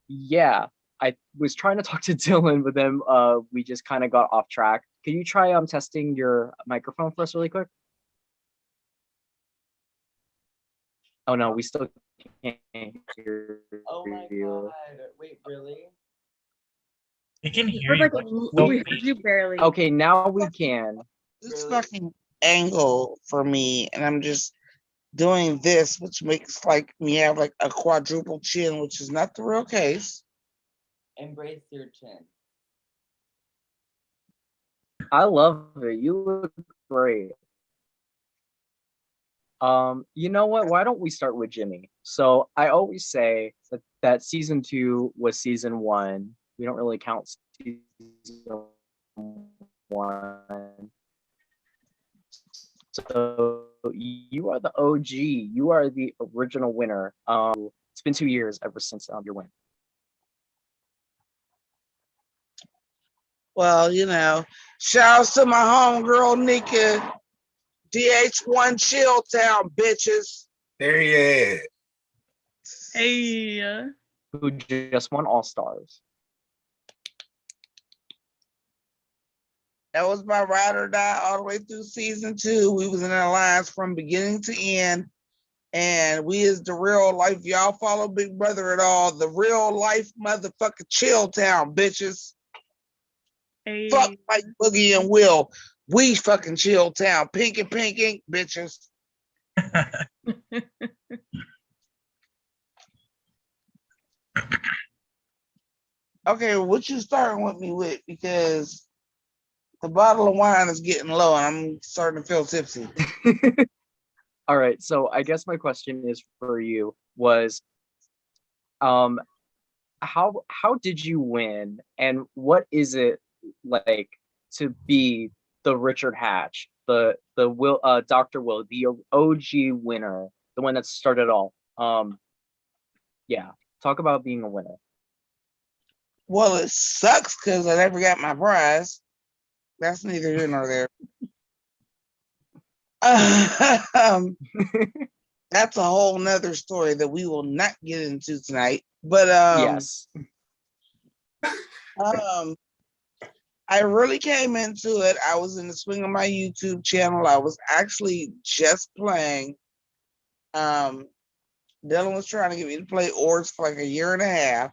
yeah, I was trying to talk to Dylan, but then we just kind of got off track. Can you try testing your microphone for us really quick? Oh no, we still can't hear Oh my you. god! Wait, really? We can hear We're you. like, but we heard you barely. Okay, now we can. This Really? fucking angle for me, and I'm just doing this, which makes like me have like a quadruple chin, which is not the real case. Embrace your chin. I love it. You look great. You know what? Why don't we start with Jimmy? So I always say that season 2 was season 1. We don't really count season 1. So you are the OG. You are the original winner. It's been 2 years ever since your win. Well, shouts to my homegirl Nika, DH1 Chilltown, bitches. There he is. Hey. Who just won All Stars. That was my ride or die all the way through season 2. We was in an alliance from beginning to end. And we is the real life. Y'all follow Big Brother at all. The real life motherfucking Chilltown, bitches. Hey. Fuck Mike Boogie and Will. We fucking Chilltown. Pink and pink ink, bitches. Okay, what you starting with me with? Because the bottle of wine is getting low and I'm starting to feel tipsy. All right, so I guess my question is for you was how did you win and what is it like to be the Richard Hatch, the Will Dr. Will, the OG winner, the one that started it all? Yeah, talk about being a winner. Well, it sucks because I never got my prize. That's neither here nor there. That's a whole nother story that we will not get into tonight. But Yes. I really came into it. I was in the swing of my YouTube channel. I was actually just playing. Dylan was trying to get me to play Ords for like a year and a half.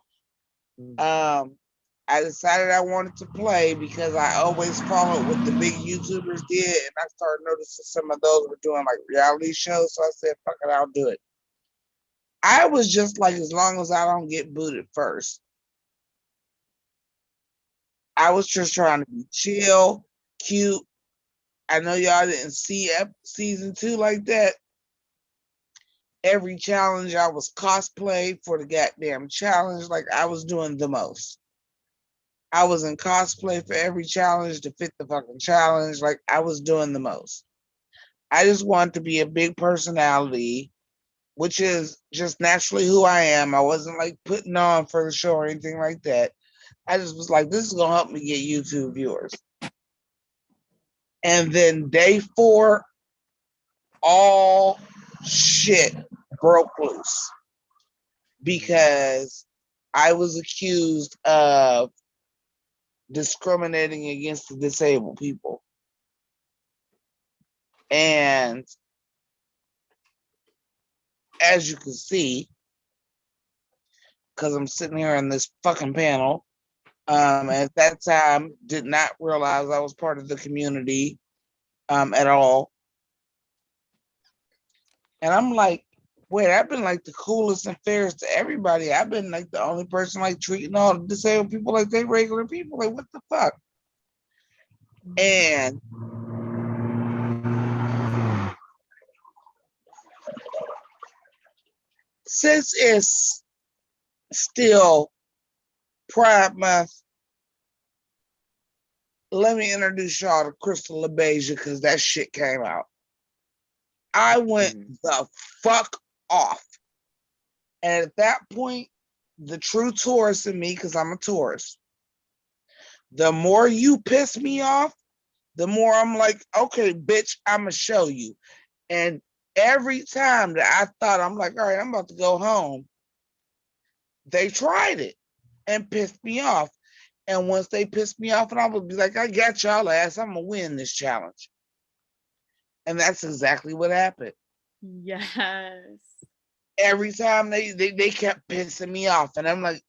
I decided I wanted to play because I always followed what the big YouTubers did, and I started noticing some of those were doing like reality shows. So I said, "Fuck it, I'll do it." I was just like, as long as I don't get booted first. I was just trying to be chill, cute. I know y'all didn't see season 2 like that. Every challenge I was cosplayed for the goddamn challenge, like I was doing the most. I was in cosplay for every challenge to fit the fucking challenge, like I was doing the most. I just wanted to be a big personality, which is just naturally who I am. I wasn't like putting on for the show or anything like that. I just was like, this is gonna help me get YouTube viewers. And then day 4, all shit broke loose because I was accused of discriminating against the disabled people. And as you can see, because I'm sitting here in this fucking panel, at that time did not realize I was part of the community at all. And I'm like, wait, I've been like the coolest and fairest to everybody. I've been like the only person like treating all the disabled people like they regular people. Like, what the fuck? And since it's still Pride Month, let me introduce y'all to Crystal LaBeija because that shit came out. I went the fuck off. And at that point, the true tourist in me, because I'm a tourist, the more you piss me off, the more I'm like, okay, bitch, I'm going to show you. And every time that I thought, I'm like, all right, I'm about to go home, they tried it and pissed me off. And once they pissed me off, and I would be like, I got y'all ass, I'm going to win this challenge. And that's exactly what happened. Yes. Every time they kept pissing me off. And I'm like,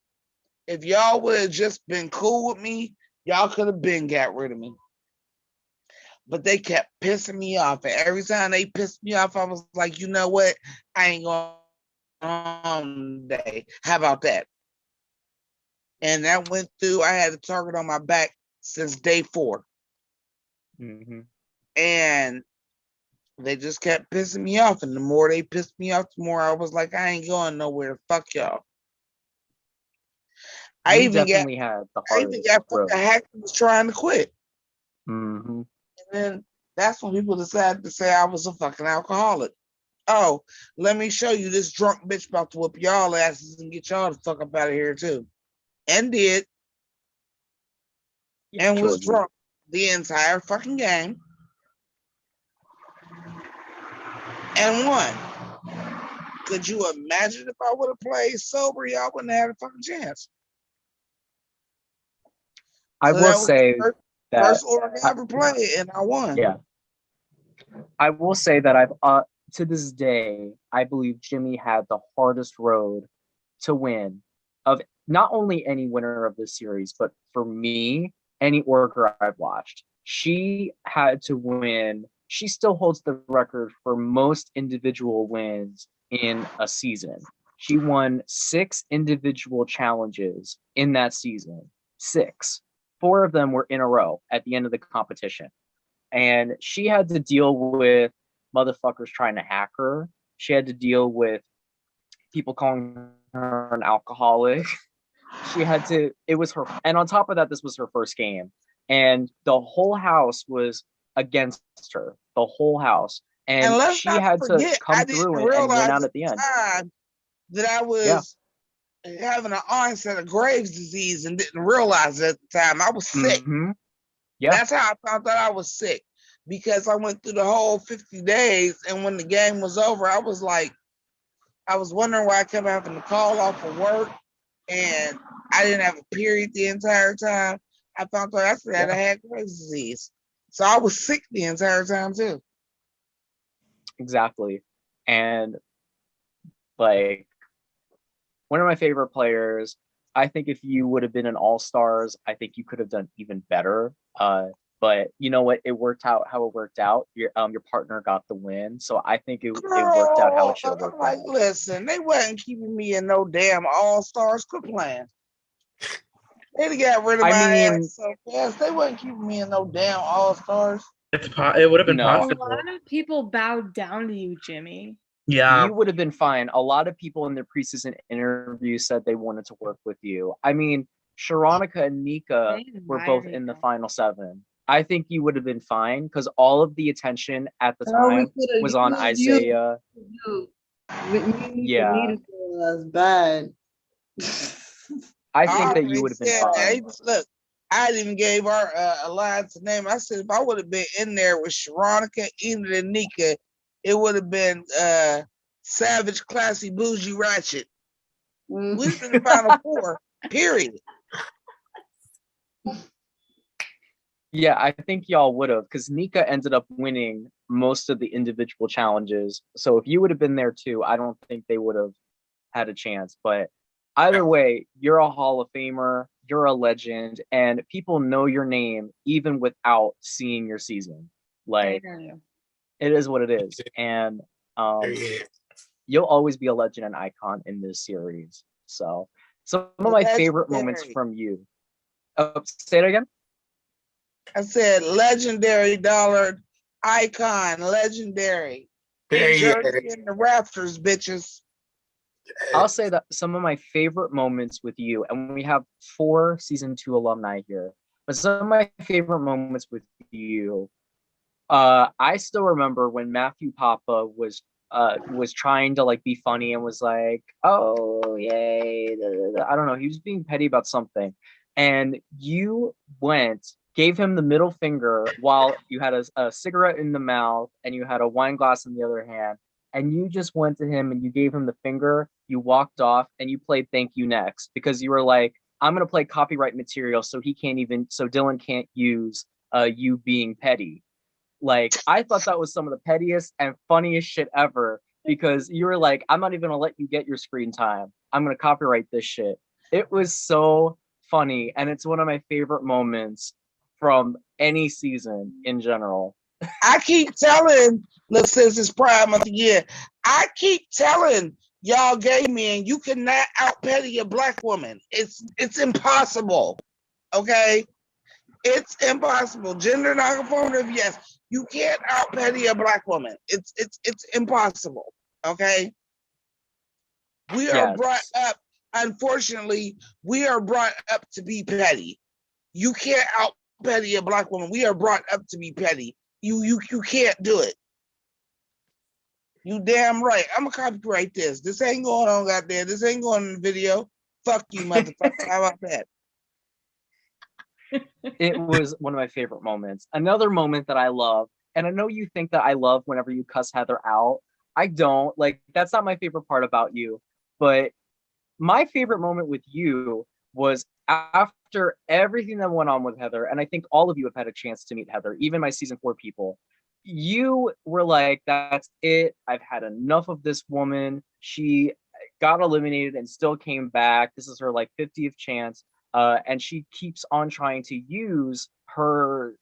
if y'all would have just been cool with me, y'all could have been got rid of me. But they kept pissing me off. And every time they pissed me off, I was like, you know what? I ain't going home today. How about that? And that went through. I had a target on my back since day 4. Mm-hmm. And they just kept pissing me off. And the more they pissed me off, the more I was like, I ain't going nowhere. Fuck y'all. I even got fucking hacked and was trying to quit. Mm-hmm. And then that's when people decided to say I was a fucking alcoholic. Oh, let me show you this drunk bitch about to whoop y'all asses and get y'all the fuck up out of here too. And did. And was drunk the entire fucking game. And won. Could you imagine if I would have played sober, y'all wouldn't have had a fucking chance. I will say that first org I ever played, and I won. Yeah. I will say that I've to this day, I believe Jimmy had the hardest road to win of not only any winner of this series, but for me, any orger I've watched. She had to win. She still holds the record for most individual wins in a season. She won 6 individual challenges in that season. 6. 4 of them were in a row at the end of the competition. And she had to deal with motherfuckers trying to hack her. She had to deal with people calling her an alcoholic. She had to, it was her, and on top of that, this was her first game. And the whole house was against her, the whole house. And she had to come through and win out at the end. That I was having an onset of Graves' disease and didn't realize it at the time. I was sick. Mm-hmm. Yeah. That's how I found out I was sick, because I went through the whole 50 days, and when the game was over, I was like, I was wondering why I kept having to call off of work, and I didn't have a period the entire time. I found out after that I had Graves' disease. So I was sick the entire time too. Exactly. And like, one of my favorite players, I think if you would have been an All Stars, I think you could have done even better. But you know what? It worked out how it worked out. Your partner got the win, so I think it worked out how it should have I'm worked like, out. listen, they wasn't keeping me in no damn All Stars. Quit playing. They got rid of I my mean, ass so fast. They wasn't keeping me in no damn All Stars. It would have been No. A possible. lot of people bowed down to you, Jimmy. Yeah. You would have been fine. A lot of people in their preseason interview said they wanted to work with you. I mean, Sharonica and Nika They were both invited in the you. final 7. I think you would have been fine because all of the attention at the Oh, we time coulda was on used you. Isaiah. Yeah. That's bad. I I think that you already would have been said that. fine. Look, I didn't even gave our alliance a name. I said if I would have been in there with Sharonica, Enid, and Nika, it would have been Savage, Classy, Bougie, Ratchet. We'd have been the final 4, period. Yeah, I think y'all would have because Nika ended up winning most of the individual challenges. So if you would have been there too, I don't think they would have had a chance. But either way, you're a Hall of Famer, you're a legend, and people know your name even without seeing your season. Like, it is what it is. And you'll always be a legend and icon in this series. So some of my favorite moments Legendary. from you. Say it again. I said legendary dollar icon, legendary. There you Jersey in the Raptors, bitches. I'll say that some of my favorite moments with you, and we have 4 season 2 alumni here, but some of my favorite moments with you, I still remember when Matthew Papa was trying to like be funny and was like, oh yay, I don't know, he was being petty about something, and you gave him the middle finger while you had a cigarette in the mouth and you had a wine glass in the other hand, and you just went to him and you gave him the finger, you walked off, and you played Thank You Next because you were like, I'm gonna play copyright material so Dylan can't use you being petty. Like, I thought that was some of the pettiest and funniest shit ever because you were like, I'm not even gonna let you get your screen time. I'm gonna copyright this shit. It was so funny, and it's one of my favorite moments from any season in general. I keep telling, look, since it's Pride Month again, I keep telling y'all gay men, you cannot out petty a black woman. It's impossible. Okay? It's impossible. Gender nonconformative, yes. You can't out petty a black woman. It's impossible. Okay? We are brought up, unfortunately, we are brought up to be petty. You can't out petty a black woman. We are brought up to be petty. You can't do it. You damn right. I'm gonna copyright this. This ain't going on out there. This ain't going in the video. Fuck you, motherfucker. How about that? It was one of my favorite moments. Another moment that I love, and I know you think that I love whenever you cuss Heather out. I don't. Like, that's not my favorite part about you. But my favorite moment with you was after everything that went on with Heather, and I think all of you have had a chance to meet Heather, even my season 4 people. You were like, that's it. I've had enough of this woman. She got eliminated and still came back. This is her like 50th chance. And she keeps on trying to use her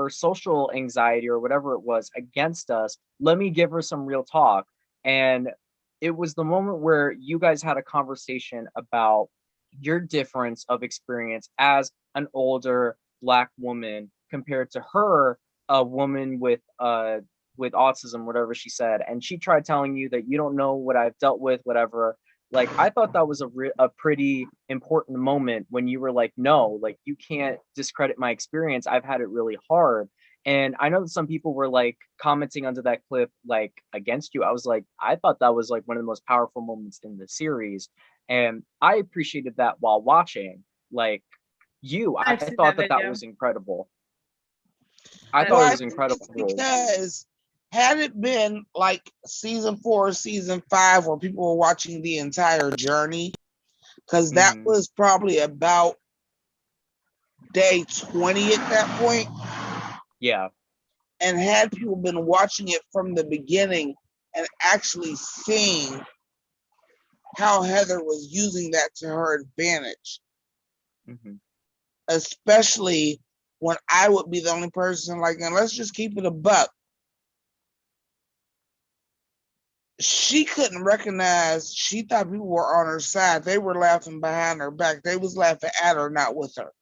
social anxiety or whatever it was against us. Let me give her some real talk. And it was the moment where you guys had a conversation about your difference of experience as an older Black woman compared to her, a woman with autism, whatever she said. And she tried telling you that you don't know what I've dealt with, whatever. Like, I thought that was a pretty important moment when you were like, no, like, you can't discredit my experience. I've had it really hard. And I know that some people were like commenting under that clip, like against you. I was like, I thought that was like one of the most powerful moments in the series. And I appreciated that while watching. Like, I thought that was incredible. I thought it was incredible. Because had it been like season 4, season 5, where people were watching the entire journey, because that was probably about day 20 at that point. Yeah. And had people been watching it from the beginning and actually seeing how Heather was using that to her advantage, Mhm. especially when I would be the only person, like, and let's just keep it a buck. She couldn't recognize, she thought people were on her side. They were laughing behind her back. They was laughing at her, not with her.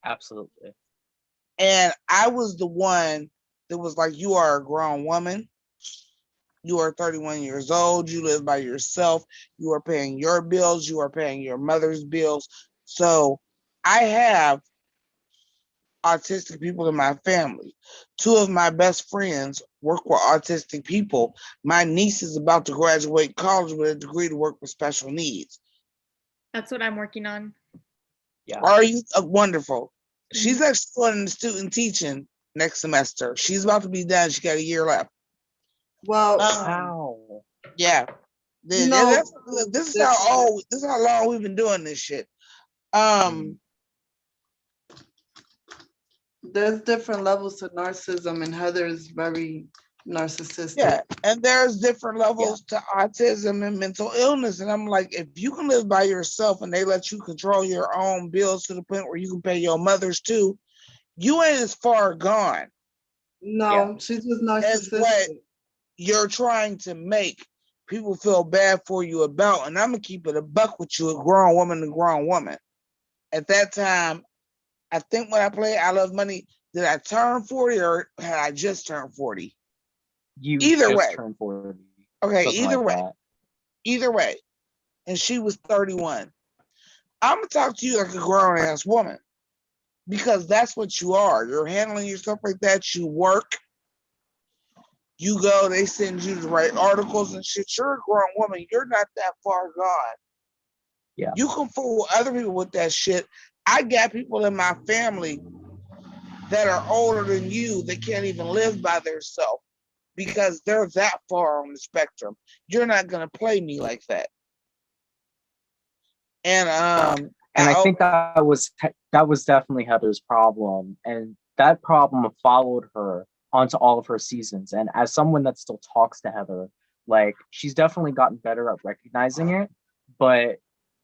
Absolutely. And I was the one that was like, you are a grown woman. You are 31 years old. You live by yourself. You are paying your bills. You are paying your mother's bills. So I have autistic people in my family. Two of my best friends work with autistic people. My niece is about to graduate college with a degree to work with special needs. That's what I'm working on. Yeah. Are you wonderful? She's actually going into student teaching next semester. She's about to be done. She got a year left. Well, Wow. Yeah. You know, This is how long we've been doing this shit. There's different levels to narcissism, and Heather is very narcissistic. Yeah, and there's different levels to autism and mental illness. And I'm like, if you can live by yourself and they let you control your own bills to the point where you can pay your mother's too, you ain't as far gone. No, she's just As what narcissistic. you're trying to make people feel bad for you about. And I'm gonna keep it a buck with you, a grown woman to grown woman. At that time, I think when I played I Love Money, did I turn 40 or had I just turned 40? You Either just way. turned 40. Okay, Something either like way. that. Either way. And she was 31. I'm gonna talk to you like a grown ass woman because that's what you are. You're handling yourself like that. You work, you go, they send you to write articles and shit. You're a grown woman. You're not that far gone. Yeah. You can fool other people with that shit. I got people in my family that are older than you that can't even live by themselves because they're that far on the spectrum. You're not gonna play me like that. And I think that was definitely Heather's problem, and that problem followed her onto all of her seasons. And as someone that still talks to Heather, like, she's definitely gotten better at recognizing it. But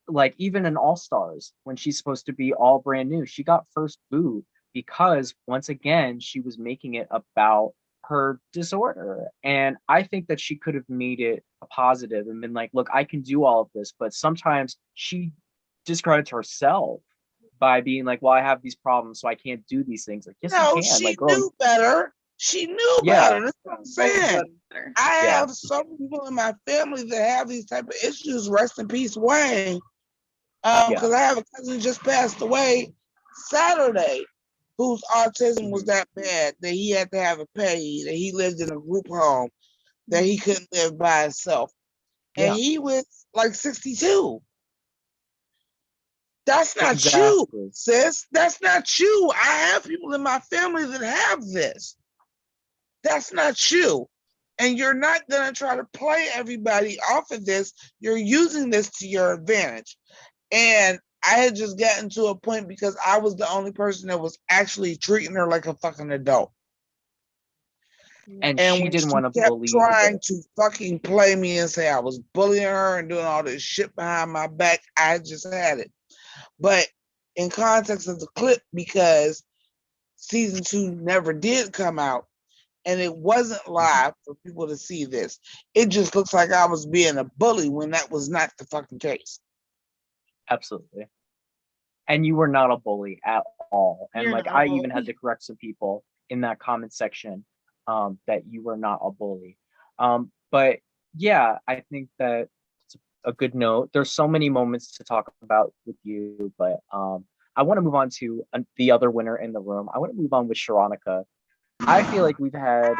like, even in All Stars, when she's supposed to be all brand new, she got first booed because once again she was making it about her disorder. And I think that she could have made it a positive and been like, look, I can do all of this. But sometimes she discredits herself by being like, well, I have these problems, so I can't do these things. Like, yes, you no, can. she Like, girl, knew better. She knew Yeah. better. That's what I'm saying. I Yeah. have some people in my family that have these type of issues. Rest in peace, Wayne. Because I have a cousin who just passed away Saturday, whose autism was that bad that he had to have a pay, that he lived in a group home, that he couldn't live by himself. And he was like 62. That's not you, Exactly. sis. That's not you. I have people in my family that have this. That's not you. And you're not going to try to play everybody off of this. You're using this to your advantage. And I had just gotten to a point because I was the only person that was actually treating her like a fucking adult. And And she when didn't she want to kept believe trying it. to fucking play me and say I was bullying her and doing all this shit behind my back, I just had it. But in context of the clip, because season 2 never did come out and it wasn't live for people to see this, it just looks like I was being a bully when that was not the fucking case. Absolutely. And you were not a bully at all. And You're like, not a I even had bully. to correct some people in that comment section that you were not a bully. But yeah, I think that it's a good note. There's so many moments to talk about with you, but I want to move on to the other winner in the room. I want to move on with Sharonica. I feel like we've had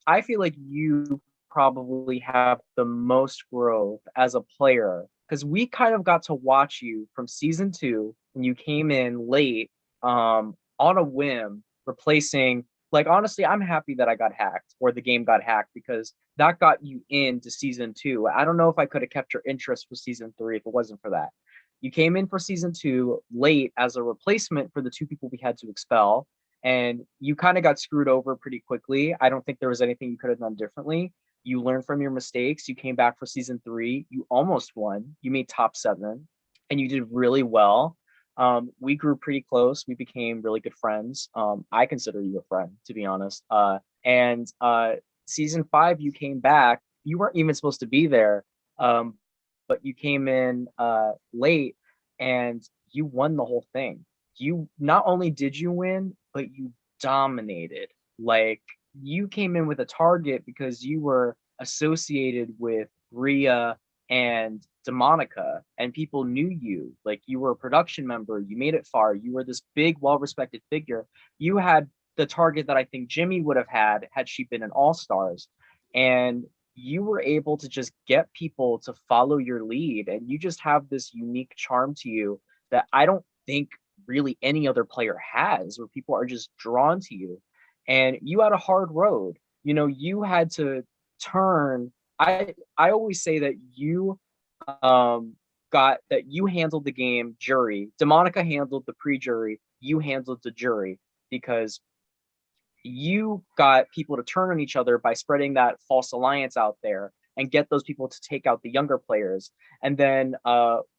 I feel like you probably have the most growth as a player because we kind of got to watch you from season 2 when you came in late on a whim, replacing, like, honestly, I'm happy that I got hacked or the game got hacked because that got you into season 2. I don't know if I could have kept your interest for season 3 if it wasn't for that. You came in for season 2 late as a replacement for the 2 people we had to expel, and you kind of got screwed over pretty quickly. I don't think there was anything you could have done differently. You learned from your mistakes. You came back for season 3. You almost won. You made top 7, and you did really well. We grew pretty close. We became really good friends. I consider you a friend, to be honest. And season 5, you came back. You weren't even supposed to be there, but you came in late, and you won the whole thing. You not only did you win, but you dominated. Like, you came in with a target because you were associated with Rhea and Demonica, and people knew you. Like, you were a production member, you made it far, you were this big, well-respected figure. You had the target that I think Jimmy would have had she been an All-Stars. And you were able to just get people to follow your lead, and you just have this unique charm to you that I don't think really any other player has, where people are just drawn to you. And you had a hard road. You know, you had to turn. I always say that you you handled the game jury. Demonica handled the pre-jury. You handled the jury, because you got people to turn on each other by spreading that false alliance out there and get those people to take out the younger players. And then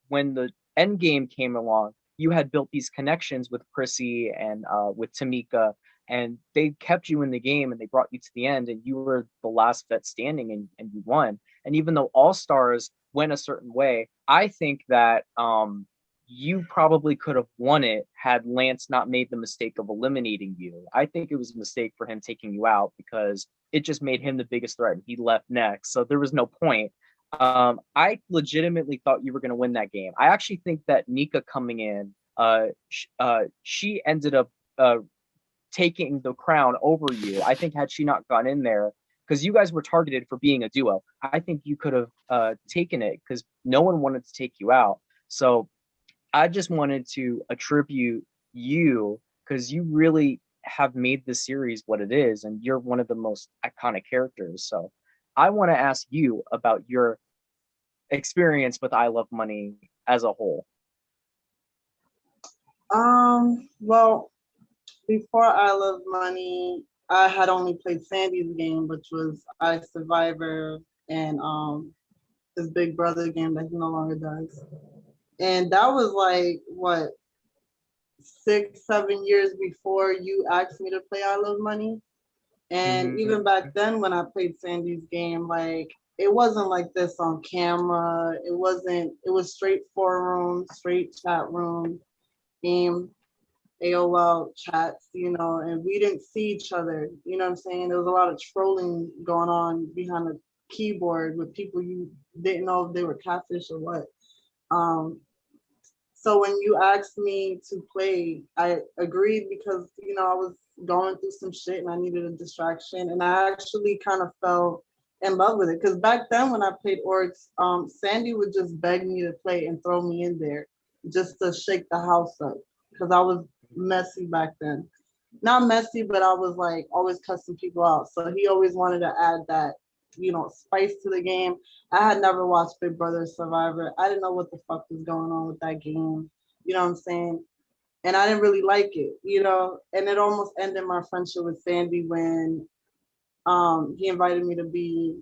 when the end game came along, you had built these connections with Prissy and with Tamika, and they kept you in the game, and they brought you to the end, and you were the last vet standing, and you won. And even though All Stars went a certain way, I think that you probably could have won it had Lance not made the mistake of eliminating you. I think it was a mistake for him taking you out, because it just made him the biggest threat, and he left next. So there was no point. I legitimately thought you were going to win that game. I actually think that Nika coming in, she ended up taking the crown over you. I think had she not gone in there, because you guys were targeted for being a duo, I think you could have taken it, because no one wanted to take you out. So I just wanted to attribute you, because you really have made this series what it is, and you're one of the most iconic characters. So I want to ask you about your experience with I Love Money as a whole. Well, before I Love Money, I had only played Sandy's game, which was I Survivor, and his Big Brother game that he no longer does. And that was like, what, 6-7 years before you asked me to play I Love Money. And even back then when I played Sandy's game, like, it wasn't like this on camera. It was straight forum, straight chat room game, AOL chats, and we didn't see each other. You know what I'm saying? There was a lot of trolling going on behind the keyboard with people you didn't know if they were catfish or what. So when you asked me to play, I agreed, because, I was going through some shit and I needed a distraction. And I actually kind of fell in love with it, because back then when I played orgs, Sandy would just beg me to play and throw me in there just to shake the house up, because I was messy back then. Not messy, but I was like always cussing people out. So he always wanted to add that, spice to the game. I had never watched Big Brother Survivor. I didn't know what the fuck was going on with that game. You know what I'm saying? And I didn't really like it, and it almost ended my friendship with Sandy when he invited me to be,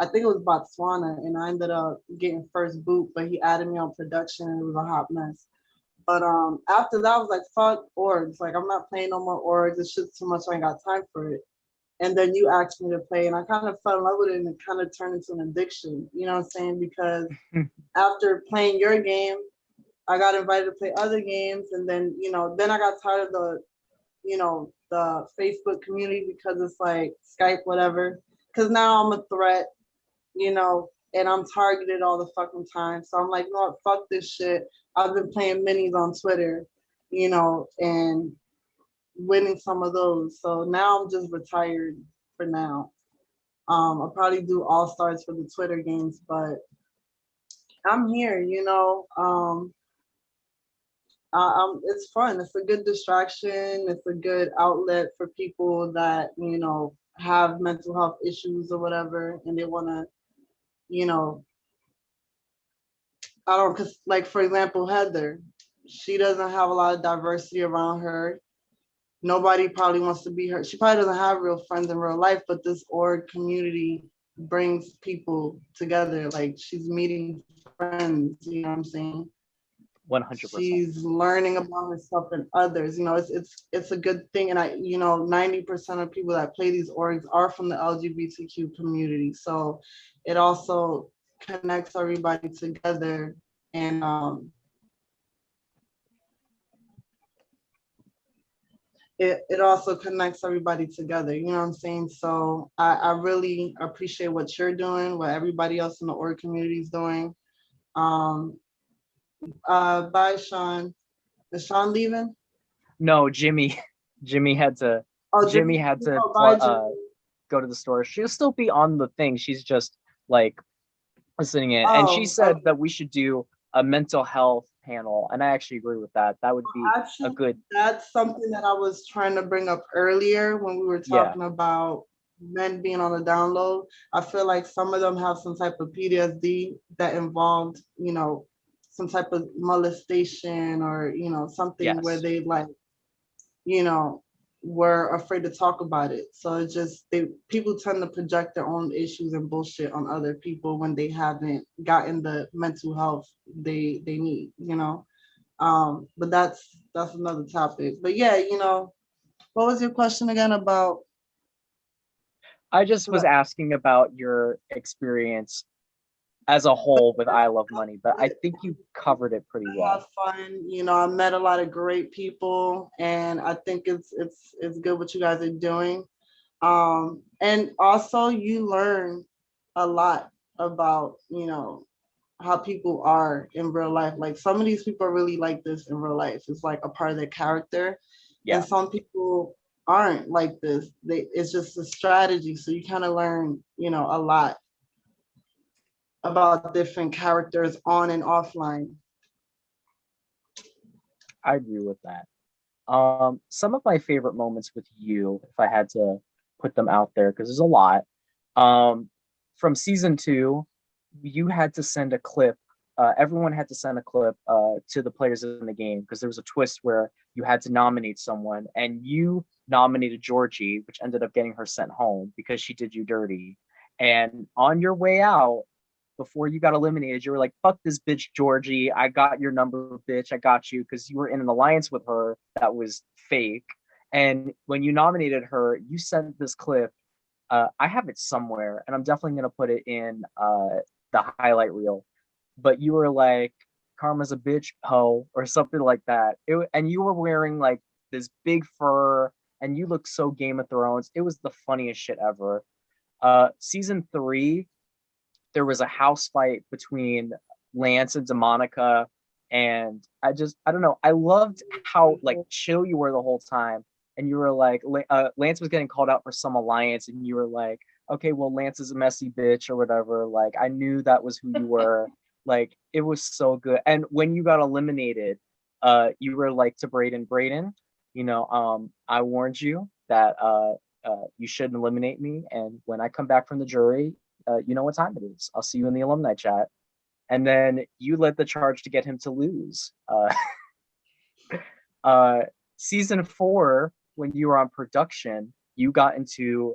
I think it was Botswana, and I ended up getting first boot, but he added me on production and it was a hot mess. But after that, I was like, fuck orgs. Like, I'm not playing no more orgs. It's just too much. I ain't got time for it. And then you asked me to play, and I kind of fell in love with it, and it kind of turned into an addiction. You know what I'm saying? Because after playing your game, I got invited to play other games. And then, then I got tired of the Facebook community, because it's like Skype, whatever. Because now I'm a threat, and I'm targeted all the fucking time. So I'm like, no, fuck this shit. I've been playing minis on Twitter, and winning some of those. So now I'm just retired for now. I'll probably do All Stars for the Twitter games, but I'm here, it's fun. It's a good distraction. It's a good outlet for people that, have mental health issues or whatever, and they want to, I don't, because, like, for example, Heather, she doesn't have a lot of diversity around her. Nobody probably wants to be her. She probably doesn't have real friends in real life, but this org community brings people together. Like she's meeting friends, you know what I'm saying? 100%. She's learning about herself and others. You know, it's a good thing. And 90% of people that play these orgs are from the LGBTQ community. So it also connects everybody together. And it also connects everybody together. You know what I'm saying? So I really appreciate what you're doing, what everybody else in the org community is doing. Bye, Sean. Is Sean leaving? No, Jimmy. Jimmy had to. Oh, Jimmy had to bye, Jimmy. go to the store. She'll still be on the thing. She's just like listening in, and she said that we should do a mental health panel, and I actually agree with that. That would be a good. That's something that I was trying to bring up earlier when we were talking about men being on the download. I feel like some of them have some type of PTSD that involved, some type of molestation or, something where they like, were afraid to talk about it. So it's just people tend to project their own issues and bullshit on other people when they haven't gotten the mental health they need, but that's another topic. But yeah, what was your question again about? I just was asking about your experience as a whole with I Love Money, but I think you covered it pretty well. Have fun, I met a lot of great people, and I think it's good what you guys are doing. And also you learn a lot about, how people are in real life. Like some of these people are really like this in real life. It's like a part of their character. Yeah. And some people aren't like this. It's just a strategy. So you kind of learn, a lot about different characters on and offline. I agree with that. Some of my favorite moments with you, if I had to put them out there, because there's a lot. From season 2, you had to send a clip. Everyone had to send a clip to the players in the game, because there was a twist where you had to nominate someone, and you nominated Georgie, which ended up getting her sent home because she did you dirty. And on your way out, before you got eliminated, you were like, fuck this bitch, Georgie. I got your number, bitch. I got you, because you were in an alliance with her that was fake. And when you nominated her, you sent this clip. I have it somewhere, and I'm definitely going to put it in the highlight reel. But you were like, Karma's a bitch, ho, or something like that. And you were wearing like this big fur, and you look so Game of Thrones. It was the funniest shit ever. Season 3, there was a house fight between Lance and DeMonica, and I don't know. I loved how like chill you were the whole time, and you were like, Lance was getting called out for some alliance, and you were like, okay, well, Lance is a messy bitch or whatever. Like, I knew that was who you were. Like, it was so good. And when you got eliminated, you were like to Brayden, I warned you that you shouldn't eliminate me, and when I come back from the jury, you know what time it is. I'll see you in the alumni chat. And then you led the charge to get him to lose. Season 4, when you were on production, you got into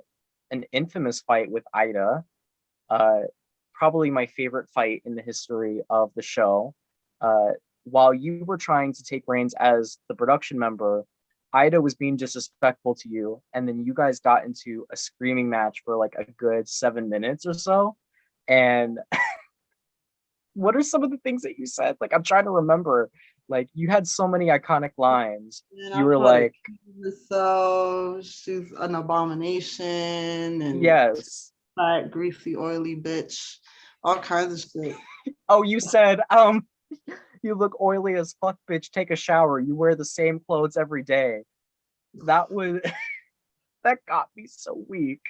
an infamous fight with Ida. Probably my favorite fight in the history of the show. While you were trying to take reins as the production member, Ida was being disrespectful to you, and then you guys got into a screaming match for like a good 7 minutes or so. And what are some of the things that you said? Like, I'm trying to remember. Like, you had so many iconic lines. You were like, so she's an abomination, and yes, that greasy, oily bitch, all kinds of shit. Oh, you said, you look oily as fuck, bitch. Take a shower. You wear the same clothes every day. That was that got me so weak.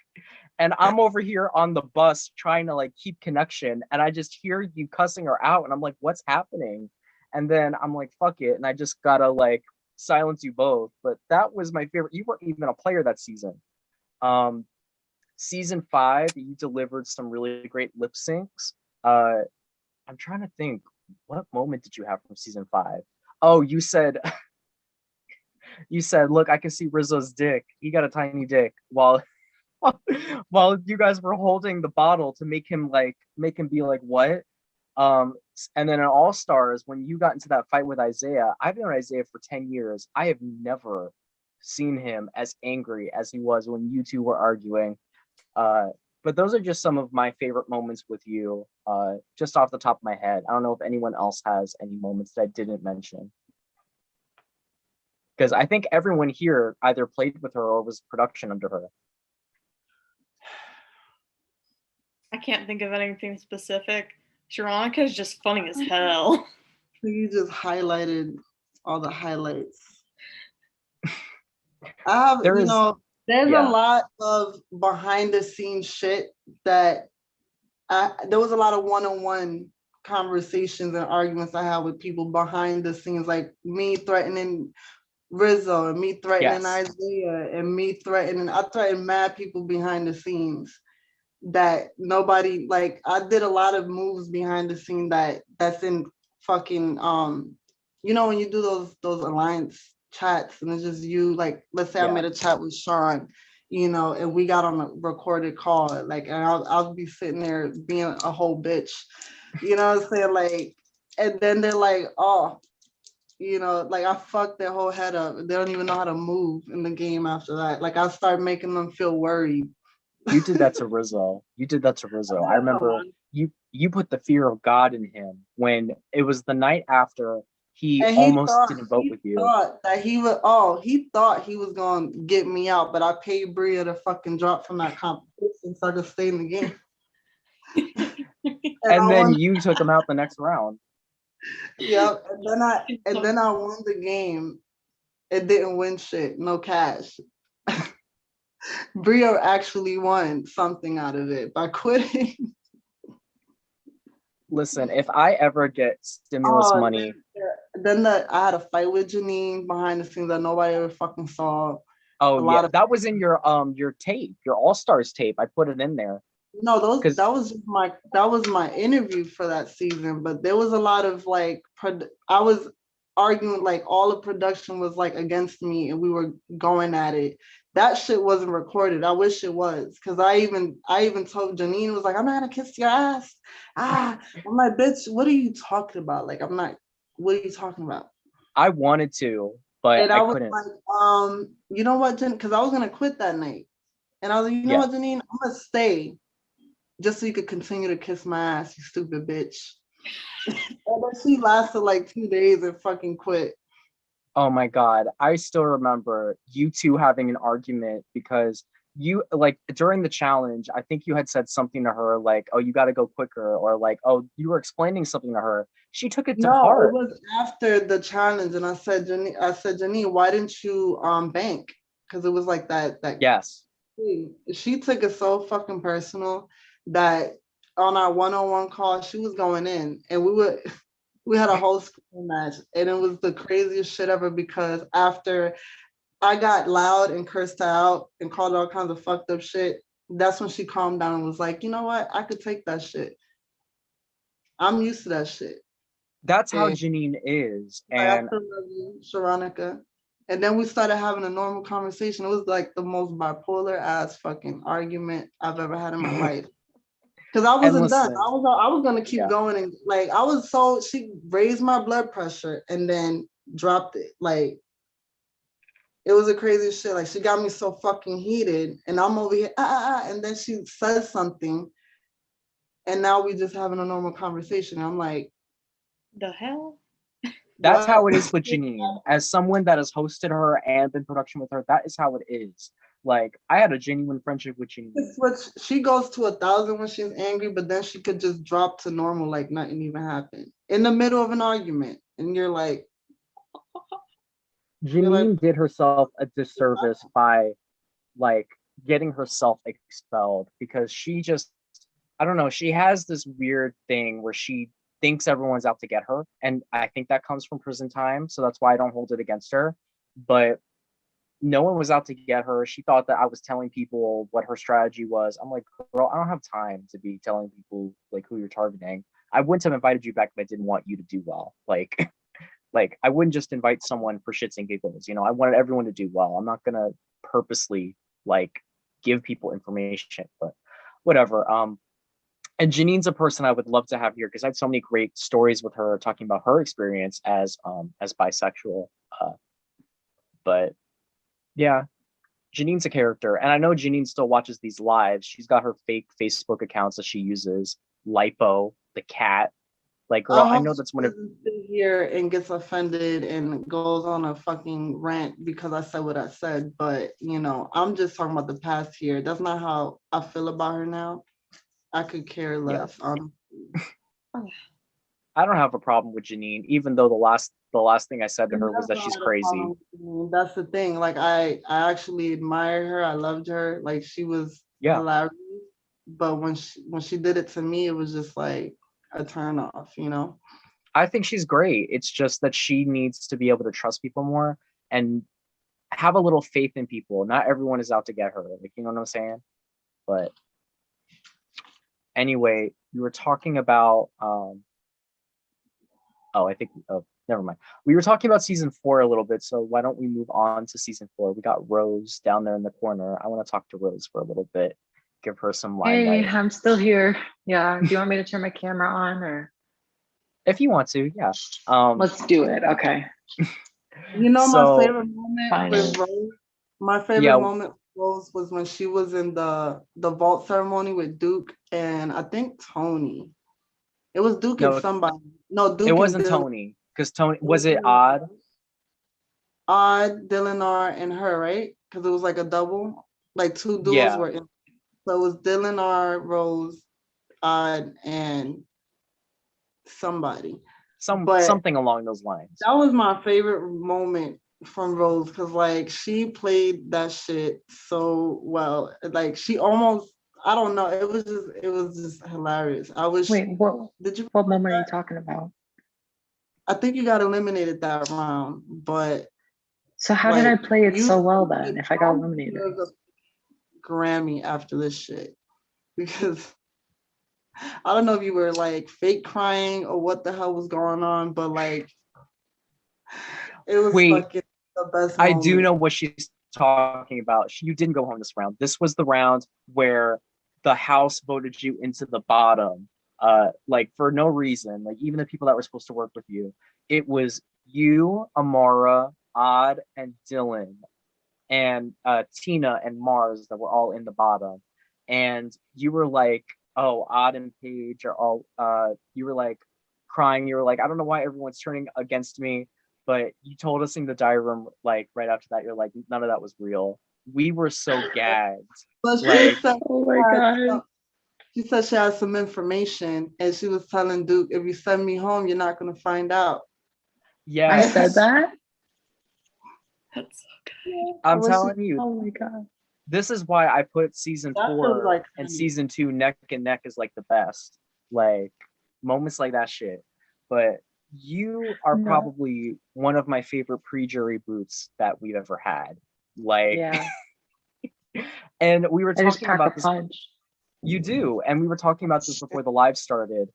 And I'm over here on the bus trying to like keep connection, and I just hear you cussing her out, and I'm like, what's happening? And then I'm like, fuck it, and I just gotta like silence you both. But that was my favorite. You weren't even a player that season. Season 5, you delivered some really great lip syncs. I'm trying to think, what moment did you have from season 5? Oh, you said, look, I can see Rizzo's dick. He got a tiny dick. While while you guys were holding the bottle to make him be like, what? And then in All Stars, when you got into that fight with Isaiah, I've known Isaiah for 10 years. I have never seen him as angry as he was when you two were arguing. But those are just some of my favorite moments with you, just off the top of my head. I don't know if anyone else has any moments that I didn't mention. Because I think everyone here either played with her or was production under her. I can't think of anything specific. Sharonica is just funny as hell. You just highlighted all the highlights. I have, There's a yeah. lot of behind the scenes shit that there was a lot of one-on-one conversations and arguments I had with people behind the scenes, like me threatening Rizzo and me threatening Yes. Isaiah and I threatened mad people behind the scenes that nobody, like, I did a lot of moves behind the scene that's in fucking when you do those alliance chats and it's just you, like, let's say I made a chat with Sean, and we got on a recorded call, like, and I'll be sitting there being a whole bitch, you know what I'm saying, like, and then they're like, oh, like, I fucked their whole head up. They don't even know how to move in the game after that. Like, I start making them feel worried. You did that to Rizzo. I remember you put the fear of God in him when it was the night after he almost didn't vote with you. He thought he was gonna get me out, but I paid Bria to fucking drop from that competition so I could stay in the game. and then you took him out the next round. Yep. And then I won the game. It didn't win shit, no cash. Brio actually won something out of it by quitting. Listen, if I ever get stimulus money. Then I had a fight with Janine behind the scenes that nobody ever fucking saw. Oh yeah, that was in your tape, your All Stars tape. I put it in there. No, that was my interview for that season, but there was a lot of, like, I was arguing, like, all the production was, like, against me and we were going at it. That shit wasn't recorded. I wish it was, because I even told Janine, was like, I'm not gonna kiss your ass. I'm like, bitch, what are you talking about? Like, I'm not, what are you talking about? I wanted to, but I couldn't. Like, you know what, Jen, because I was gonna quit that night. And I was like, you know what, Janine, I'm gonna stay just so you could continue to kiss my ass, you stupid bitch. And then she lasted like 2 days and fucking quit. Oh my God. I still remember you two having an argument because you, like, during the challenge, I think you had said something to her like, oh, you got to go quicker, or like, oh, you were explaining something to her. She took it to heart. It was after the challenge, and I said, Janine, why didn't you bank? Because it was like that. Yes. She took it so fucking personal that on our one-on-one call, she was going in, and we had a whole screaming match, and it was the craziest shit ever, because after I got loud and cursed her out and called all kinds of fucked up shit, that's when she calmed down and was like, you know what? I could take that shit. I'm used to that shit. That's how Janine is. And Sharonica. And then we started having a normal conversation. It was like the most bipolar ass fucking argument I've ever had in my life. Because I wasn't done. I was gonna keep going, and like she raised my blood pressure and then dropped it. Like, it was a crazy shit. Like, she got me so fucking heated, and I'm over here, and then she says something, and now we just having a normal conversation. I'm like, the hell? That's how it is with Janine. As someone that has hosted her and been production with her, that is how it is. Like, I had a genuine friendship with Janine. She goes to 1,000 when she's angry, but then she could just drop to normal like nothing even happened in the middle of an argument. And you're like, Janine did herself a disservice by, like, getting herself expelled, because she just, I don't know, she has this weird thing where she thinks everyone's out to get her, and I think that comes from prison time, so that's why I don't hold it against her. But no one was out to get her. She thought that I was telling people what her strategy was. I'm like, girl, I don't have time to be telling people, like, who you're targeting. I wouldn't have invited you back if I didn't want you to do well. Like I wouldn't just invite someone for shits and giggles. I wanted everyone to do well. I'm not gonna purposely, like, give people information, but whatever. And Janine's a person I would love to have here because I had so many great stories with her talking about her experience as bisexual. But yeah, Janine's a character, and I know Janine still watches these lives. She's got her fake Facebook accounts that she uses. Lipo, the cat. Like, girl, I know that's one of here and gets offended and goes on a fucking rant because I said what I said. But you know, I'm just talking about the past year. That's not how I feel about her now. I could care less. I don't have a problem with Janine, even though the last thing I said to her was that she's crazy. That's the thing. Like I actually admired her. I loved her. Like she was hilarious. But when she did it to me, it was just like a turn off, you know? I think she's great. It's just that she needs to be able to trust people more and have a little faith in people. Not everyone is out to get her. Like, you know what I'm saying? But anyway, we were talking about never mind. We were talking about season 4 a little bit, so why don't we move on to season 4? We got Rose down there in the corner. I want to talk to Rose for a little bit, give her some limelight. Hey, I'm still here. Yeah. Do you want me to turn my camera on or? If you want to, yeah. Let's do it. Okay. You know, So, my favorite moment with Rose. My favorite moment with Rose was when she was in the vault ceremony with Duke and I think Tony. It was Duke and somebody. No, Duke. It wasn't Tony, because Tony was it Odd? Odd, Dylan and her, right? Because it was like a double, like two duels were in. So it was Dylan R, Rose, Odd, and somebody. Something along those lines. That was my favorite moment from Rose because like she played that shit so well. Like she almost, I don't know, it was just hilarious. I wish. Wait, what moment are you talking about? I think you got eliminated that round, but so how did I play it so well then if I got eliminated? Grammy after this shit because I don't know if you were like fake crying or what the hell was going on, but like it was fucking the best moment. I do know what she's talking about. You didn't go home this round. This was the round where the house voted you into the bottom, like for no reason. Like even the people that were supposed to work with you, it was you, Amara, Odd, and Dylan, and Tina and Mars that were all in the bottom. And you were like, oh, Odd and Paige are all. You were like crying. You were like, I don't know why everyone's turning against me. But you told us in the diary room, like right after that, you're like, none of that was real. We were so gagged. But like, oh my God. She said she had some information and she was telling Duke, if you send me home, you're not going to find out. Yeah. I said that? That's so good. I'm telling you. Oh my God. This is why I put season 4 and season 2 neck and neck is like the best. Like moments like that shit. But you are probably one of my favorite pre-jury boots that we've ever had. Like, and we were talking about this. You do, and we were talking about this before the live started.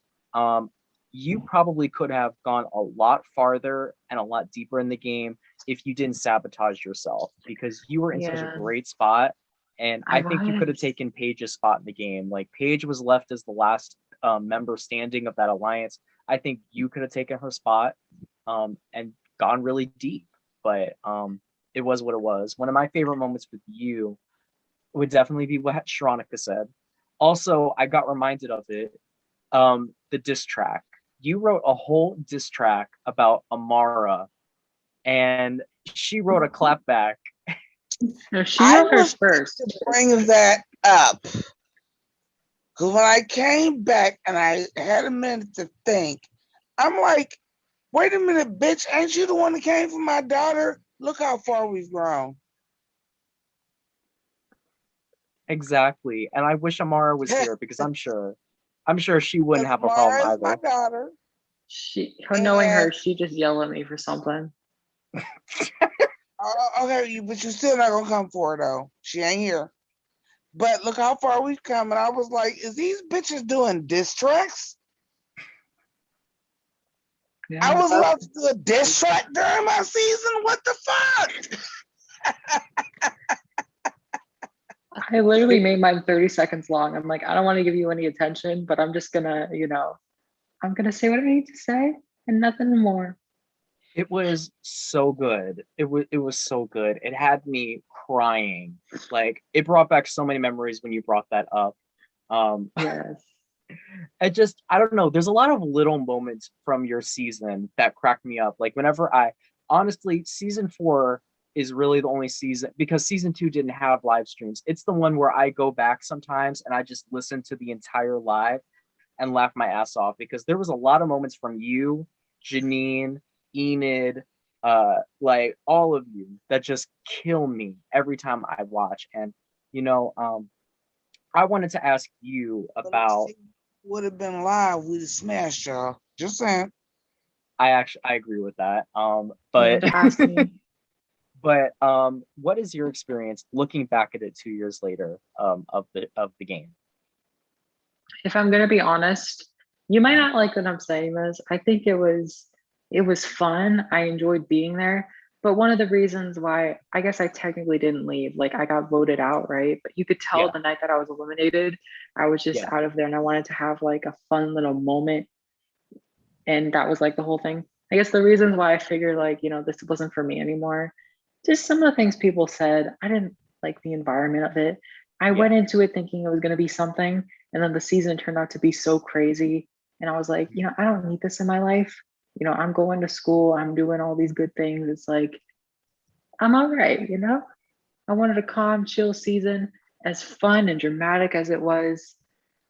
You probably could have gone a lot farther and a lot deeper in the game if you didn't sabotage yourself, because you were in such a great spot. And I think you could have taken Paige's spot in the game. Like Paige was left as the last member standing of that alliance. I think you could have taken her spot and gone really deep, but it was what it was. One of my favorite moments with you would definitely be what Sharonica said. Also, I got reminded of it, the diss track. You wrote a whole diss track about Amara, and she wrote a clapback. No, she wrote hers first. To bring that up. Because when I came back and I had a minute to think, I'm like, wait a minute, bitch, ain't you the one that came for my daughter? Look how far we've grown. Exactly. And I wish Amara was here because I'm sure she wouldn't have a problem either. My daughter. Knowing her, she just yelled at me for something. Okay, but you're still not gonna come for her though. She ain't here. But look how far we've come, and I was like, is these bitches doing diss tracks? Yeah. I was allowed to do a diss track during my season? What the fuck? I literally made mine 30 seconds long. I'm like, I don't want to give you any attention, but I'm just gonna, I'm gonna say what I need to say and nothing more. It was so good. It was so good. It had me crying. Like it brought back so many memories when you brought that up. Yes. I don't know. There's a lot of little moments from your season that crack me up. Like whenever honestly, season 4 is really the only season because season 2 didn't have live streams. It's the one where I go back sometimes and I just listen to the entire live and laugh my ass off because there was a lot of moments from you, Janine, Enid, like all of you that just kill me every time I watch. And you know, I wanted to ask you about. Would have been live, we'd have smashed y'all. Just saying. I agree with that. You But had to ask me. but what is your experience looking back at it 2 years later of the game? If I'm gonna be honest, you might not like that I'm saying this. I think it was fun. I enjoyed being there. But one of the reasons why I guess I technically didn't leave, like I got voted out, right? But you could tell Yeah. the night that I was eliminated, I was just Yeah. out of there and I wanted to have like a fun little moment. And that was like the whole thing. I guess the reasons why I figured like, this wasn't for me anymore. Just some of the things people said. I didn't like the environment of it. I Yeah. went into it thinking it was gonna be something, and then the season turned out to be so crazy. And I was like, I don't need this in my life. I'm going to school, I'm doing all these good things. It's like, I'm all right. I wanted a calm, chill season, as fun and dramatic as it was.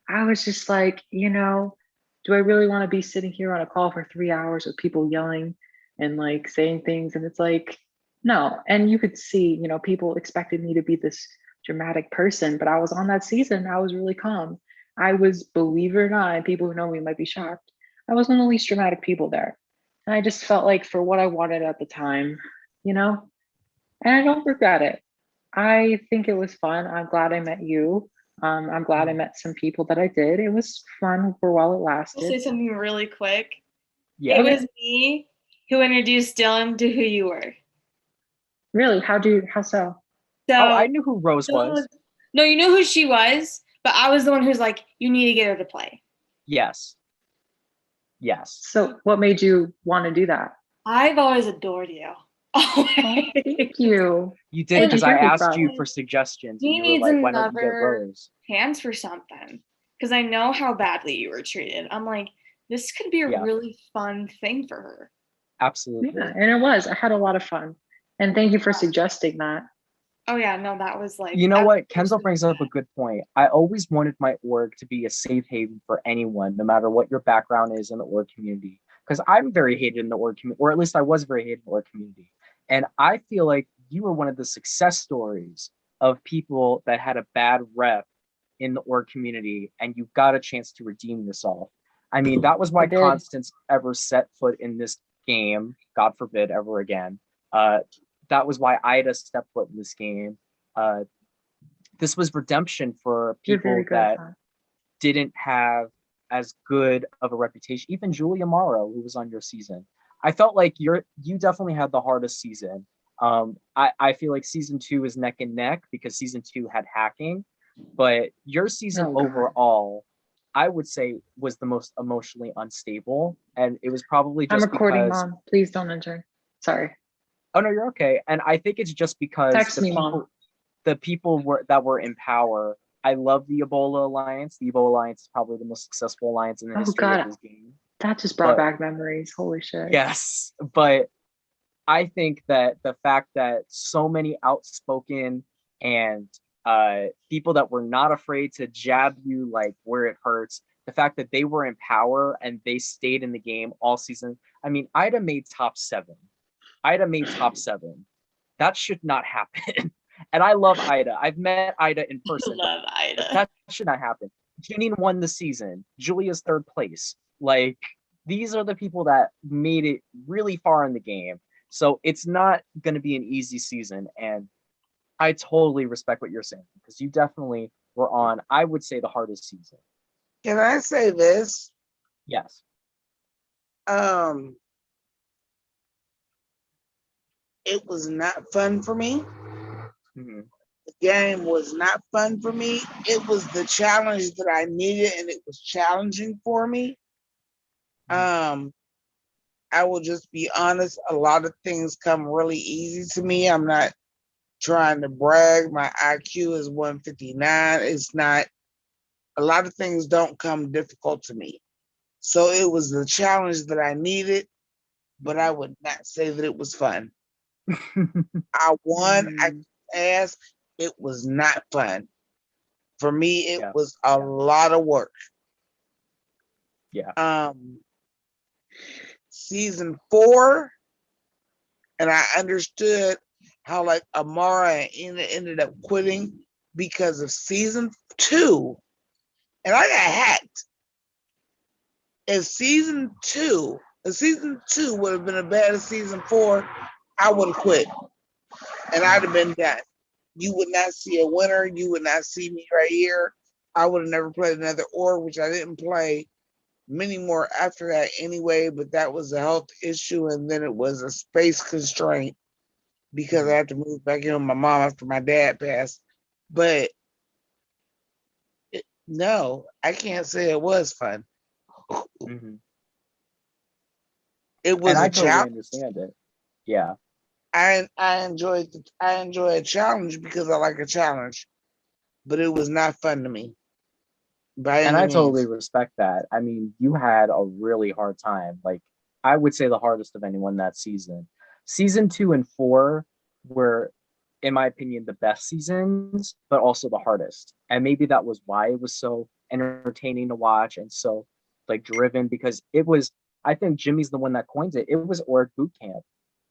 I was just like, do I really want to be sitting here on a call for 3 hours with people yelling and like saying things? And it's like, no. And you could see, people expected me to be this dramatic person, but I was on that season. I was really calm. I was, believe it or not, and people who know me might be shocked, I was one of the least dramatic people there. And I just felt like for what I wanted at the time, and I don't regret it. I think it was fun. I'm glad I met you. I'm glad I met some people that I did. It was fun for while it I'll lasted. say something really quick. Yeah. It was me who introduced Dylan to who you were. Really? How so? So Oh, I knew who Rose was. No, you knew who she was, but I was the one who's like, you need to get her to play. Yes. So what made you want to do that? I've always adored you. Oh, thank you. You did because I asked you for suggestions. He And you were needs like, why don't you get another Rose? chance for something. Because I know how badly you were treated. I'm like, this could be a really fun thing for her. Absolutely. Yeah, and it was. I had a lot of fun. And thank you for suggesting that. Oh yeah, no, that was like. You know what? Kenzel brings up a good point. I always wanted my org to be a safe haven for anyone, no matter what your background is in the org community. Because I'm very hated in the org community, or at least I was very hated in the org community. And I feel like you were one of the success stories of people that had a bad rep in the org community, and you got a chance to redeem yourself. I mean, that was why Constance ever set foot in this game, God forbid, ever again. That was why Ida stepped foot in this game. This was redemption for people that didn't have as good of a reputation. Even Julia Morrow, who was on your season. I felt like you definitely had the hardest season. I feel like season 2 is neck and neck because season 2 had hacking, but your season overall, I would say, was the most emotionally unstable, and it was probably just I'm recording, because. Mom. Please don't enter. Sorry. Oh no, you're okay. And I think it's just because the people that were in power. I love the Ebola Alliance. The Ebola Alliance is probably the most successful alliance in the history of this game. That just brought back memories. Holy shit. Yes, but I think that the fact that so many outspoken and people that were not afraid to jab you like where it hurts, the fact that they were in power and they stayed in the game all season. I mean, Ida made top 7. That should not happen. And I love Ida. I've met Ida in person. I love Ida. That should not happen. Janine won the season. Julia's 3rd place. Like, these are the people that made it really far in the game. So it's not going to be an easy season. And I totally respect what you're saying because you definitely were on, I would say, the hardest season. Can I say this? Yes. It was not fun for me. Mm-hmm. the game was not fun for me. It was the challenge that I needed, and it was challenging for me. I will just be honest. A lot of things come really easy to me. I'm not trying to brag. My IQ is 159. It's not. A lot of things don't come difficult to me. So it was the challenge that I needed, but I would not say that it was fun. I won. I passed. It was not fun. For me, it was a lot of work. Yeah. Season 4, and I understood how like Amara and Ina ended up quitting because of season 2, and I got hacked. If season 2 would have been as bad as season 4, I would have quit, and I'd have been done. You would not see a winner. You would not see me right here. I would have never played another org, which I didn't play many more after that anyway, but that was a health issue, and then it was a space constraint because I had to move back in with my mom after my dad passed. But no, I can't say it was fun. It was And I a totally challenge. understand it. Yeah. I enjoy a challenge because I like a challenge, but it was not fun to me by And any I totally means. respect that. I mean, you had a really hard time. Like, I would say the hardest of anyone that season. Season 2 and 4 were, in my opinion, the best seasons, but also the hardest. And maybe that was why it was so entertaining to watch and so like driven, because it was, I think Jimmy's the one that coined it. It was org boot camp.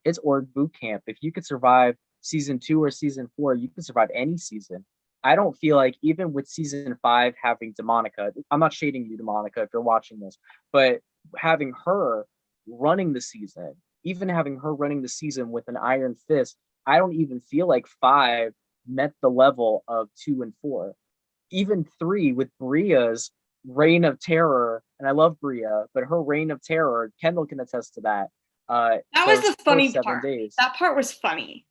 It's org boot camp. If you could survive season 2 or season 4, you can survive any season. I don't feel like even with season 5 having Demonica, I'm not shading you, Demonica, if you're watching this, but having her running the season, even having her running the season with an iron fist, I don't even feel like 5 met the level of 2 and 4. Even 3 with Bria's reign of terror, and I love Bria, but her reign of terror, Kendall can attest to that. That was the funny 7 part. days. That part was funny.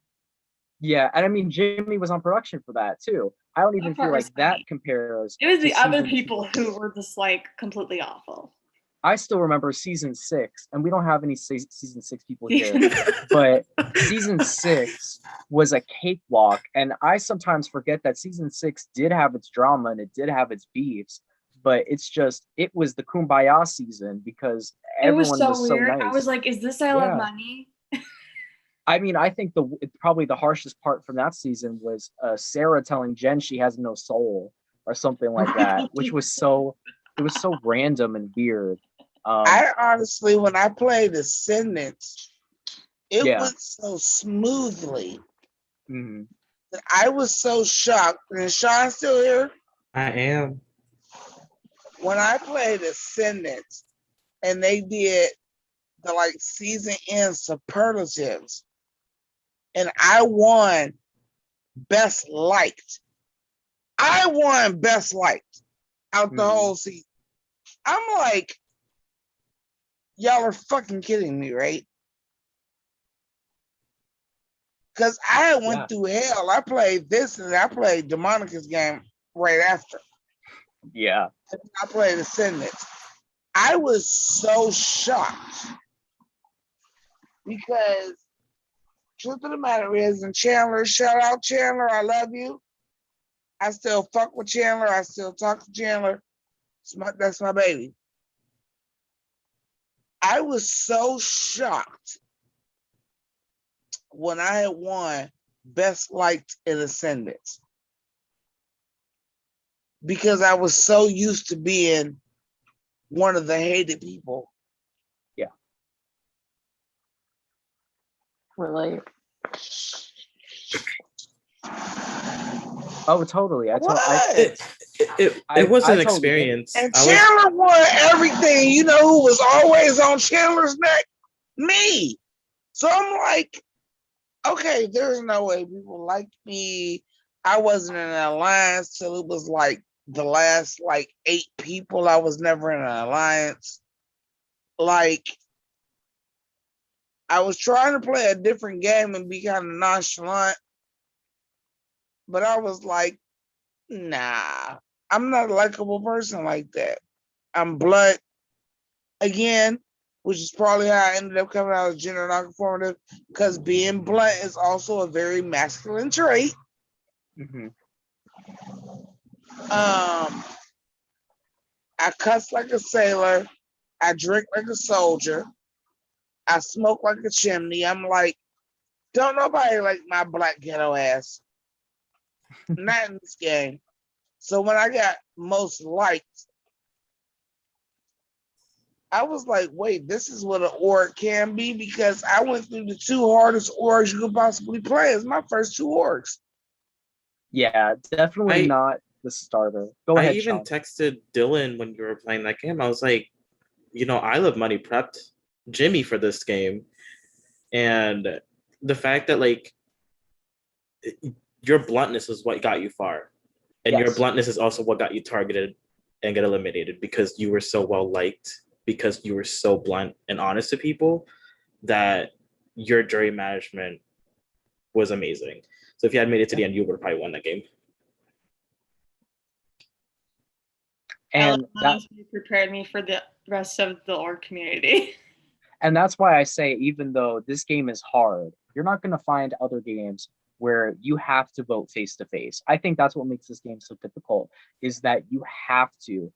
Yeah, and I mean Jimmy was on production for that too. I don't even feel like that compares. It was to the other season people 2. who were just like completely awful. I still remember season 6, and we don't have any season 6 people here, but season 6 was a cakewalk. And I sometimes forget that season 6 did have its drama and it did have its beefs, but it's just, it was the Kumbaya season because everyone was so weird. nice. I was like, is this I Love Money? I mean, I think probably the harshest part from that season was Sarah telling Jen she has no soul or something like that, which was so random and weird. I honestly, when I played Ascendants, it went so smoothly that I was so shocked. And is Sean still here? I am. When I played Ascendants and they did the like season end superlatives, and I won best liked. I won best liked out the whole season. I'm like, y'all are fucking kidding me, right? Because I went through hell. I played this and I played Demonica's game right after. Yeah. I played Ascendants. I was so shocked because truth of the matter is, and Chandler, shout out Chandler, I love you. I still fuck with Chandler. I still talk to Chandler. That's my baby. I was so shocked when I had won best liked in Ascendants because I was so used to being one of the hated people. Yeah. Relate. Oh, totally. It was an experience. And Chandler won everything. You know who was always on Chandler's neck? Me. So I'm like, okay, there's no way people like me. I wasn't in an alliance till it was like the last like 8 people. I was never in an alliance. Like, I was trying to play a different game and be kind of nonchalant, but I was like, nah, I'm not a likable person like that. I'm blunt again, which is probably how I ended up coming out as gender nonconformative, because being blunt is also a very masculine trait. Mhm. I cuss like a sailor. I drink like a soldier. I smoke like a chimney. I'm like, don't nobody like my black ghetto ass. Not in this game. So when I got most liked, I was like, wait, this is what an org can be, because I went through the two hardest orgs you could possibly play as my first two orgs. Yeah, definitely I not the starter. Go I ahead, even Sean. texted Dylan when you were playing that game. I was like, I Love Money prepped Jimmy for this game. And the fact that like your bluntness is what got you far. And your Yes. bluntness is also what got you targeted and get eliminated, because you were so well liked, because you were so blunt and honest to people, that your jury management was amazing. So if you had made it to the end, you would have probably won that game. And that You prepared me for the rest of the org community. and that's why I say, even though this game is hard, you're not going to find other games where you have to vote face to face. I think that's what makes this game so difficult, is that you have to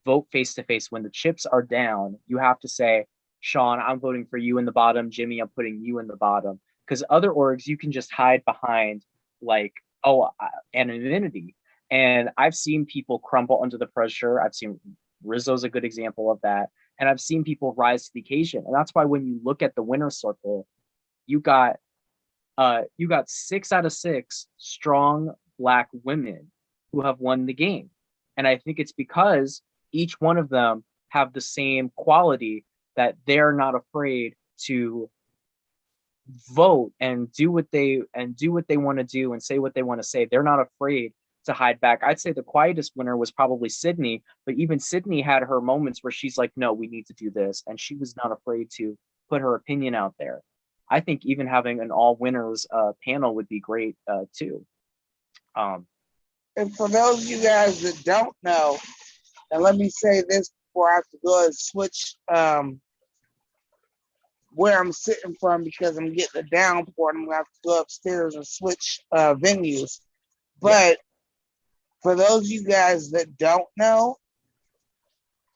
vote face to face. When the chips are down, you have to say, Sean, I'm voting for you in the bottom. Jimmy, I'm putting you in the bottom. Because other orgs, you can just hide behind like, anonymity. And I've seen people crumble under the pressure. I've seen Rizzo's a good example of that. And I've seen people rise to the occasion. And that's why when you look at the winner's circle, you got 6 out of 6 strong Black women who have won the game. And I think it's because each one of them have the same quality, that they're not afraid to vote and do what they want to do and say what they want to say. They're not afraid to hide back. I'd say the quietest winner was probably Sydney, but even Sydney had her moments where she's like, no, we need to do this. And she was not afraid to put her opinion out there. I think even having an all winners panel would be great too. And for those of you guys that don't know, and let me say this before I have to go and switch where I'm sitting from, because I'm getting a downpour and I'm gonna have to go upstairs and switch venues. But for those of you guys that don't know,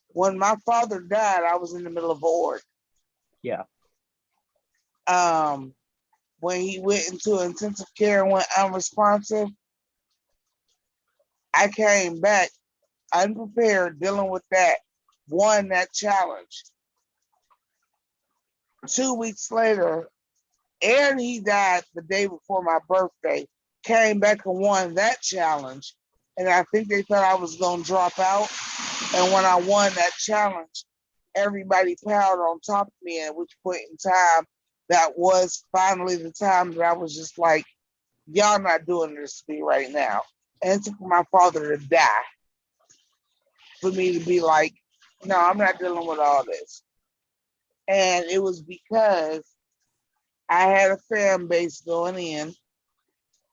when my father died, I was in the middle of an org. Yeah. When he went into intensive care and went unresponsive, I came back unprepared, dealing with that, won that challenge. 2 weeks later, and he died the day before my birthday, came back and won that challenge. And I think they thought I was going to drop out. And when I won that challenge, everybody piled on top of me, at which point in time, that was finally the time that I was just like, y'all not doing this to me right now. And it took my father to die for me to be like, no, I'm not dealing with all this. And it was because I had a fan base going in.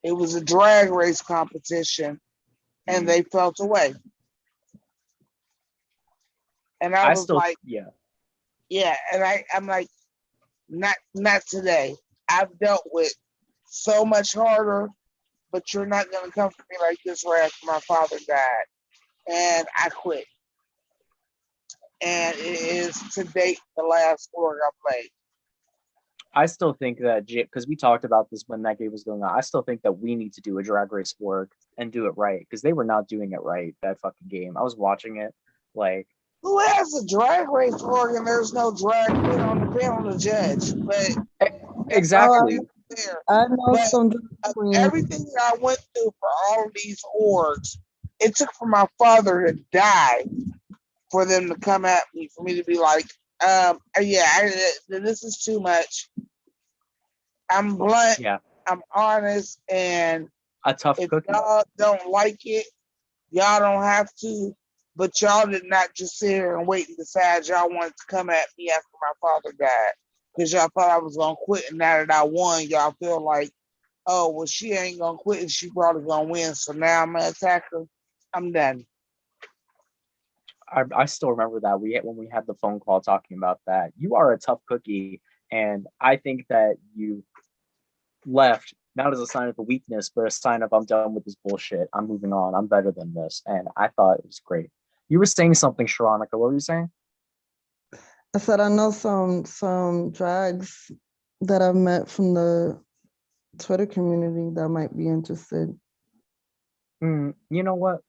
It was a drag race competition, and they felt away. And I was like, yeah. And I'm like, not today. I've dealt with so much harder, but you're not gonna come for me like this right after my father died. And I quit. And it is to date the last org I played. I still think that, because we talked about this when that game was going on, I still think that we need to do a drag race org and do it right, because they were not doing it right, that fucking game. I was watching it like, who has a drag race org and there's no drag queen on the panel to judge? But exactly. I know but some drag queens. Everything that I went through for all of these orgs, it took for my father to die for them to come at me, for me to be like, this is too much. I'm blunt, I'm honest, and a tough if cookie. y'all don't like it, y'all don't have to. But y'all did not just sit here and wait and decide y'all wanted to come at me after my father died, because y'all thought I was gonna quit. And now that I won, y'all feel like, oh, well, she ain't gonna quit and she probably gonna win. So now I'm gonna attack her. I'm done. I still remember that when we had the phone call talking about that. You are a tough cookie, and I think that you left not as a sign of a weakness, but a sign of I'm done with this bullshit. I'm moving on. I'm better than this, and I thought it was great. You were saying something, Sharonica. What were you saying? I said I know some drags that I've met from the Twitter community that might be interested. You know what?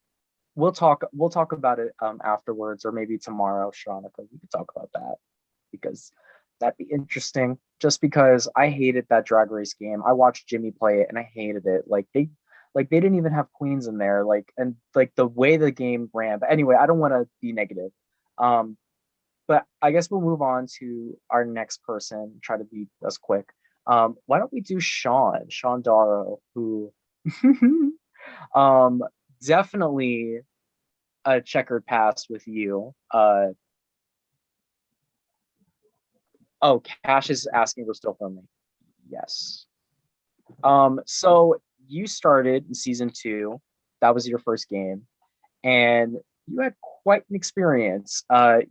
We'll talk about it afterwards, or maybe tomorrow, Sharonica. We could talk about that because that'd be interesting. Just because I hated that drag race game. I watched Jimmy play it and I hated it. Like they didn't even have queens in there. And the way the game ran. But anyway, I don't want to be negative. But I guess we'll move on to our next person. Try to be as quick. Why don't we do Sean Darrow, who definitely a checkered past with you. Oh, Cash is asking if we're still filming. Yes. So you started in season 2. That was your first game, and you had quite an experience.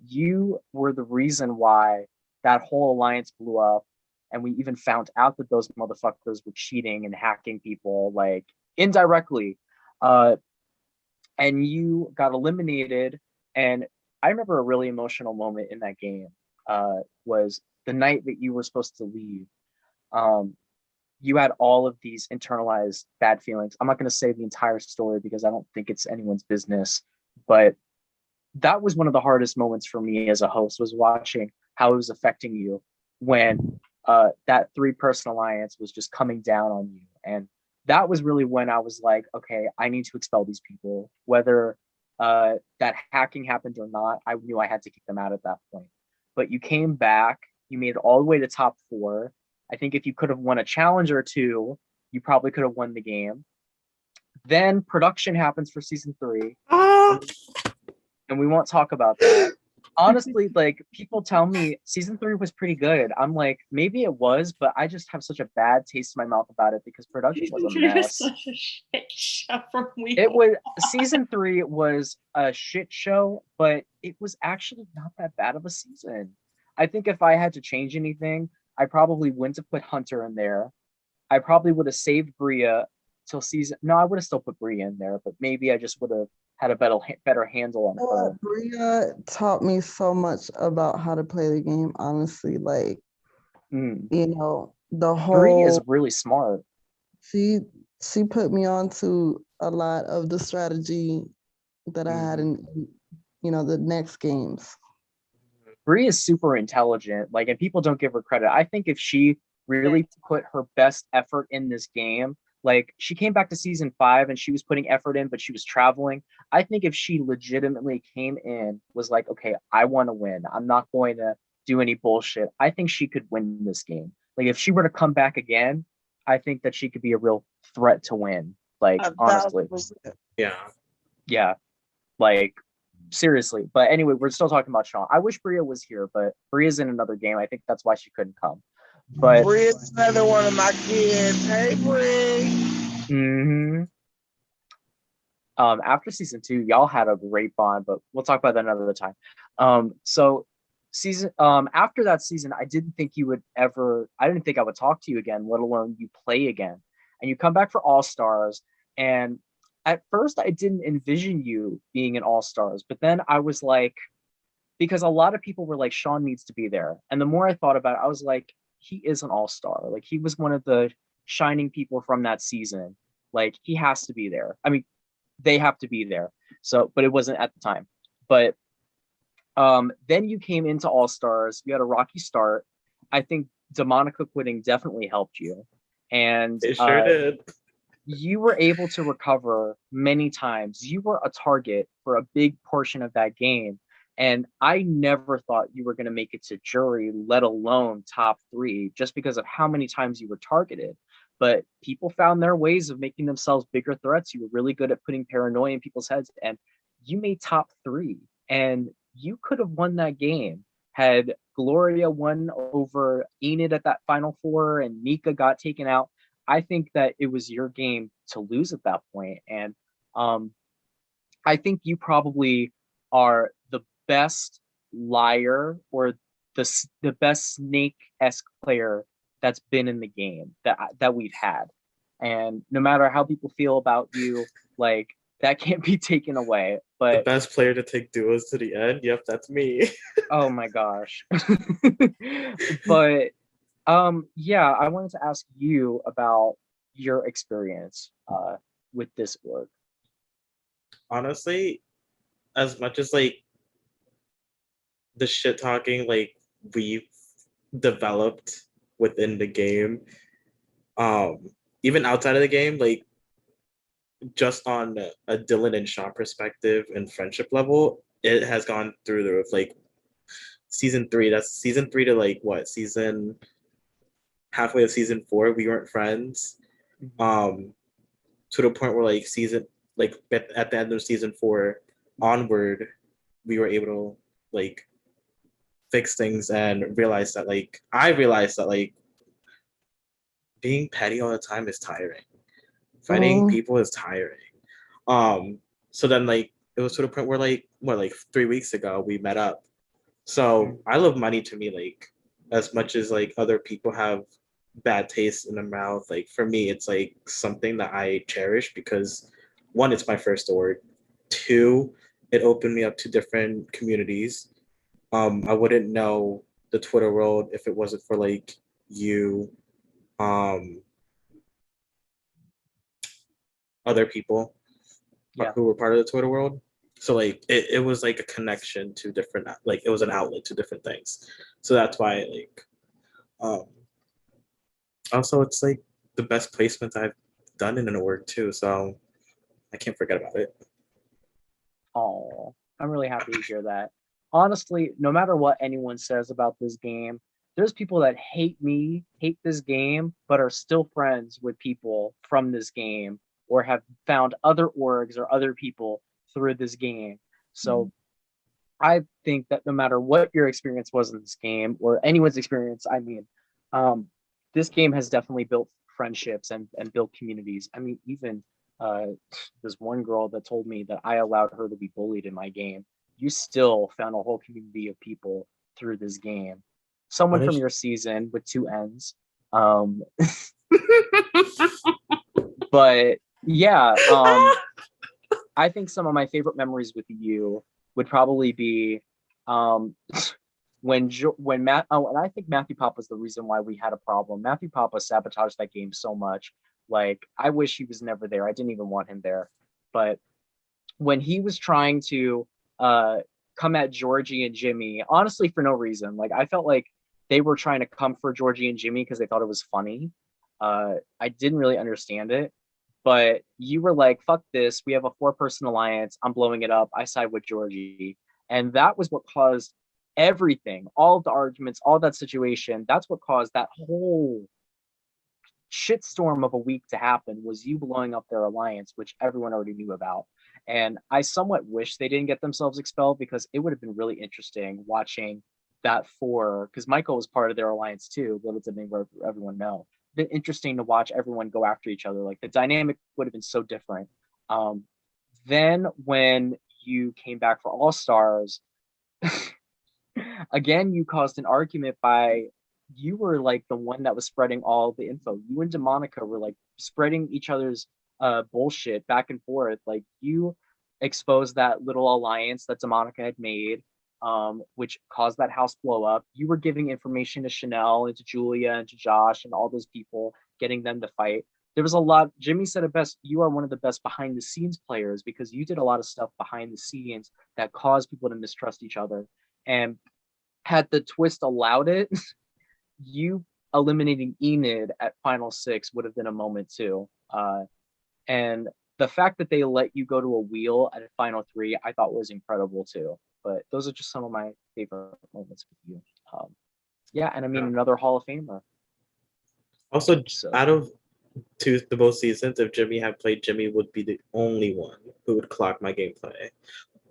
You were the reason why that whole alliance blew up, and we even found out that those motherfuckers were cheating and hacking people, like indirectly. And you got eliminated. And I remember a really emotional moment in that game. Was the night that you were supposed to leave. You had all of these internalized bad feelings. I'm not going to say the entire story because I don't think it's anyone's business, but that was one of the hardest moments for me as a host, was watching how it was affecting you when that 3-person alliance was just coming down on you. And that was really when I was like, okay, I need to expel these people. Whether that hacking happened or not, I knew I had to kick them out at that point. But you came back, you made it all the way to top 4. I think if you could have won a challenge or 2, you probably could have won the game. Then production happens for season 3. And we won't talk about that. Honestly, like, people tell me season 3 was pretty good. I'm like, maybe it was, but I just have such a bad taste in my mouth about it because production was a mess. Such a shit show from week It was season 3 was a shit show, but it was actually not that bad of a season. I think if I had to change anything, I probably wouldn't have put Hunter in there. I probably would have saved Bria till season. No, I would have still put Bria in there, but maybe I just would have had a better handle on her. Bria taught me so much about how to play the game, honestly. Like, you know, the whole Bria is really smart. She put me on to a lot of the strategy that I had in the next games. Bria is super intelligent, like, and people don't give her credit. I think if she really put her best effort in this game, like, she came back to season 5 and she was putting effort in, but she was traveling. I think if she legitimately came in, was like, okay, I want to win. I'm not going to do any bullshit. I think she could win this game. Like, if she were to come back again, I think that she could be a real threat to win. Like, honestly. Yeah. Like, seriously. But anyway, we're still talking about Sean. I wish Bria was here, but Bria's in another game. I think that's why she couldn't come. But Bria's another one of my kids. Hey, Bria. After season 2, y'all had a great bond, but we'll talk about that another time. So season after that season, I didn't think I would talk to you again, let alone you play again. And you come back for All Stars, and at first I didn't envision you being an All Stars, but then I was like, because a lot of people were like, Sean needs to be there. And the more I thought about it, I was like, he is an All Star. Like, he was one of the shining people from that season. Like, he has to be there. I mean, they have to be there. So, but it wasn't at the time. But then you came into All Stars. You had a rocky start. I think Demonica quitting definitely helped you. And it sure did. You were able to recover many times. You were a target for a big portion of that game. And I never thought you were going to make it to jury, let alone top 3, just because of how many times you were targeted. But people found their ways of making themselves bigger threats. You were really good at putting paranoia in people's heads, and you made top 3. And you could have won that game had Gloria won over Enid at that final 4 and Mika got taken out. I think that it was your game to lose at that point. And I think you probably are the best liar or the best snake-esque player that's been in the game that we've had. And no matter how people feel about you, like that can't be taken away. The But best player to take duos to the end. Yep, that's me. oh my gosh. But yeah, I wanted to ask you about your experience with this org. Honestly, as much as like the shit talking like we've developed within the game, even outside of the game, like just on a Dylan and Sean perspective and friendship level, it has gone through the roof. Like season 3, that's season 3 to like what, season halfway of season 4, we weren't friends. To the point where like season, like at the end of season 4 onward, we were able to like fix things and realize that like I realized that like being petty all the time is tiring. Fighting people is tiring. So then like it was to the point where like 3 weeks ago we met up. So I love money to me, like as much as like other people have bad taste in their mouth, like for me it's like something that I cherish because one, it's my first org. 2, it opened me up to different communities. I wouldn't know the Twitter world if it wasn't for like you, other people who were part of the Twitter world. So like it was like a connection to different, like it was an outlet to different things. So that's why like also it's like the best placements I've done in an org too. So I can't forget about it. Oh, I'm really happy to hear that. Honestly, no matter what anyone says about this game, there's people that hate me, hate this game, but are still friends with people from this game or have found other orgs or other people through this game. So I think that no matter what your experience was in this game or anyone's experience, I mean, this game has definitely built friendships and built communities. I mean, even this one girl that told me that I allowed her to be bullied in my game. You still found a whole community of people through this game. Someone from your season with 2 N's. But yeah, I think some of my favorite memories with you would probably be when Matt, and I think Matthew Pop was the reason why we had a problem. Matthew Papa sabotaged that game so much. Like, I wish he was never there. I didn't even want him there. But when he was trying to come at Georgie and Jimmy, honestly, for no reason, like I felt like they were trying to come for Georgie and Jimmy because they thought it was funny. I didn't really understand it. But you were like, fuck this. We have a 4-person alliance. I'm blowing it up. I side with Georgie. And that was what caused everything, all of the arguments, all that situation. That's what caused that whole shitstorm of a week to happen, was you blowing up their alliance, which everyone already knew about. And I somewhat wish they didn't get themselves expelled because it would have been really interesting watching that 4, because Michael was part of their alliance too, little did everyone know. Been interesting to watch everyone go after each other. Like the dynamic would have been so different. Then when you came back for All Stars, again, you caused an argument by, you were like the one that was spreading all the info. You and DeMonica were like spreading each other's bullshit back and forth. Like you exposed that little alliance that DeMonica had made, which caused that house blow up. You were giving information to Chanel and to Julia and to Josh and all those people, getting them to fight. There was a lot. Jimmy said it best. You are one of the best behind the scenes players because you did a lot of stuff behind the scenes that caused people to mistrust each other. And had the twist allowed it, you eliminating Enid at Final 6 would have been a moment too. And the fact that they let you go to a wheel at Final 3, I thought was incredible too. But those are just some of my favorite moments with you. Yeah, and I mean, another Hall of Famer. Also, out of the both seasons, if Jimmy had played, Jimmy would be the only one who would clock my gameplay.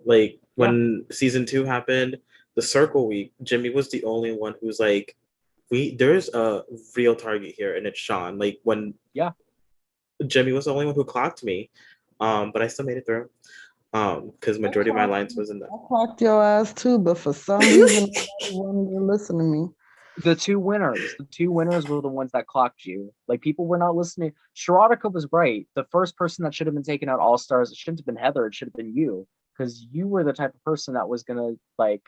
Like when season 2 happened, the circle week, Jimmy was the only one who's like there's a real target here, and it's Sean. Like when Jimmy was the only one who clocked me, but I still made it through. Because majority of my lines was in the. I clocked your ass too, but for some reason, nobody wanted to listen to me. The two winners were the ones that clocked you. Like, people were not listening. Sharonica was right. The first person that should have been taken out All Stars, it shouldn't have been Heather, it should have been you. Because you were the type of person that was gonna like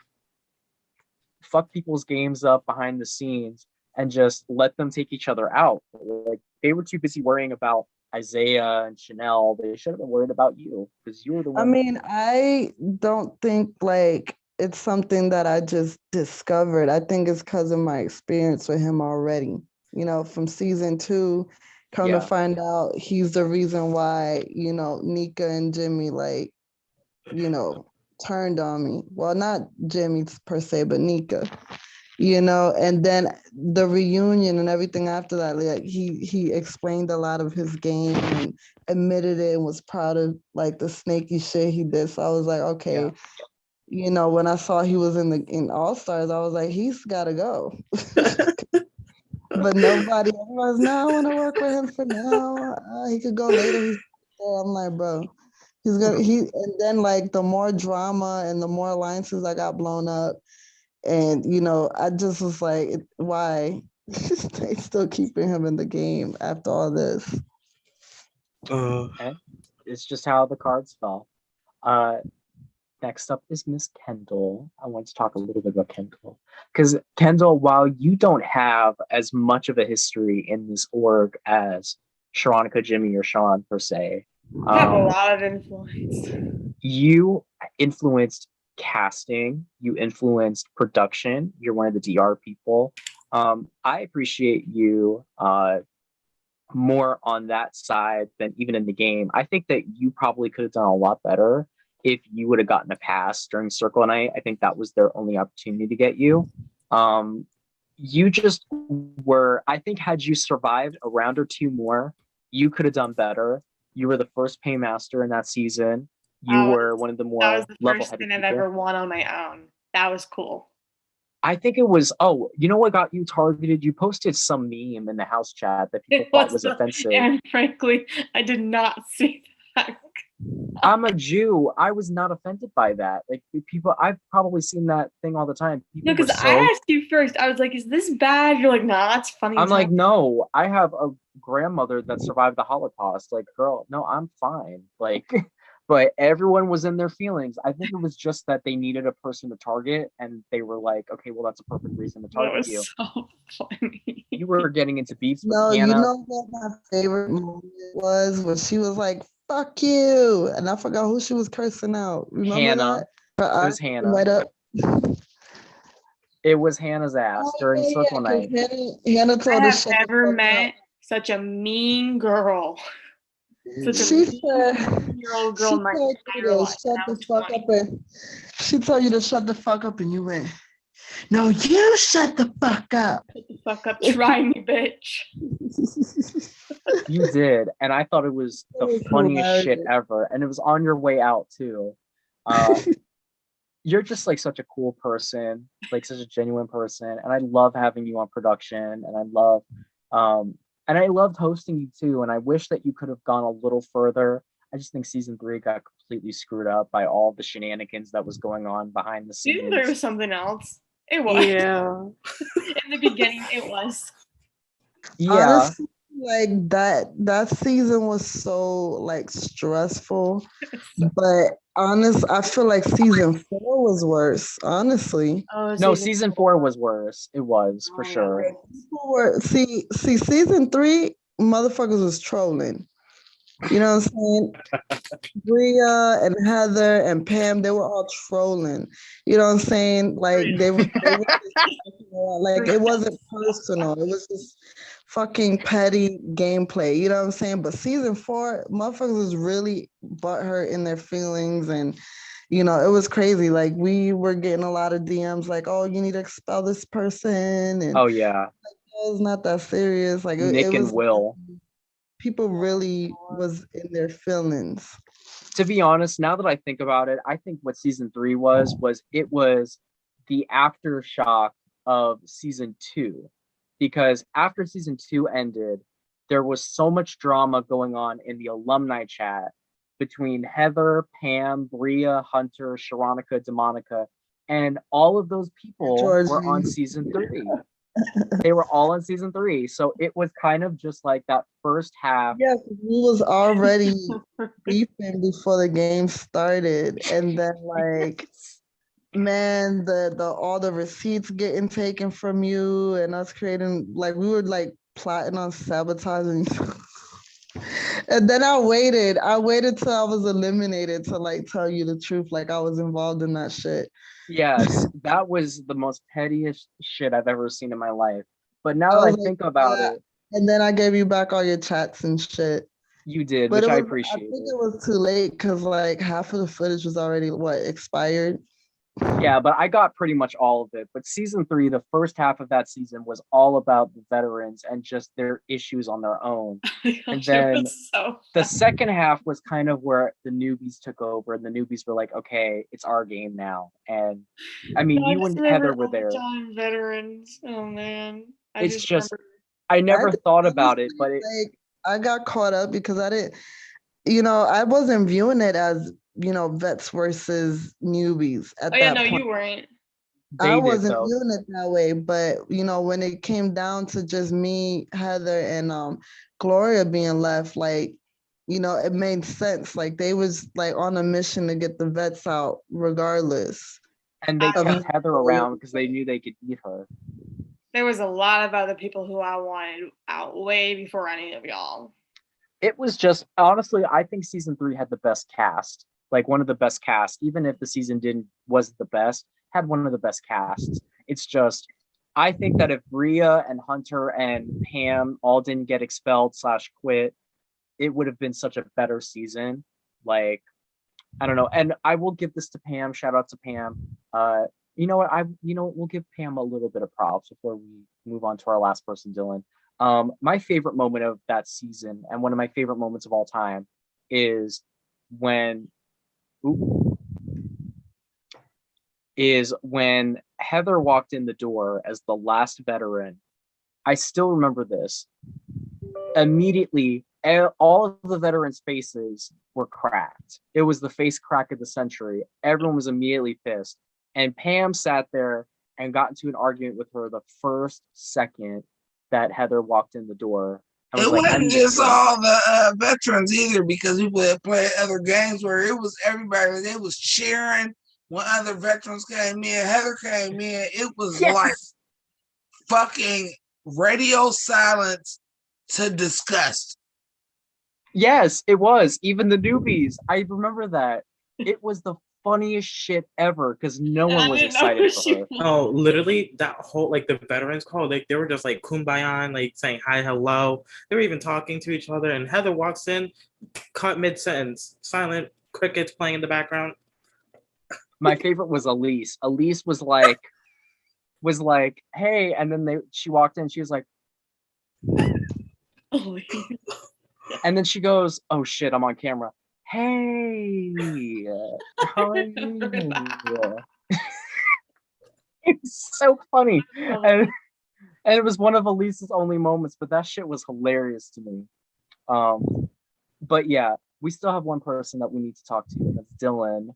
fuck people's games up behind the scenes and just let them take each other out. Like, they were too busy worrying about Isaiah and Chanel. They should have been worried about you because you were the one. I mean, I don't think like it's something that I just discovered. I think it's because of my experience with him already. You know, from season 2, come to find out he's the reason why, you know, Nika and Jimmy like, you know, turned on me. Well, not Jimmy per se, but Nika. You know, and then the reunion and everything after that, like he explained a lot of his game and admitted it and was proud of like the snaky shit he did. So I was like, okay, you know, when I saw he was in All Stars, I was like, he's gotta go. But nobody, everyone's now I want to work with him for now. He could go later. I'm like, bro, and then like the more drama and the more alliances that got blown up. And, you know, I just was like, why? They still keeping him in the game after all this. Okay. It's just how the cards fell. Next up is Miss Kendall. I want to talk a little bit about Kendall. Because Kendall, while you don't have as much of a history in this org as Sharonica, Jimmy, or Sean per se, I have a lot of influence. You influenced casting, you influenced production, you're one of the DR people. I appreciate you more on that side than even in the game. I think that you probably could have done a lot better if you would have gotten a pass during Circle Night. I think that was their only opportunity to get you. You just were, I think, had you survived a round or two more, you could have done better. You were the first paymaster in that season. You were one of the more that was the level-headed first thing I've people. ever won on my own. That was cool. I think it was, you know what got you targeted? You posted some meme in the house chat that people thought was offensive. And frankly, I did not see that. I'm a Jew. I was not offended by that. Like, people, I've probably seen that thing all the time. No, because I asked you first. I was like, is this bad? You're like, nah, it's funny. I'm like, no, I have a grandmother that survived the Holocaust. Like, girl, no, I'm fine. Like, but everyone was in their feelings. I think it was just that they needed a person to target, and they were like, okay, well, that's a perfect reason to target you. So funny. You were getting into beefs with No, Hannah. you know what my favorite moment was when she was like, fuck you. And I forgot who she was cursing out. Remember Hannah. that? It was Hannah. Right up. It was Hannah's ass during Circle Night. Hannah told I us have never met such a mean girl. She said, year-old girl in my entire life. shut the fuck up, and she told you to shut the fuck up, and you went, no, you shut the fuck up. Shut the fuck up, try me, bitch. You did, and I thought it was the funniest shit ever, and it was on your way out too. You're just like such a cool person, like such a genuine person, and I love having you on production, and I loved hosting you too, and I wish that you could have gone a little further. I just think season 3 got completely screwed up by all the shenanigans that was going on behind the scenes. Season 3 was something else. It was. Yeah. In the beginning, it was. Yeah. Honestly, like that season was so like stressful, but I feel like season 4 was worse, honestly. No, season 4 was worse. It was for sure. See, season 3, motherfuckers was trolling. You know what I'm saying? Bria and Heather and Pam, they were all trolling. You know what I'm saying? Like they were like it wasn't personal. It was just fucking petty gameplay. You know what I'm saying? But season 4, motherfuckers was really butthurt in their feelings, and you know, it was crazy. Like we were getting a lot of DMs like, "Oh, you need to expel this person," and oh yeah, like, it was not that serious. Like Nick it and was. Will. People really was in their feelings. To be honest, now that I think about it, I think what season 3 was it was the aftershock of season 2. because after season 2 ended, there was so much drama going on in the alumni chat between Heather, Pam, Bria, Hunter, Sharonica, Demonica, and all of those people were on season 3. They were all on season 3. So it was kind of just like that first half. Yes, we was already beefing before the game started. And then like, man, the all the receipts getting taken from you and us creating, like, we were like plotting on sabotaging. And then I waited till I was eliminated to like tell you the truth, like I was involved in that shit. Yes, that was the most pettiest shit I've ever seen in my life. But now I that I was like, think about yeah. it, And then I gave you back all your chats and shit. you did, But which I I appreciate. think it was too late because like half of the footage was already expired. Yeah, but I got pretty much all of it. But season 3, the first half of that season was all about the veterans and just their issues on their own. And then the second half was kind of where the newbies took over, and the newbies were like, okay, it's our game now. And I mean, you and Heather were there. Veterans. Oh man. It's just, I never thought about it, but like I got caught up because I didn't, I wasn't viewing it as, vets versus newbies at that point. You weren't. I wasn't viewing it that way, but when it came down to just me, Heather, and Gloria being left, like, it made sense. Like they was like on a mission to get the vets out regardless. And they kept Heather around because they knew they could beat her. There was a lot of other people who I wanted out way before any of y'all. It was just, honestly, I think season 3 had the best cast, like one of the best casts, even if the season wasn't the best, had one of the best casts. It's just, I think that if Bria and Hunter and Pam all didn't get expelled / quit, it would have been such a better season. Like, I don't know. And I will give this to Pam. Shout out to Pam. You know what? We'll give Pam a little bit of props before we move on to our last person, Dylan. My favorite moment of that season, and one of my favorite moments of all time, is when Heather walked in the door as the last veteran. I still remember this. Immediately, all of the veterans' faces were cracked. It was the face crack of the century. Everyone was immediately pissed. And Pam sat there and got into an argument with her the first second that Heather walked in the door. It wasn't just all the veterans either, because people had played other games where it was everybody. They was cheering when other veterans came in. Heather came in. It was like fucking radio silence to disgust. Yes, it was. Even the newbies. I remember that. It was the funniest shit ever because no one was excited for her. Oh, literally that whole, like, the veterans call, like they were just like kumbaya, like saying hi, hello. They were even talking to each other, and Heather walks in, cut mid-sentence, silent, crickets playing in the background. My favorite was Elise. Elise was like, hey, and then she walked in, she was like, and then she goes, oh shit, I'm on camera. Hey, how are you? It's so funny. And it was one of Elise's only moments, but that shit was hilarious to me. But yeah, we still have one person that we need to talk to, and that's Dylan.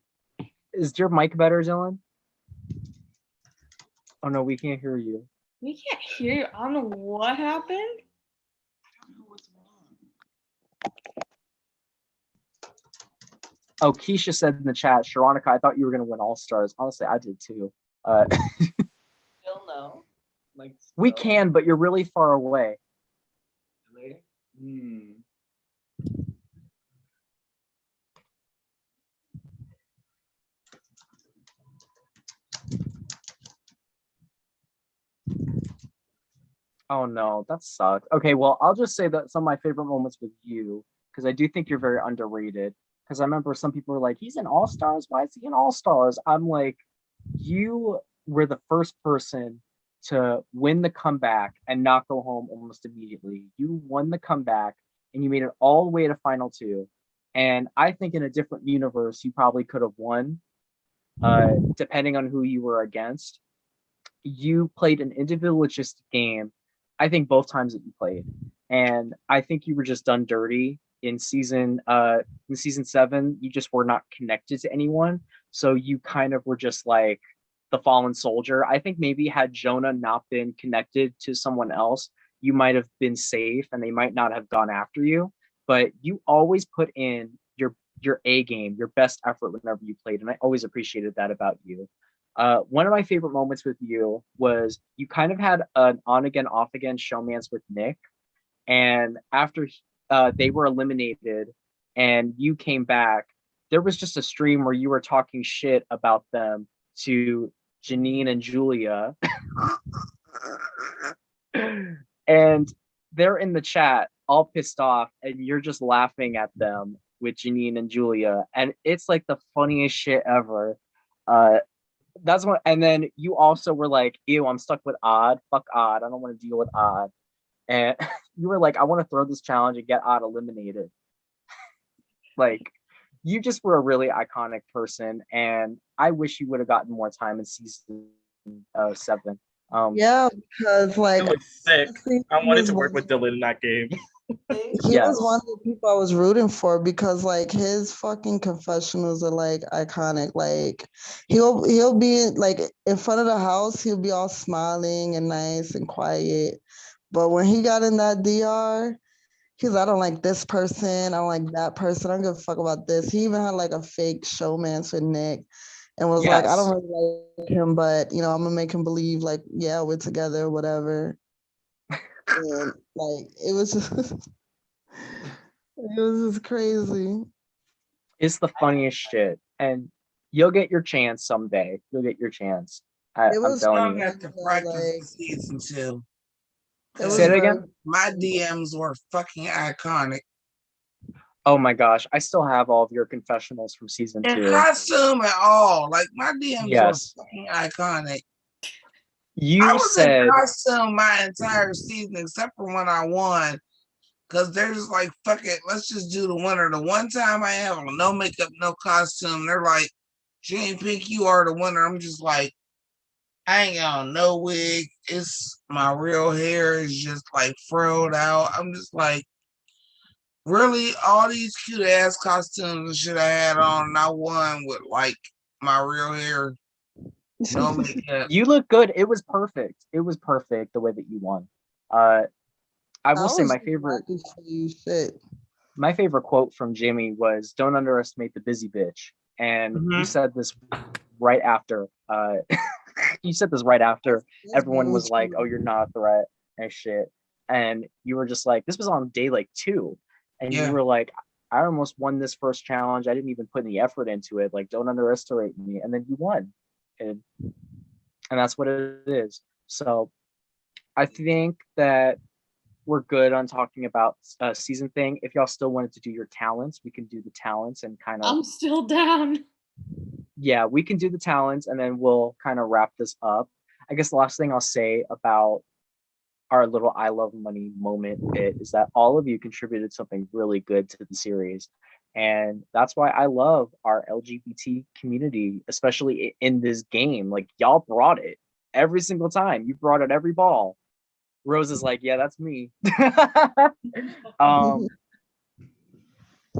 Is your mic better, Dylan? Oh no, we can't hear you. We can't hear you. I don't know what happened. Oh, Keisha said in the chat, Sharonica, I thought you were gonna win All Stars. Honestly, I did too. Still no. Like we can, but you're really far away. Really? Oh no, that sucks. Okay, well, I'll just say that some of my favorite moments with you, because I do think you're very underrated. Because I remember some people were like, he's in All Stars. Why is he in All Stars? I'm like, you were the first person to win the comeback and not go home almost immediately. You won the comeback and you made it all the way to Final 2. And I think in a different universe, you probably could have won, depending on who you were against. You played an individualistic game. I think both times that you played, and I think you were just done dirty in season 7. You just were not connected to anyone, so you kind of were just like the fallen soldier. I think maybe had Jonah not been connected to someone else, you might have been safe and they might not have gone after you. But you always put in your A game, your best effort whenever you played, and I always appreciated that about you. One of my favorite moments with you was you kind of had an on again, off again showmance with Nick, and after they were eliminated and you came back, there was just a stream where you were talking shit about them to Janine and Julia. And they're in the chat all pissed off and you're just laughing at them with Janine and Julia, and it's like the funniest shit ever. That's what, and then you also were like, ew, I'm stuck with Odd, fuck Odd, I don't want to deal with Odd. And you were like, I want to throw this challenge and get Odd eliminated. Like, you just were a really iconic person, and I wish you would have gotten more time in season 7. Yeah, because like It was sick. I wanted to work with Dylan in that game. he was one of the people I was rooting for, because like his fucking confessionals are like iconic. Like he'll be like in front of the house, he'll be all smiling and nice and quiet. But when he got in that DR, he's like, I don't like this person, I don't like that person, I don't give a fuck about this. He even had like a fake showmance with Nick and was like, I don't really like him, but you know, I'm gonna make him believe like, yeah, we're together, whatever. And like it was just crazy. It's the funniest shit, and you'll get your chance someday. You'll get your chance. I'm telling you. At the practice season 2. Say it again. My DMs were fucking iconic. Oh my gosh, I still have all of your confessionals from season 2. And costume and all. Like my DMs Yes. were fucking iconic. You I was said in costume my entire season except for when I won. Cause they're just like, fuck it, let's just do the winner. The one time I have no makeup, no costume, they're like, Jane Pink, you are the winner. I'm just like, I ain't got no wig. It's my real hair is just like furrowed out. I'm just like, really, all these cute ass costumes and shit I had on, and I won with like my real hair, no makeup. you look good. It was perfect. It was perfect the way that you won. I will say my favorite quote from Jimmy was, "Don't underestimate the busy bitch." And you said this right after. You said this right after everyone was like, "Oh, you're not a threat," and shit. And you were just like, this was on day like 2, and you were like, I almost won this first challenge. I didn't even put any effort into it. Like, don't underestimate me. And then you won, and that's what it is. So I think that we're good on talking about season thing. If y'all still wanted to do your talents, we can do the talents and kind of. I'm still down. Yeah, we can do the talents and then we'll kind of wrap this up. I guess the last thing I'll say about our little I Love Money moment bit is that all of you contributed something really good to the series. And that's why I love our LGBT community, especially in this game. Like, y'all brought it every single time. You brought it every ball. Rose is like, yeah, that's me.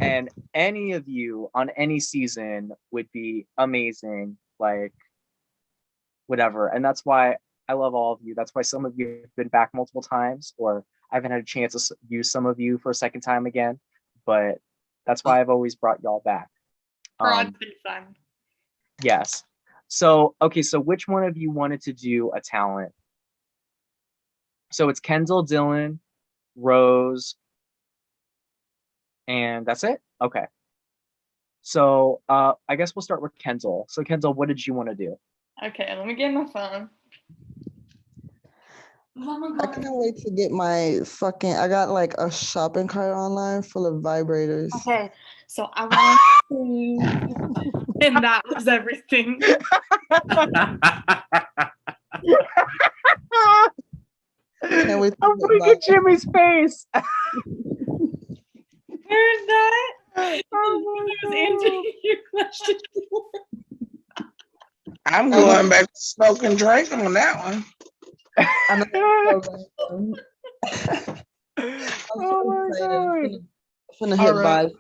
And any of you on any season would be amazing, like whatever. And that's why I love all of you. That's why some of you have been back multiple times, or I haven't had a chance to use some of you for a second time again, but that's why I've always brought y'all back. Broad's been fun. Yes. So, okay, so which one of you wanted to do a talent? So it's Kendall, Dylan, Rose, and that's it? Okay. So I guess we'll start with Kendall. So Kendall, what did you want to do? Okay, let me get my phone. Oh my I God. can't wait to get my fucking, I got like a shopping cart online full of vibrators. Okay, so I want to, and that was everything. Can't wait to I'm looking at Jimmy's face. Where's that? I was answering your question. I'm going back to smoke and drink on that one. Oh my God. I'm finna All hit right. buy.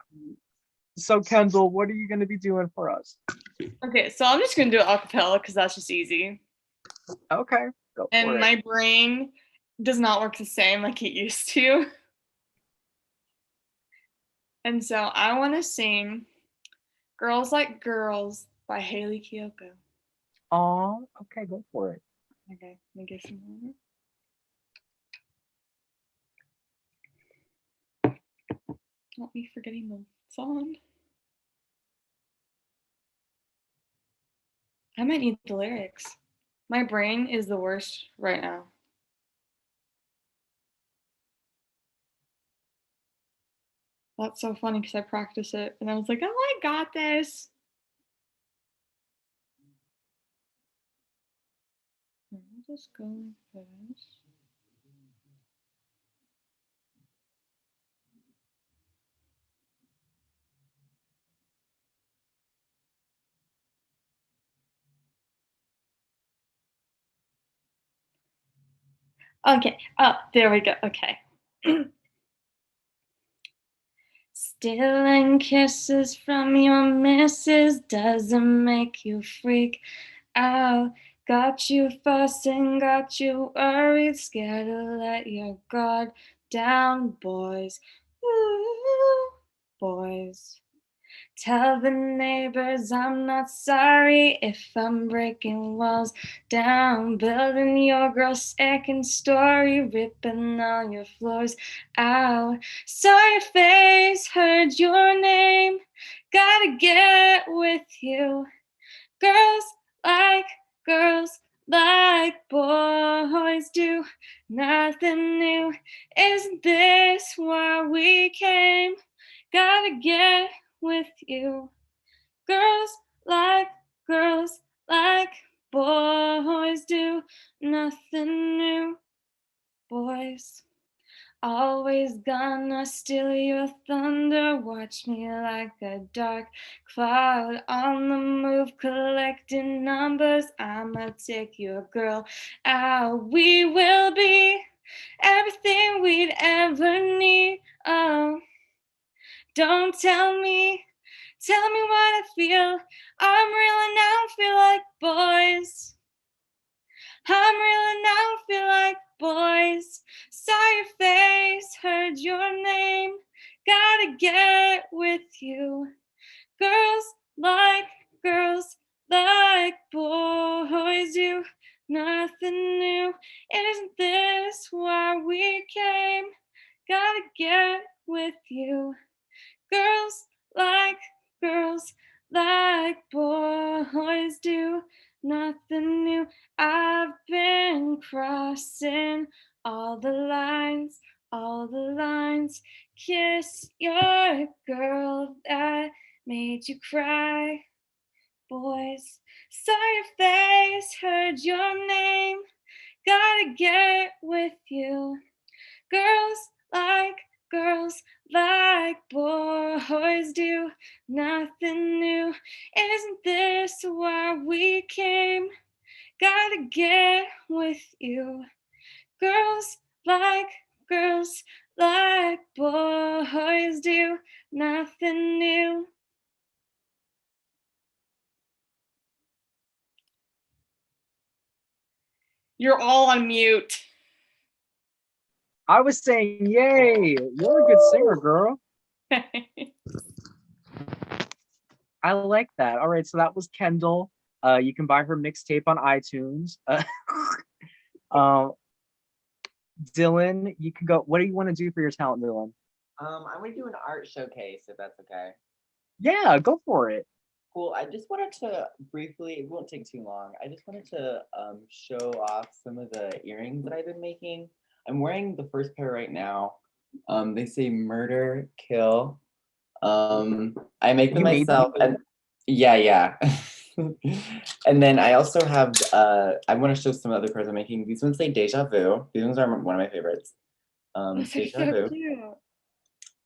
So Kendall, what are you gonna be doing for us? Okay, so I'm just gonna do it a cappella because that's just easy. Okay, go And for it. my brain does not work the same like it used to. And so I want to sing Girls Like Girls by Haley Kiyoko. Oh, okay, go for it. Okay, let me get some water. Don't be forgetting the song. I might need the lyrics. My brain is the worst right now. That's so funny because I practiced it and I was like, oh, I got this. I'll just go like this. Okay. Oh, there we go. Okay. Stealing kisses from your missus doesn't make you freak out. Got you fussing, got you worried, scared to let your guard down, boys. Ooh, boys. Tell the neighbors I'm not sorry if I'm breaking walls down, building your girl's second story, ripping all your floors out. Saw your face, heard your name, gotta get with you. Girls like boys do, nothing new. Isn't this why we came? Gotta get with you. Girls like boys do, nothing new. Boys always gonna steal your thunder. Watch me like a dark cloud on the move, collecting numbers. I'ma take your girl out. We will be everything we'd ever need. Oh, don't tell me what I feel. I'm real and I don't feel like boys. I'm real and I don't feel like boys. Saw your face, heard your name. Gotta get with you. Girls like boys do. Nothing new. Isn't this why we came? Gotta get with you. Girls like boys do, nothing new. I've been crossing all the lines, Kiss your girl that made you cry. Boys, saw your face, heard your name, gotta get with you. Girls like boys do, nothing new. Isn't this why we came? Gotta get with you. Girls like boys do, nothing new. You're all on mute. I was saying, yay! You're a good singer, girl. I like that. All right, so that was Kendall. You can buy her mixtape on iTunes. Dylan, you can go. What do you want to do for your talent, Dylan? I'm gonna do an art showcase if that's okay. Yeah, go for it. Cool. I just wanted to briefly, it won't take too long. I just wanted to show off some of the earrings that I've been making. I'm wearing the first pair right now. They say murder, kill. I make them You made them? myself. And yeah. And then I also have, I want to show some other pairs I'm making. These ones say deja vu. These ones are one of my favorites. Deja vu. Cute.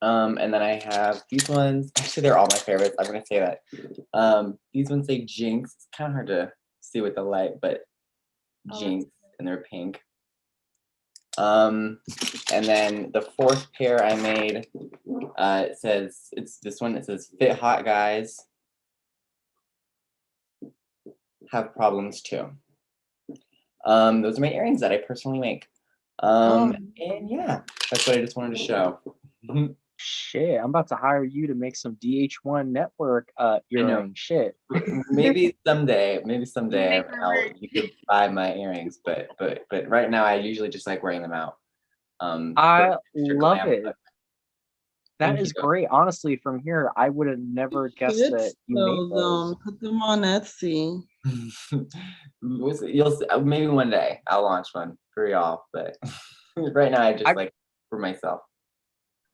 And then I have these ones. Actually, they're all my favorites. I'm gonna say that. These ones say Jinx. It's kind of hard to see with the light, but Jinx, and they're pink. And then the fourth pair I made, it says, it's this one, it says, fit hot guys have problems too. Those are my earrings that I personally make. And yeah, that's what I just wanted to show. Shit, I'm about to hire you to make some DH1 network earring shit. Maybe someday you could buy my earrings, but right now I usually just like wearing them out. I love glam, it. That Thank is you. great. Honestly, from here, I would have never guessed that you made those. Put them on Etsy. You'll see, maybe one day I'll launch one for y'all, but right now I just like for myself.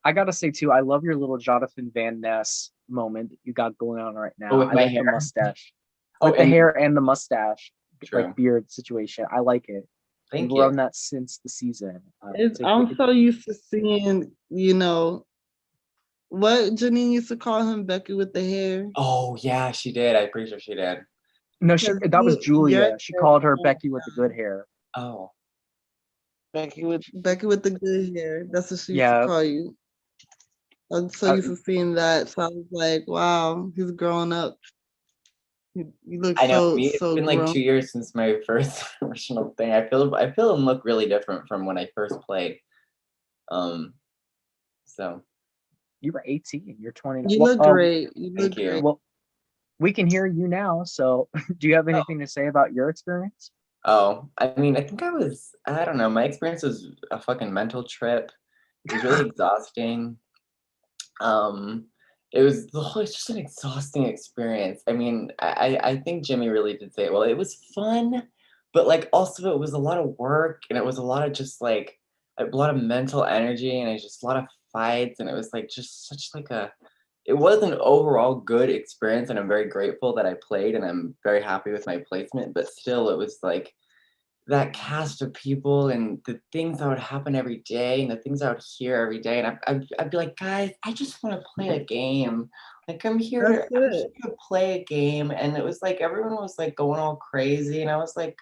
I gotta say too, I love your little Jonathan Van Ness moment that you got going on right now. with I my like hair. the mustache. Oh, With the and- hair and the mustache, True. like beard situation. I like it. Thank You've you. run that since the season. I'm so used to seeing, what Janine used to call him, Becky with the hair. Oh yeah, she did. I'm pretty sure she did. No, that was Julia. your She called her Becky with the good hair. Oh. Becky with the good hair. That's what she used Yeah. to call you. I'm so used to seeing that. So I was like, wow, he's growing up. You look I know. so It's been grown. like 2 years since my first original thing. I feel and look really different from when I first played. So You were 18. You're 20. You look great. You look thank you. great. Well, we can hear you now. So, do you have anything to say about your experience? Oh, I mean, I don't know. My experience was a fucking mental trip. It was really exhausting. It's just an exhausting experience. I mean, I think Jimmy really did say it well. It was fun, but like also it was a lot of work and it was a lot of just like a lot of mental energy and it's just a lot of fights and it was like just such like it was an overall good experience and I'm very grateful that I played and I'm very happy with my placement, but still it was like that cast of people and the things that would happen every day and the things I would hear every day. And I'd be like, guys, I just want to play a game. Like I'm here to play a game. And it was like, everyone was like going all crazy. And I was like,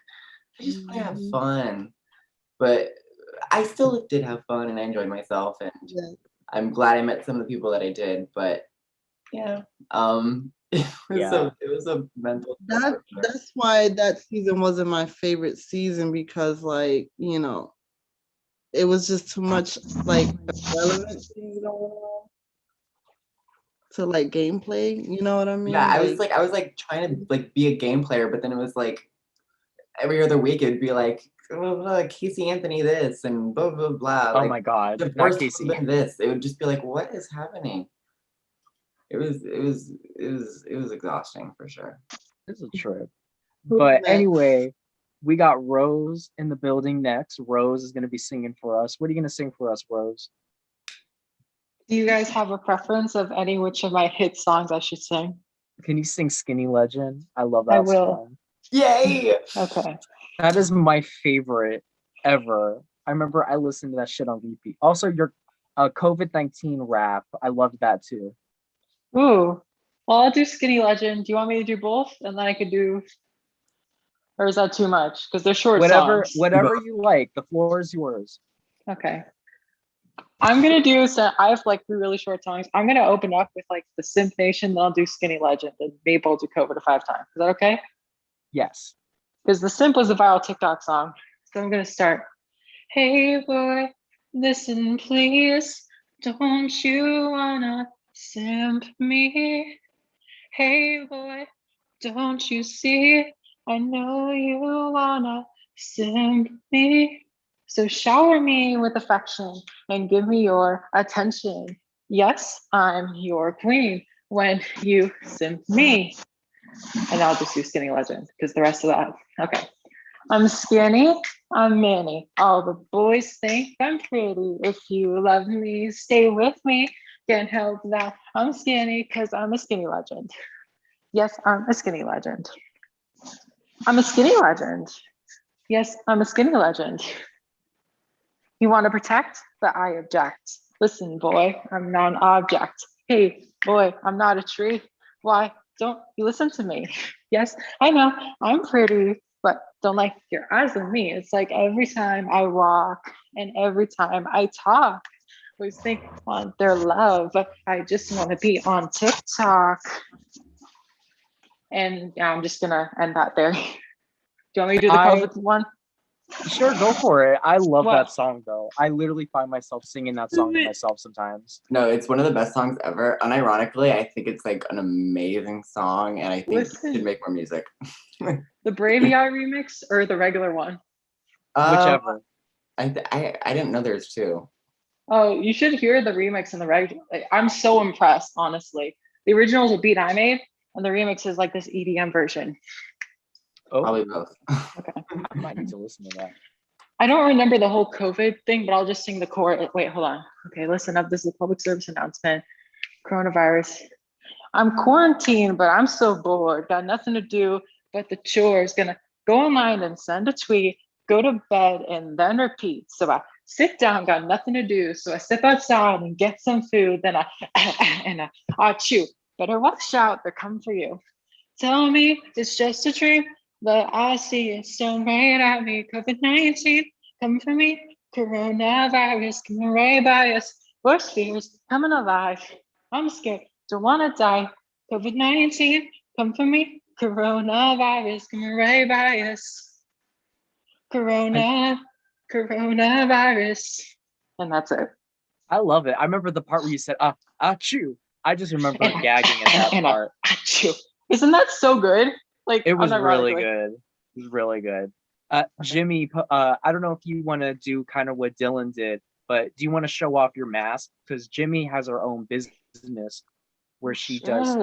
I just want to have fun. But I still did have fun and I enjoyed myself. And I'm glad I met some of the people that I did, but yeah. It was a mental. That's why that season wasn't my favorite season because, like, it was just too much like relevant things going on to like gameplay. You know what I mean? Yeah, I was like trying to like be a game player, but then it was like every other week it'd be like Casey Anthony this and blah blah blah. Oh my God, the not first Casey. this. It would just be like, what is happening? It was exhausting for sure. It's a trip. But anyway, we got Rose in the building next. Rose is going to be singing for us. What are you going to sing for us, Rose? Do you guys have a preference of any which of my hit songs I should sing? Can you sing Skinny Legend? I love that I will. song. Yay! Okay. That is my favorite ever. I remember I listened to that shit on repeat. Also, your COVID-19 rap. I loved that too. Ooh. Well, I'll do Skinny Legend. Do you want me to do both? And then I could do, or is that too much? Because they're short songs. Whatever you like. The floor is yours. Okay. I'm gonna do, so I have like 3 really short songs. I'm gonna open up with like the Simp Nation, then I'll do Skinny Legend, and maybe I'll do Cover to 5 times. Is that okay? Yes. Because the Simp was a viral TikTok song. So I'm gonna start. Hey boy, listen please. Don't you wanna simp me? Hey boy, don't you see? I know you wanna simp me. So shower me with affection and give me your attention. Yes, I'm your queen when you simp me. And I'll just do Skinny Legend because the rest of that, okay. I'm skinny, I'm mini. All the boys think I'm pretty. If you love me, stay with me. Can't help that I'm skinny because I'm a skinny legend. Yes, I'm a skinny legend. I'm a skinny legend. Yes, I'm a skinny legend. You want to protect, but I object. Listen, boy, I'm not an object. Hey, boy, I'm not a tree. Why don't you listen to me? Yes, I know I'm pretty. but don't like your eyes on me. It's like every time I walk and every time I talk, always think on their love. I just want to be on TikTok. And yeah, I'm just gonna end that there. Do you want me to do the COVID one? Sure, go for it. I love What? that song though. I literally find myself singing that song to myself sometimes. No, it's one of the best songs ever. Unironically, I think it's like an amazing song, and I think Listen. you should make more music. The Bravey Eye remix or the regular one? Whichever. I didn't know there's two. Oh, you should hear the remix and the regular. Like, I'm so impressed, honestly. The original is a beat I made, and the remix is like this EDM version. Oh, probably both. Okay. I might need to listen to that. I don't remember the whole COVID thing, but I'll just sing the chorus. Wait, hold on. Okay, listen up. This is a public service announcement. Coronavirus. I'm quarantined, but I'm so bored. Got nothing to do but the chores. Gonna go online and send a tweet, go to bed, and then repeat. So I sit down, got nothing to do. So I step outside and get some food. Then I chew. Better watch out, they're coming for you. Tell me it's just a dream, but I see it staring right at me. COVID-19 coming for me. Coronavirus coming right by us. Worst fears coming alive. I'm scared, don't wanna die. COVID-19 come for me. Coronavirus coming right by us. Coronavirus. And that's it. I love it. I remember the part where you said, achoo. I just remember gagging at that part. Achoo. Isn't that so good? Like, it was really unironically. good. It was really good. Jimmy, I don't know if you want to do kind of what Dylan did, but do you want to show off your mask? Because Jimmy has her own business where she does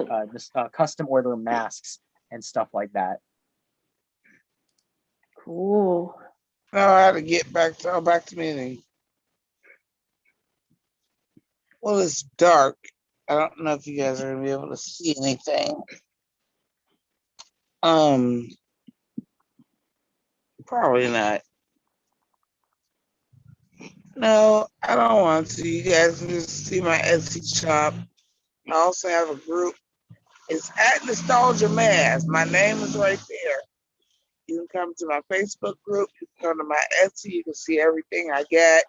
custom order masks and stuff like that. Cool. Now I had to get back to meeting. Well, it's dark. I don't know if you guys are gonna be able to see anything. Probably not. No, I don't want to. You guys can just see my Etsy shop. I also have a group. It's at Nostalgia Mask. My name is right there. You can come to my Facebook group. You can come to my Etsy. You can see everything I got.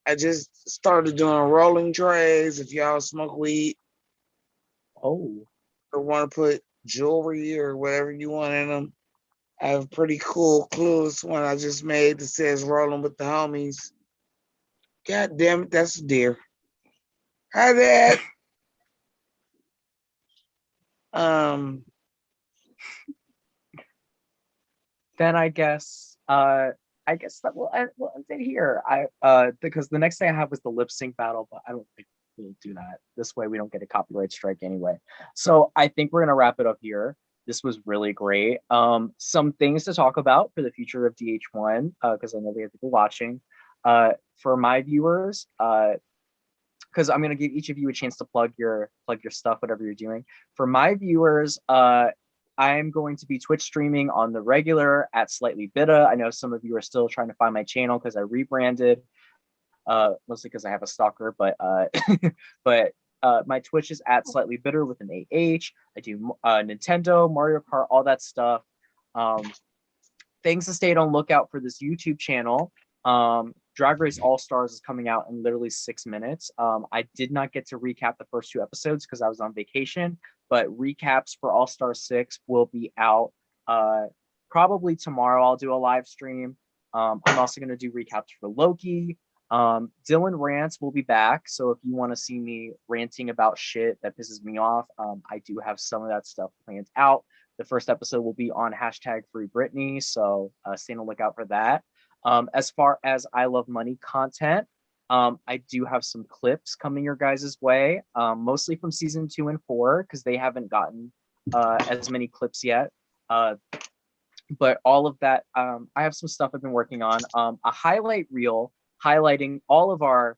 I just started doing rolling trays. If y'all smoke weed, or want to put jewelry or whatever you want in them, I have a pretty cool clueless one I just made that says "Rolling with the Homies." God damn it, that's a deer. Hi, Dad. Then I guess that we'll end it here. Because the next thing I have was the lip sync battle, but I don't think we'll do that. This way we don't get a copyright strike anyway. So I think we're gonna wrap it up here. This was really great. Some things to talk about for the future of DH1, because I know we have people watching. For my viewers, because I'm gonna give each of you a chance to plug your stuff, whatever you're doing. For my viewers, I'm going to be Twitch streaming on the regular at Slightly Bitta. I know some of you are still trying to find my channel because I rebranded, mostly because I have a stalker, but my Twitch is at Slightly Bitter with an AH. I do Nintendo, Mario Kart, all that stuff. Things to stay on lookout for this YouTube channel. Drag Race All Stars is coming out in literally 6 minutes. I did not get to recap the first 2 episodes because I was on vacation, but recaps for All Star 6 will be out probably tomorrow. I'll do a live stream. I'm also going to do recaps for Loki. Dylan Rants will be back. So if you want to see me ranting about shit that pisses me off, I do have some of that stuff planned out. The first episode will be on #FreeBritney. So stay on the lookout for that. As far as I Love Money content, I do have some clips coming your guys' way, mostly from season 2 and 4, because they haven't gotten as many clips yet. But all of that, I have some stuff I've been working on. A highlight reel highlighting all of our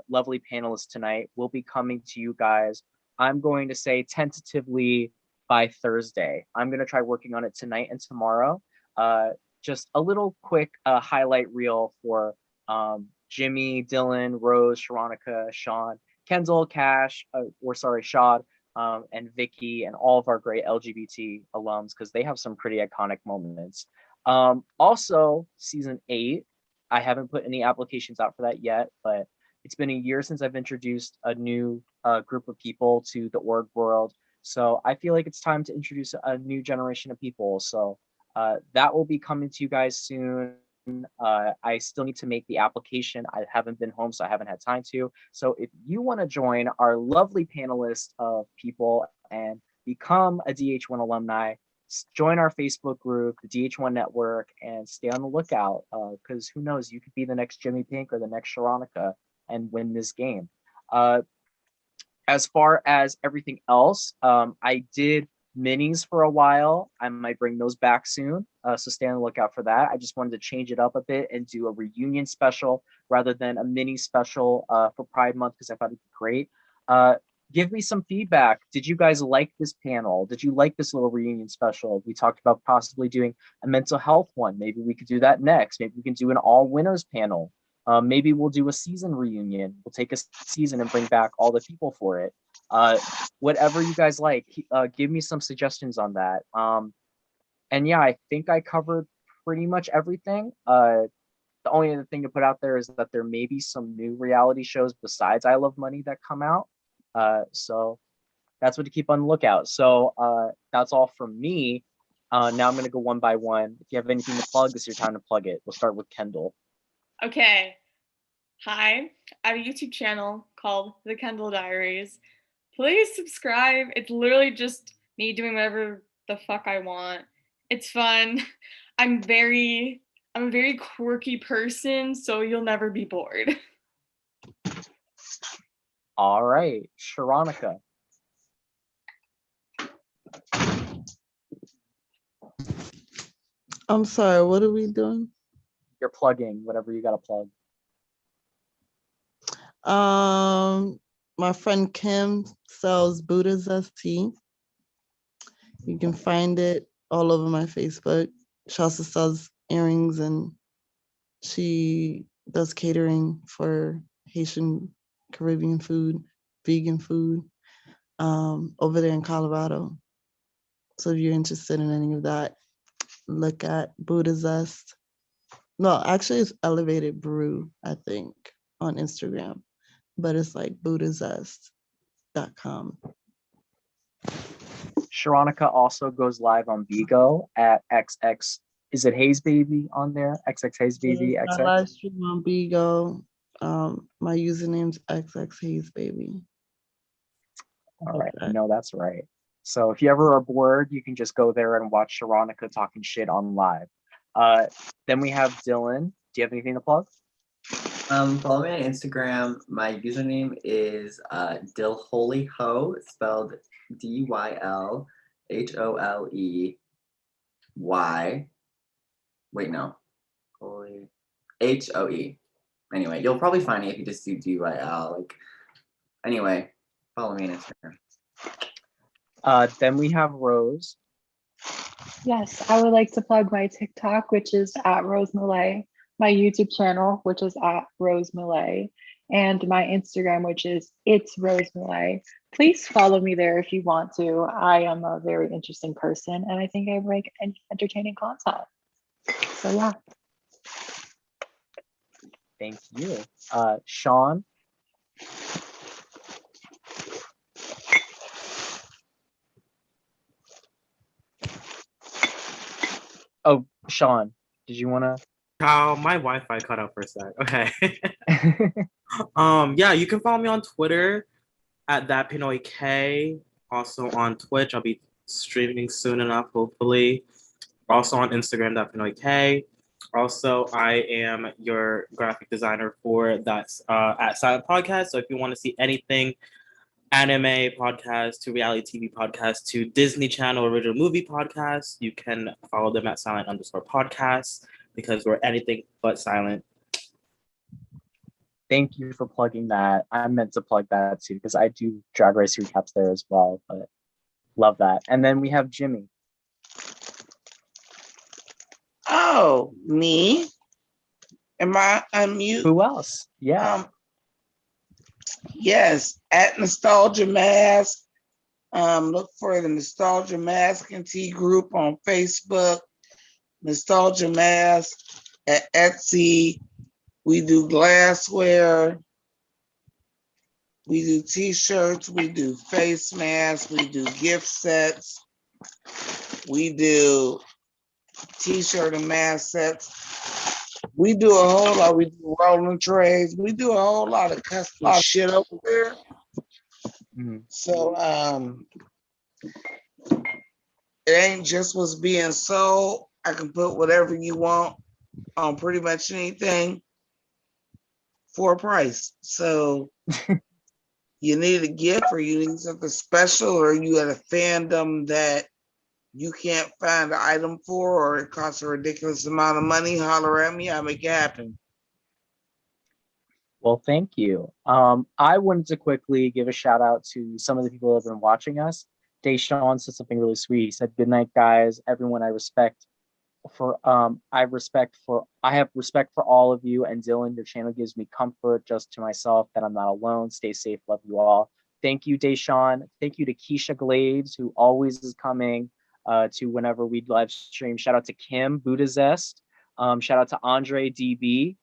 lovely panelists tonight will be coming to you guys. I'm going to say tentatively by Thursday. I'm going to try working on it tonight and tomorrow. Just a little quick highlight reel for Jimmy, Dylan, Rose, Sharonica, Sean, Kendall, Cash, Shad, and Vicky and all of our great LGBT alums, because they have some pretty iconic moments. Also, season 8, I haven't put any applications out for that yet, but it's been a year since I've introduced a new group of people to the org world. So I feel like it's time to introduce a new generation of people. So that will be coming to you guys soon. I still need to make the application. I haven't been home, so I haven't had time to. So if you want to join our lovely panelist of people and become a DH1 alumni, join our Facebook group, the DH1 network, and stay on the lookout, because who knows, you could be the next Jimmy Pink or the next Sharonica and win this game. As far as everything else, I did minis for a while. I might bring those back soon, so stay on the lookout for that. I just wanted to change it up a bit and do a reunion special rather than a mini special for Pride Month, because I thought it'd be great. Give me some feedback. Did you guys like this panel? Did you like this little reunion special? We talked about possibly doing a mental health one. Maybe we could do that next. Maybe we can do an all winners panel. Maybe we'll do a season reunion. We'll take a season and bring back all the people for it. Whatever you guys like, give me some suggestions on that. And yeah, I think I covered pretty much everything. The only other thing to put out there is that there may be some new reality shows besides I Love Money that come out. So that's what to keep on the lookout. So that's all from me. Now I'm going to go one by one. If you have anything to plug, this is your time to plug it. We'll start with Kendall. Okay. Hi, I have a YouTube channel called The Kendall Diaries. Please subscribe. It's literally just me doing whatever the fuck I want. It's fun. I'm a very quirky person, so you'll never be bored. All right, Sharonica. I'm sorry, what are we doing? You're plugging whatever you got to plug. My friend Kim sells Buddha Zest tea. You can find it all over my Facebook. She also sells earrings, and she does catering for Haitian Caribbean food, vegan food, over there in Colorado. So if you're interested in any of that, look at Buddha Zest. No, actually it's Elevated Brew, I think, on Instagram, but it's like buddhazest.com. Sharonica also goes live on Vigo at XX. Is it Hayes Baby on there? XX Hayes Baby. I XX. live stream on Bigo. My username's XX Hayes Baby. All right, I know that's right. So if you ever are bored, you can just go there and watch Sharonica talking shit on live. Then we have Dylan. Do you have anything to plug? Follow me on Instagram. My username is Dillholyho, spelled DYLHOLEY. Wait, no. Holy HOE. Anyway, you'll probably find me if you just do DYL. Like, anyway, follow me on Instagram. Then we have Rose. Yes, I would like to plug my TikTok, which is at Rose Malay, my YouTube channel, which is at Rose Malay, and my Instagram, which is It's Rose Malay. Please follow me there if you want to. I am a very interesting person, and I think I make entertaining content. So yeah. Thank you. Sean. Oh, Sean, did you want to? Oh, my Wi-Fi cut out for a sec. Okay. Yeah, you can follow me on Twitter at thatpinoyk. Also on Twitch, I'll be streaming soon enough, hopefully. Also on Instagram, thatpinoyk. Also, I am your graphic designer for that at Silent Podcast. So if you want to see anything anime podcast to reality TV podcast to Disney Channel original movie podcast, you can follow them at silent_podcast because we're anything but silent. Thank you for plugging that. I meant to plug that too because I do Drag Race recaps there as well, but love that. And then we have Jimmy. Oh, me? Am I unmute? Who else? Yeah. Yes, at Nostalgia Mask. Look for the Nostalgia Mask and Tea group on Facebook, Nostalgia Mask at Etsy. We do glassware. We do t-shirts. We do face masks. We do gift sets. We do t-shirt and mask sets. We do a whole lot. We do rolling trays. We do a whole lot of custom shit over there. So it ain't just what's being sold. I can put whatever you want on pretty much anything for a price. So you need a gift or you need something special or you at a fandom that you can't find an item for or it costs a ridiculous amount of money, holler at me, I'll make it happen. Well, thank you. I wanted to quickly give a shout out to some of the people that have been watching us. Deshaun said something really sweet. He said, "Good night, guys. Everyone I respect I have respect for all of you, and Dylan, your channel gives me comfort just to myself that I'm not alone. Stay safe. Love you all." Thank you, Deshaun. Thank you to Keisha Glades, who always is coming to whenever we live stream. Shout out to Kim Budazest. Shout out to Andre DB.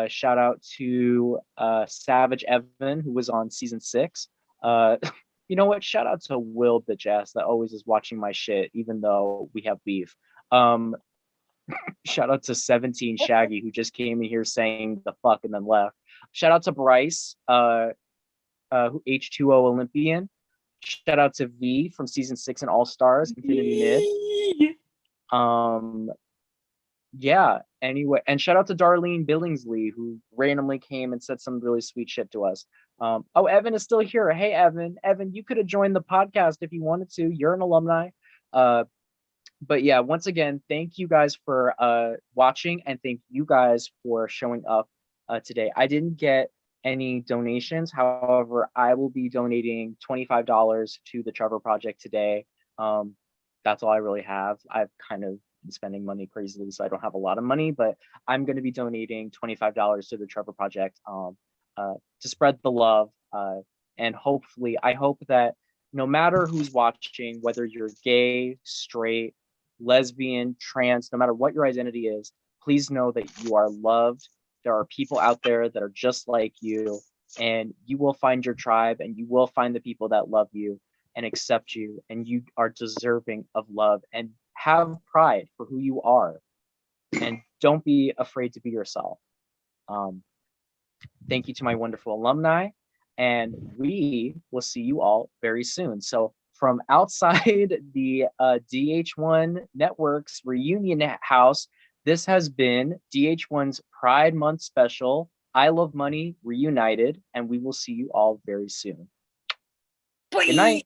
Shout out to Savage Evan, who was on season 6. You know what? Shout out to Will Bitch that always is watching my shit, even though we have beef. Shout out to 17 Shaggy, who just came in here saying the fuck and then left. Shout out to Bryce, H2O Olympian. Shout out to V from season 6 and All Stars, Infinity Mid. Yeah, anyway, and shout out to Darlene Billingsley, who randomly came and said some really sweet shit to us. Oh, Evan is still here. Hey, Evan, you could have joined the podcast if you wanted to. You're an alumni. But yeah, once again, thank you guys for watching, and thank you guys for showing up today. I didn't get any donations. However, I will be donating $25 to the Trevor Project today. That's all I really have. I've kind of been spending money crazily, so I don't have a lot of money, but I'm going to be donating $25 to the Trevor Project to spread the love. And hopefully, I hope that no matter who's watching, whether you're gay, straight, lesbian, trans, no matter what your identity is, please know that you are loved. There are people out there that are just like you, and you will find your tribe, and you will find the people that love you and accept you, and you are deserving of love, and have pride for who you are, and don't be afraid to be yourself. Thank you to my wonderful alumni, and we will see you all very soon. So from outside the DH1 Network's reunion house, this has been DH1's Pride Month special, I Love Money Reunited, and we will see you all very soon. Good night.